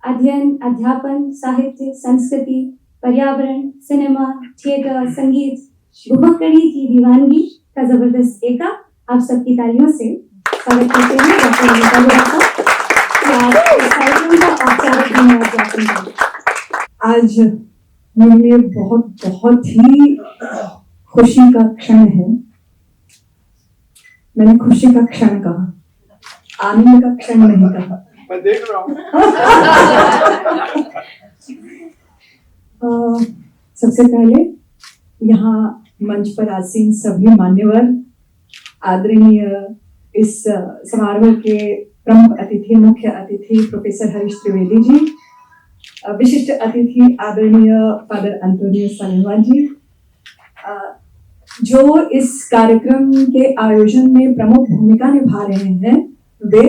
अध्ययन, अध्यापन, साहित्य, संस्कृति, पर्यावरण, सिनेमा, थिएटर, संगीत, घुमक्कड़ी की दीवानगी का जबरदस्त एका। आप सबकी तालियों से स्वागत करते हैं डॉक्टर रमिता गुहा का, कि आप इस कार्यक्रम का औपचारिक धन्यवाद ज्ञापन करें। आज मेरे लिए बहुत ही खुशी का क्षण है। मैंने खुशी का क्षण कहा, आनंद का क्षण नहीं कहा। मैं देख रहा हूँ। सबसे पहले यहाँ मंच पर आसीन सभी मान्यवर, आदरणीय इस समारोह के प्रमुख अतिथि, मुख्य अतिथि प्रोफेसर हरीश त्रिवेदी जी, विशिष्ट अतिथि आदरणीय फादर अंतोनियो सलेमा जी, जो इस कार्यक्रम के आयोजन में प्रमुख भूमिका निभा रहे हैं, वे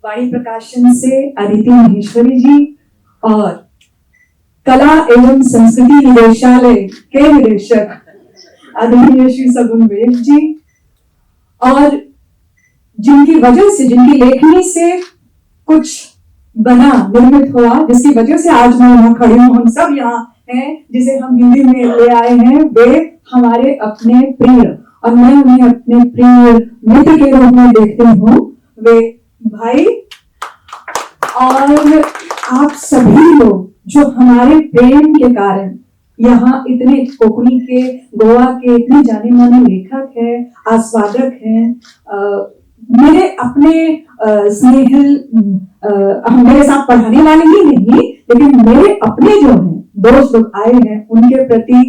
वाणी प्रकाशन से अदिति महेश्वरी जी और कला एवं संस्कृति निदेशालय के निदेशक आदरणीय श्री सगुन वेद जी, और जिनकी वजह से, जिनकी लेखनी से कुछ बना, निर्मित हुआ, जिसकी वजह से आज मैं यहाँ खड़ी हूँ, हम सब यहाँ हैं, जिसे हम हिंदी में ले आए हैं, वे हमारे अपने प्रिय, और मैं उन्हें अपने प्रिय मित्र के रूप में देखती हूँ, वे भाई और आप सभी लोग जो हमारे प्रेम के कारण यहाँ इतने कोंकणी के, गोवा के इतने जाने माने लेखक हैं, आस्वादक हैं, मेरे अपने स्नेहिल, मेरे साथ पढ़ाने वाले ही नहीं, लेकिन मेरे अपने जो हैं दोस्त लोग आए हैं, उनके प्रति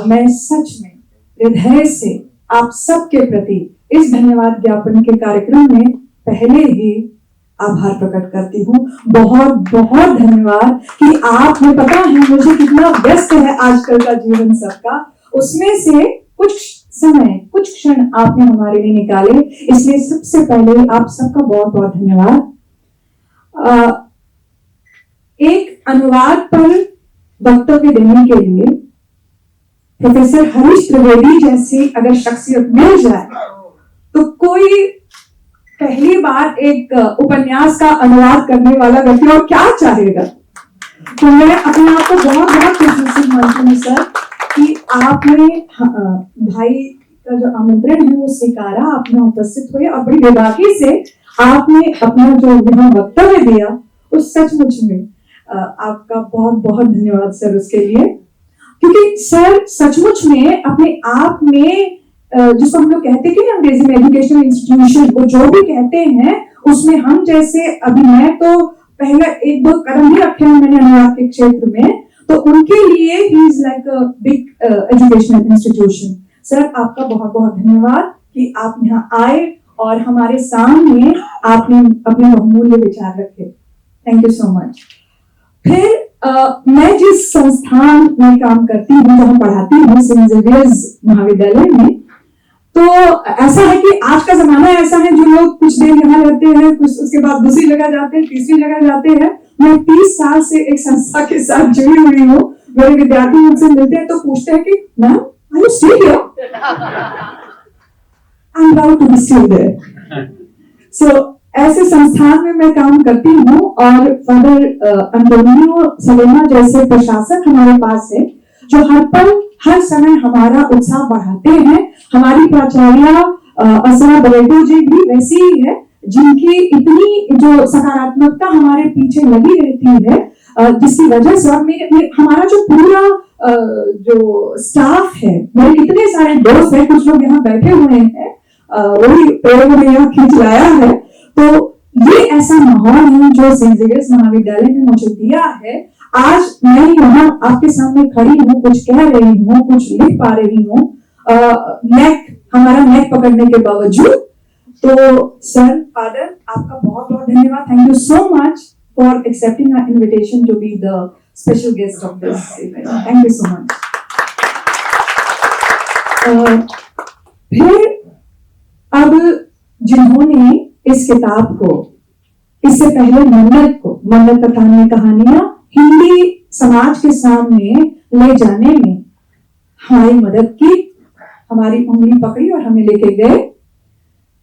मैं सच में हृदय से आप सबके प्रति इस धन्यवाद ज्ञापन के कार्यक्रम में पहले ही आभार प्रकट करती हूँ। बहुत बहुत धन्यवाद कि आपने, पता है मुझे कितना व्यस्त है आजकल का जीवन सबका, उसमें से कुछ समय, कुछ क्षण आपने हमारे लिए निकाले, इसलिए सबसे पहले आप सबका बहुत बहुत धन्यवाद। एक अनुवाद पर वक्तव्य देने के लिए प्रोफेसर हरीश त्रिवेदी जैसी अगर शख्सियत मिल जाए, तो कोई पहली बार एक उपन्यास का अनुवाद करने वाला व्यक्ति और क्या चाहेगा। तो मैं अपने आप को बहुत बहुत खुशनसीब मानती हूँ सर, कि आपने भाई का जो आमंत्रण है वो स्वीकारा, आपने उपस्थित हुए और बड़ी बेबाकी से आपने अपना जो यहाँ वक्तव्य दिया, उस सचमुच में आपका बहुत बहुत धन्यवाद सर उसके लिए। क्योंकि सर सचमुच में अपने आप में, जिसको हम लोग कहते हैं कि अंग्रेजी में एजुकेशनल इंस्टीट्यूशन, वो जो भी कहते हैं उसमें हम जैसे, अभी मैं तो पहले एक दो कदम भी रखे हैं मैंने अनुवाद के क्षेत्र में, तो उनके लिए he is like a big educational institution. Sir आपका बहुत बहुत धन्यवाद कि आप यहाँ आए और हमारे सामने आपने अपने बहुमूल्य विचार रखे। Thank you so much. फिर मैं जिस संस्थान में काम करती हूँ, जहाँ पढ़ाती हूँ, सेंट जेवियर्स महाविद्यालय में, तो ऐसा है कि आज का जमाना ऐसा है, जो लोग कुछ देर यहाँ रहते हैं, कुछ उसके बाद दूसरी जगह जाते हैं, तीसरी जगह जाते हैं। मैं 30 साल से एक संस्था के साथ जुड़ी हुई हूँ। मेरे विद्यार्थी मुझसे मिलते हैं तो पूछते हैं कि ma'am are you still here? I am proud to be still there. So ऐसे संस्थान में मैं काम करती हूँ, और फादर अंतोनियो सलेमा जैसे प्रशासक हमारे पास है, जो हर पल हर समय हमारा उत्साह बढ़ाते हैं। हमारी प्राचार्य असरा बरेटो जी भी वैसी ही है, जिनकी इतनी जो सकारात्मकता हमारे पीछे लगी रहती है, जिसकी वजह से, और हमारा जो पूरा जो स्टाफ है, मेरे कितने सारे दोस्त हैं, कुछ लोग यहाँ बैठे हुए हैं, वही पेड़ों में यहाँ खींच लाया है। तो ये ऐसा माहौल है जो सेंट जेवियर्स महाविद्यालय ने मुझे दिया है। आज मैं यहाँ आपके सामने खड़ी हूँ, कुछ कह रही हूँ, कुछ लिख पा रही हूँ, हमारा नेक पकड़ने के बावजूद। तो सर, फादर, आपका बहुत बहुत धन्यवाद। Thank you so much for accepting our invitation to be the special guest of this event. Thank you so much. फिर अब जिन्होंने इस किताब को, इससे पहले मन्नत कथानी कहानियां हिंदी समाज के सामने ले जाने में हमारी मदद की, हमारी उंगली पकड़ी और हमें लेके गए,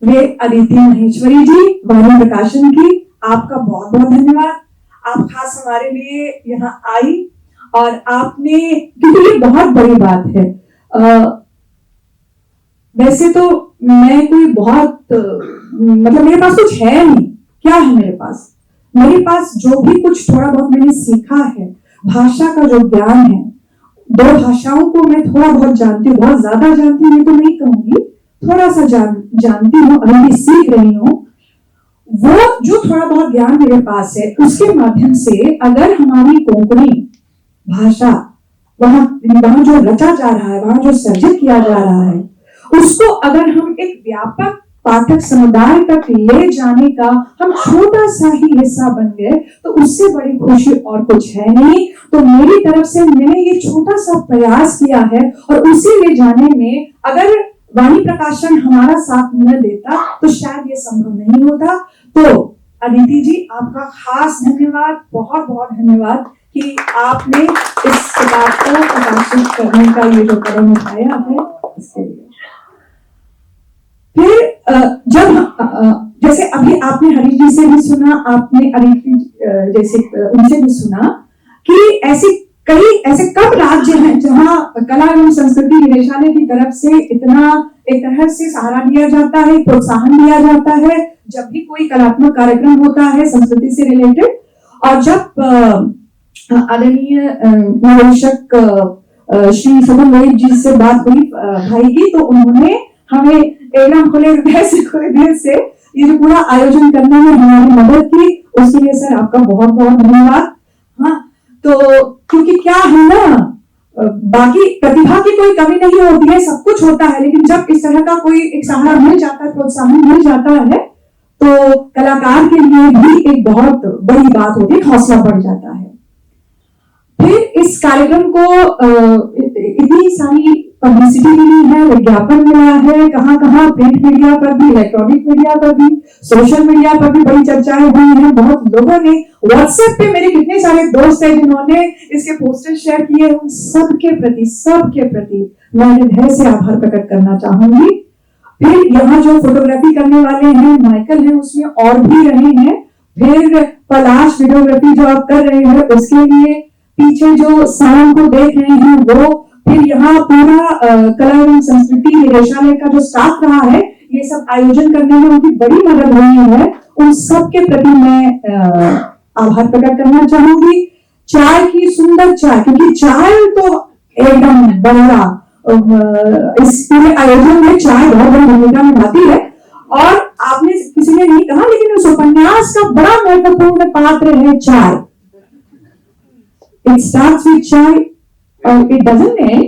वे अदिति महेश्वरी जी, वाणी प्रकाशन की, आपका बहुत बहुत धन्यवाद। आप खास हमारे लिए यहाँ आई और आपने, क्योंकि ये बहुत बड़ी बात है। वैसे तो मैं कोई बहुत मतलब मेरे पास कुछ है नहीं। क्या है मेरे पास? मेरे पास जो भी कुछ थोड़ा बहुत मैंने सीखा है, भाषा का जो ज्ञान है, 2 भाषाओं को मैं थोड़ा बहुत जानती हूँ, बहुत ज्यादा जानती हूँ तो नहीं कहूंगी, थोड़ा सा जानती हूँ, अभी भी सीख रही हूँ। वो जो थोड़ा बहुत ज्ञान मेरे पास है, उसके माध्यम से अगर हमारी कोंकणी भाषा वहां जो रचा जा रहा है, वहां जो सर्जित किया जा रहा है, उसको अगर हम एक व्यापक पाठक समुदाय तक ले जाने का हम छोटा सा ही हिस्सा बन गए, तो उससे बड़ी खुशी और कुछ है नहीं। तो मेरी तरफ से मैंने ये छोटा सा प्रयास किया है और उसे ले जाने में अगर वाणी प्रकाशन हमारा साथ न देता तो शायद ये संभव नहीं होता। तो अदिति जी, आपका खास धन्यवाद, बहुत बहुत धन्यवाद कि आपने इस किताब को प्रकाशित करने का ये जो कदम उठाया है, इसके लिए। फिर जब जैसे अभी आपने हरीश जी से भी सुना, आपने अदिति जैसे उनसे भी सुना कि ऐसे कम राज्य हैं जहां कला एवं संस्कृति निदेशालय की तरफ से इतना एक तरह से सहारा दिया जाता है, प्रोत्साहन दिया जाता है जब भी कोई कलात्मक कार्यक्रम होता है संस्कृति से रिलेटेड। और जब आदरणीय निदेशक श्री सुमन वैद जी से बात हुई भाई की, तो उन्होंने हमें एकदम खुले दिल से ये जो पूरा आयोजन करने में हमारी मदद की, उसके लिए सर आपका बहुत बहुत धन्यवाद। हाँ, तो क्योंकि क्या है ना, बाकी प्रतिभा की कोई कमी नहीं होती है, सब कुछ होता है, लेकिन जब इस तरह का कोई एक सहारा मिल जाता है, प्रोत्साहन मिल जाता है, तो कलाकार के लिए भी एक बहुत बड़ी बात होती है, हौसला बढ़ जाता है। फिर इस कार्यक्रम को इतनी सारी पब्लिसिटी मिली है, विज्ञापन मिला है, कहाँ कहाँ प्रिंट मीडिया पर भी, इलेक्ट्रॉनिक मीडिया पर भी, सोशल मीडिया पर भी बड़ी चर्चाएं हुई हैं। बहुत लोगों ने व्हाट्सएप पे, मेरे कितने सारे दोस्त हैं जिन्होंने इसके पोस्टर शेयर किए, उन सबके प्रति मैं हृदय से आभार प्रकट करना चाहूंगी। फिर यहाँ जो फोटोग्राफी करने वाले हैं, माइकल हैं, उसमें और भी रहे हैं। फिर पलाश वीडियोग्राफी जो आप कर रहे हैं, उसके लिए पीछे जो साउंड को देख रहे हैं वो, फिर यहाँ पूरा कला एवं संस्कृति निदेशालय का जो स्टाफ रहा है, ये सब आयोजन करने में उनकी बड़ी मदद हुई है। उन सब के प्रति मैं आभार प्रकट करना चाहूंगी। चाय की सुंदर चाय, क्योंकि चाय तो एकदम बड़ा इस पूरे आयोजन में चाय बहुत बड़ी भूमिका निभाती है। और आपने किसी ने नहीं कहा, लेकिन उस उपन्यास का बड़ा महत्वपूर्ण पात्र है चाय। इट स्टार्ट्स विद चाय और इट डजंट एंड।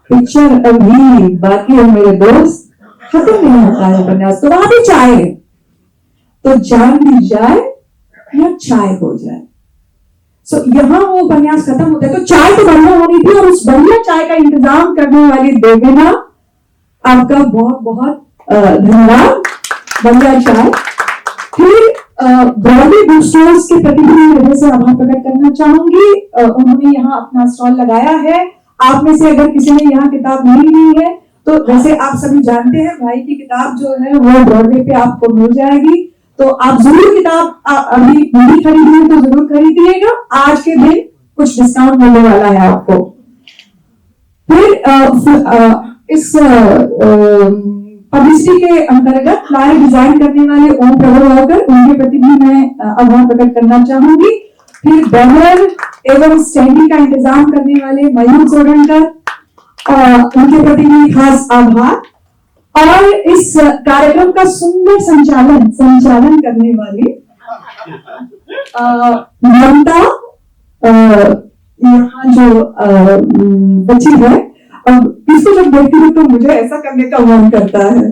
पिक्चर अभी बाकी है मेरे दोस्त, खत्म नहीं होता है उपन्यास, तो वहां भी चाय है। तो जान दी जाए या चाय हो जाए। सो यहाँ वो उपन्यास खत्म होता है, तो चाय तो बढ़िया होनी थी, और उस बढ़िया चाय का इंतजाम करने वाली देवेना, आपका बहुत बहुत धन्यवाद। बढ़िया चाय। फिर ब्रॉडवे बुक स्टोर्स के प्रति भी हृदय से आभार प्रकट करना चाहूंगी। उन्होंने यहाँ अपना स्टॉल लगाया है। आप में से अगर किसी ने यहाँ किताब नहीं ली है, तो जैसे आप सभी जानते हैं, भाई की किताब जो है वो ब्रॉडवे पे आपको मिल जाएगी। तो आप जरूर किताब अभी नहीं खरीदी है तो जरूर खरीदिएगा। आज के दिन कुछ डिस्काउंट मिलने वाला है आपको। फिर इस पब्लिसिटी के अंतर्गत फ्लायर डिजाइन करने वाले ओम प्रभुकर, उनके प्रति भी मैं आभार प्रकट करना चाहूंगी। फिर बैनर एवं स्टैंडिंग का इंतजाम करने वाले मयूर सोरनकर, उनके प्रति भी खास आभार। और इस कार्यक्रम का सुंदर संचालन करने वाली ममता, यहाँ जो बच्ची है, अब इसको जब देखती हूँ तो मुझे ऐसा करने का मन करता है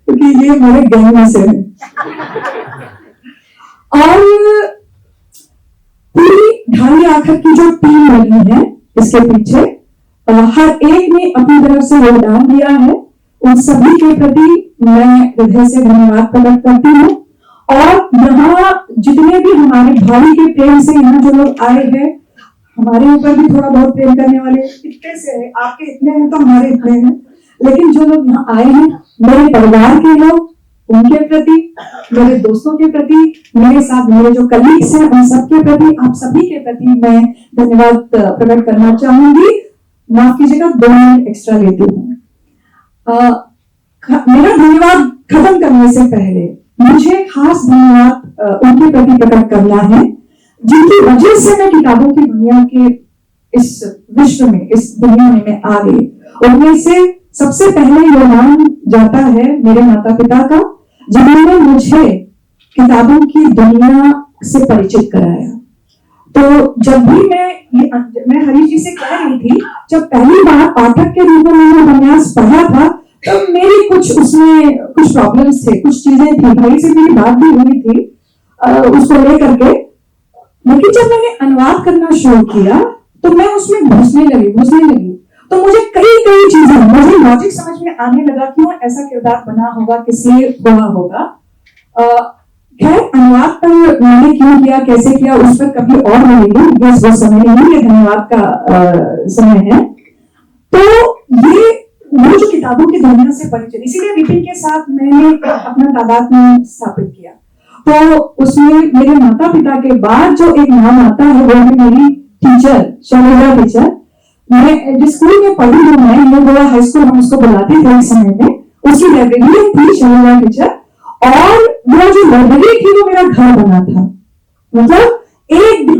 क्योंकि ये मेरे गैंग में से है। और पूरी ढाई आखिर की जो टीम लगी है इसके पीछे, हर एक ने अपनी तरफ से योगदान दिया है। उन सभी के प्रति मैं हृदय से धन्यवाद प्रकट करती हूँ। और यहाँ जितने भी हमारे भाई के प्रेम से यहाँ जो लोग आए हैं, हमारे ऊपर भी थोड़ा बहुत प्रेम करने वाले इतने से है, आपके इतने हैं तो हमारे इतने हैं, लेकिन जो लोग यहाँ आए हैं, मेरे परिवार के लोग, उनके प्रति, मेरे दोस्तों के प्रति, मेरे साथ मेरे जो कलीग्स हैं उन सबके प्रति, आप सभी के प्रति मैं धन्यवाद प्रकट करना चाहूंगी। माफ कीजिएगा, 2 मिनट एक्स्ट्रा लेती हूँ। मेरा धन्यवाद खत्म करने से पहले मुझे खास धन्यवाद उनके प्रति प्रकट करना है जिनकी वजह से मैं किताबों की दुनिया के इस विश्व में, इस दुनिया में मैं आ गई। उनमें से सबसे पहले योगदान जाता है मेरे माता पिता का, जिन्होंने मुझे किताबों की दुनिया से परिचित कराया। तो जब भी मैं हरीश जी से कह रही थी, जब पहली बार पाठक के रूप में मैंने उपन्यास पढ़ा था, तब मेरी उसमें कुछ प्रॉब्लम्स थे, कुछ चीजें थी, भाई से मेरी बात भी हुई थी उसको लेकर के। लेकिन जब मैंने अनुवाद करना शुरू किया तो मैं उसमें घुसने लगी। तो मुझे कई चीजें, मुझे लॉजिक समझ में आने लगा, क्यों ऐसा किरदार बना होगा, किस लिए हुआ होगा। खैर, अनुवाद पर मैंने क्यों किया, कैसे किया, उस पर कभी और मिलेगी, बस वो समय नहीं है, धन्यवाद का समय है। तो ये वो जो किताबों की दुनिया से परिचय, इसीलिए विपिन के साथ मैंने अपना तादाद में स्थापित किया। तो उसमें मेरे माता पिता के बाद जो एक नाम आता है वो है मेरी टीचर, शैलजा टीचर। मैं जिस स्कूल में पढ़ी हूँ, मैं न्यू गोवा हाई स्कूल हम उसको बुलाते थे इस समय में, उसकी लाइब्रेरियन थी शैलजा टीचर। और वो जो लाइब्रेरी थी वो मेरा घर बना था। मतलब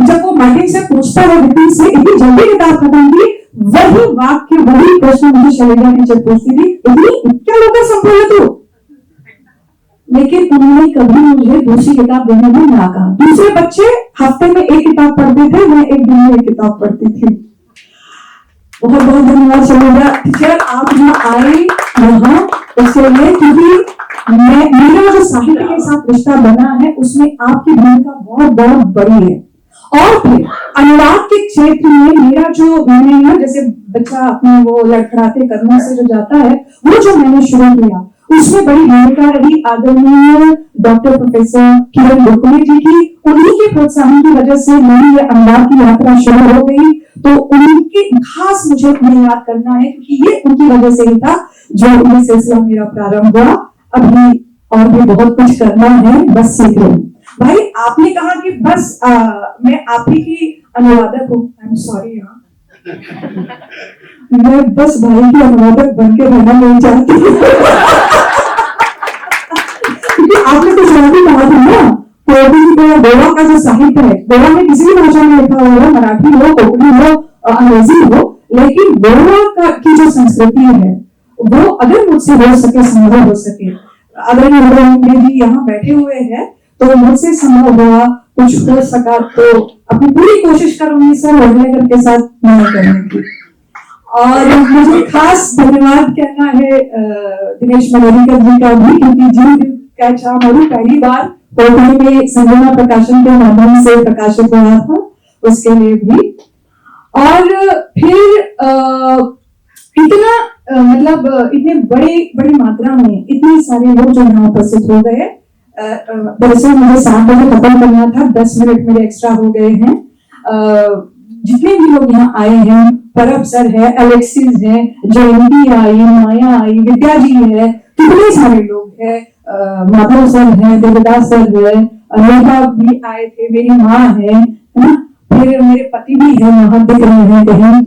जब वो मार्टिन से पूछता है विपिन से, इतनी जल्दी किताब खत्म की, वही वाक्य, वही प्रश्न मुझे शैलजा टीचर पूछती थी, क्या लोग संभव है तू? लेकिन उन्होंने कभी मुझे दूसरी किताब देने में ना कहा। दूसरे बच्चे हफ्ते में एक किताब पढ़ते थे, मैं एक दिन में एक किताब पढ़ती थी। बहुत बहुत धन्यवाद शैलजा टीचर, आप यहाँ आए यहाँ उसके लिए, क्योंकि मेरा जो साहित्य के साथ रिश्ता बना है उसमें आपकी भूमिका बहुत बहुत बड़ी है। और फिर अनुवाद के क्षेत्र में मेरा जो, मैंने ना जैसे बच्चा अपने वो लड़खड़ाते कदमों से जो जाता है, वो जो मैंने शुरू किया उसमें बड़ी भूमिका रही आदरणीय डॉक्टर प्रोफेसर किरण गोखले जी की। उन्हीं के प्रोत्साहन की वजह से मेरी ये अनुवाद की यात्रा शुरू हो गई। तो उनकी खास मुझे याद करना है, क्योंकि ये उनकी वजह से ही था जो ये सिलसिला मेरा प्रारंभ हुआ। अभी और भी बहुत कुछ करना है, बस सीख रही हूँ। भाई, आपने कहा कि बस मैं आप ही की अनुवादक हूँ। आई एम सॉरी, मैं बस भाई की अनुवादक बन के रहना नहीं चाहती क्योंकि आपने कुछ और भी कहा था ना, गोवा का जो साहित्य है, गोवा में किसी भी भाषा में लिखा हो, मराठी हो, कोंकणी हो, अंग्रेजी हो, लेकिन गोवा की जो संस्कृति है वो अगर मुझसे हो सके, संभव हो सके, अगर जी यहाँ बैठे हुए हैं तो मुझसे संभव हुआ, कुछ हो सका तो अपनी पूरी कोशिश करूंगी सर वगैरह के साथ मैं करने की। और मुझे खास धन्यवाद कहना है दिनेश मलेरिकर जी का भी, क्योंकि जी का छाप पहली बार कोंकणी में संजना प्रकाशन के माध्यम से प्रकाशित हुआ था, उसके लिए भी। और फिर इतना मतलब इतने बड़ी मात्रा में इतने सारे लोग जो यहाँ उपस्थित हो गए। दरअसल मुझे 7 बजे खत्म करना था, 10 मिनट मेरे एक्स्ट्रा हो गए हैं। जितने भी लोग यहाँ आए हैं, परब सर है, अलेक्सिस है, जयंती आई, माया आई, विद्या जी है, कितने सारे लोग हैं, माधव सर है, देवदास सर है, अनिता भी आए थे, मेरी माँ है ना, फिर मेरे पति भी है, वहां दिख रहे हैं कहीं,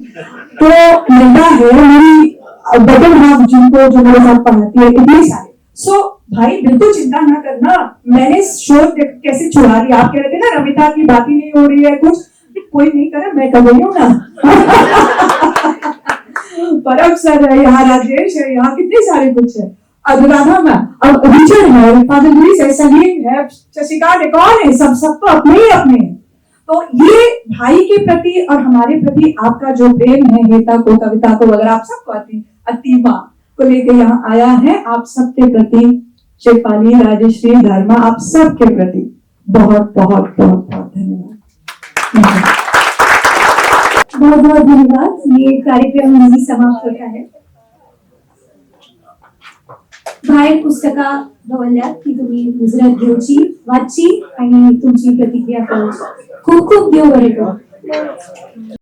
तो नेता है मेरी बटन हाफ जिनको जो मेरे साथ पढ़ाती है, इतने सारे। सो भाई बिल्कुल चिंता ना करना, मैंने शोर कैसे छुड़ा लिया। आप कह रहे थे ना रमिता की बात ही नहीं हो रही है, कुछ कोई नहीं करे, मैं कर रही हूँ ना परब सर है, यहाँ राजेश है, यहाँ कितने सारे कुछ है, अनुराधा मैम, अब रिचर्ड है, फादर लुइस है, सलीम है, शशिकांत है, कौन है, सब तो अपने ही अपने हैं। तो ये भाई के प्रति और हमारे प्रति आपका जो प्रेम है, हेता को, कविता को, अगर आप सबको अतीमा को लेके यहाँ आया है, आप सबके प्रति, शेफाली, राजश्री, धर्मा, आप सबके प्रति बहुत बहुत बहुत बहुत धन्यवाद। बहुत बहुत धन्यवाद। ये कार्यक्रम यही समाप्त होता है। भायर पुस्तका दवरल्यात की तुम्ही नजरात घेवची, वाचची आणि तुमची प्रतिक्रिया कळवची। खूप खूप देव बरें करूं।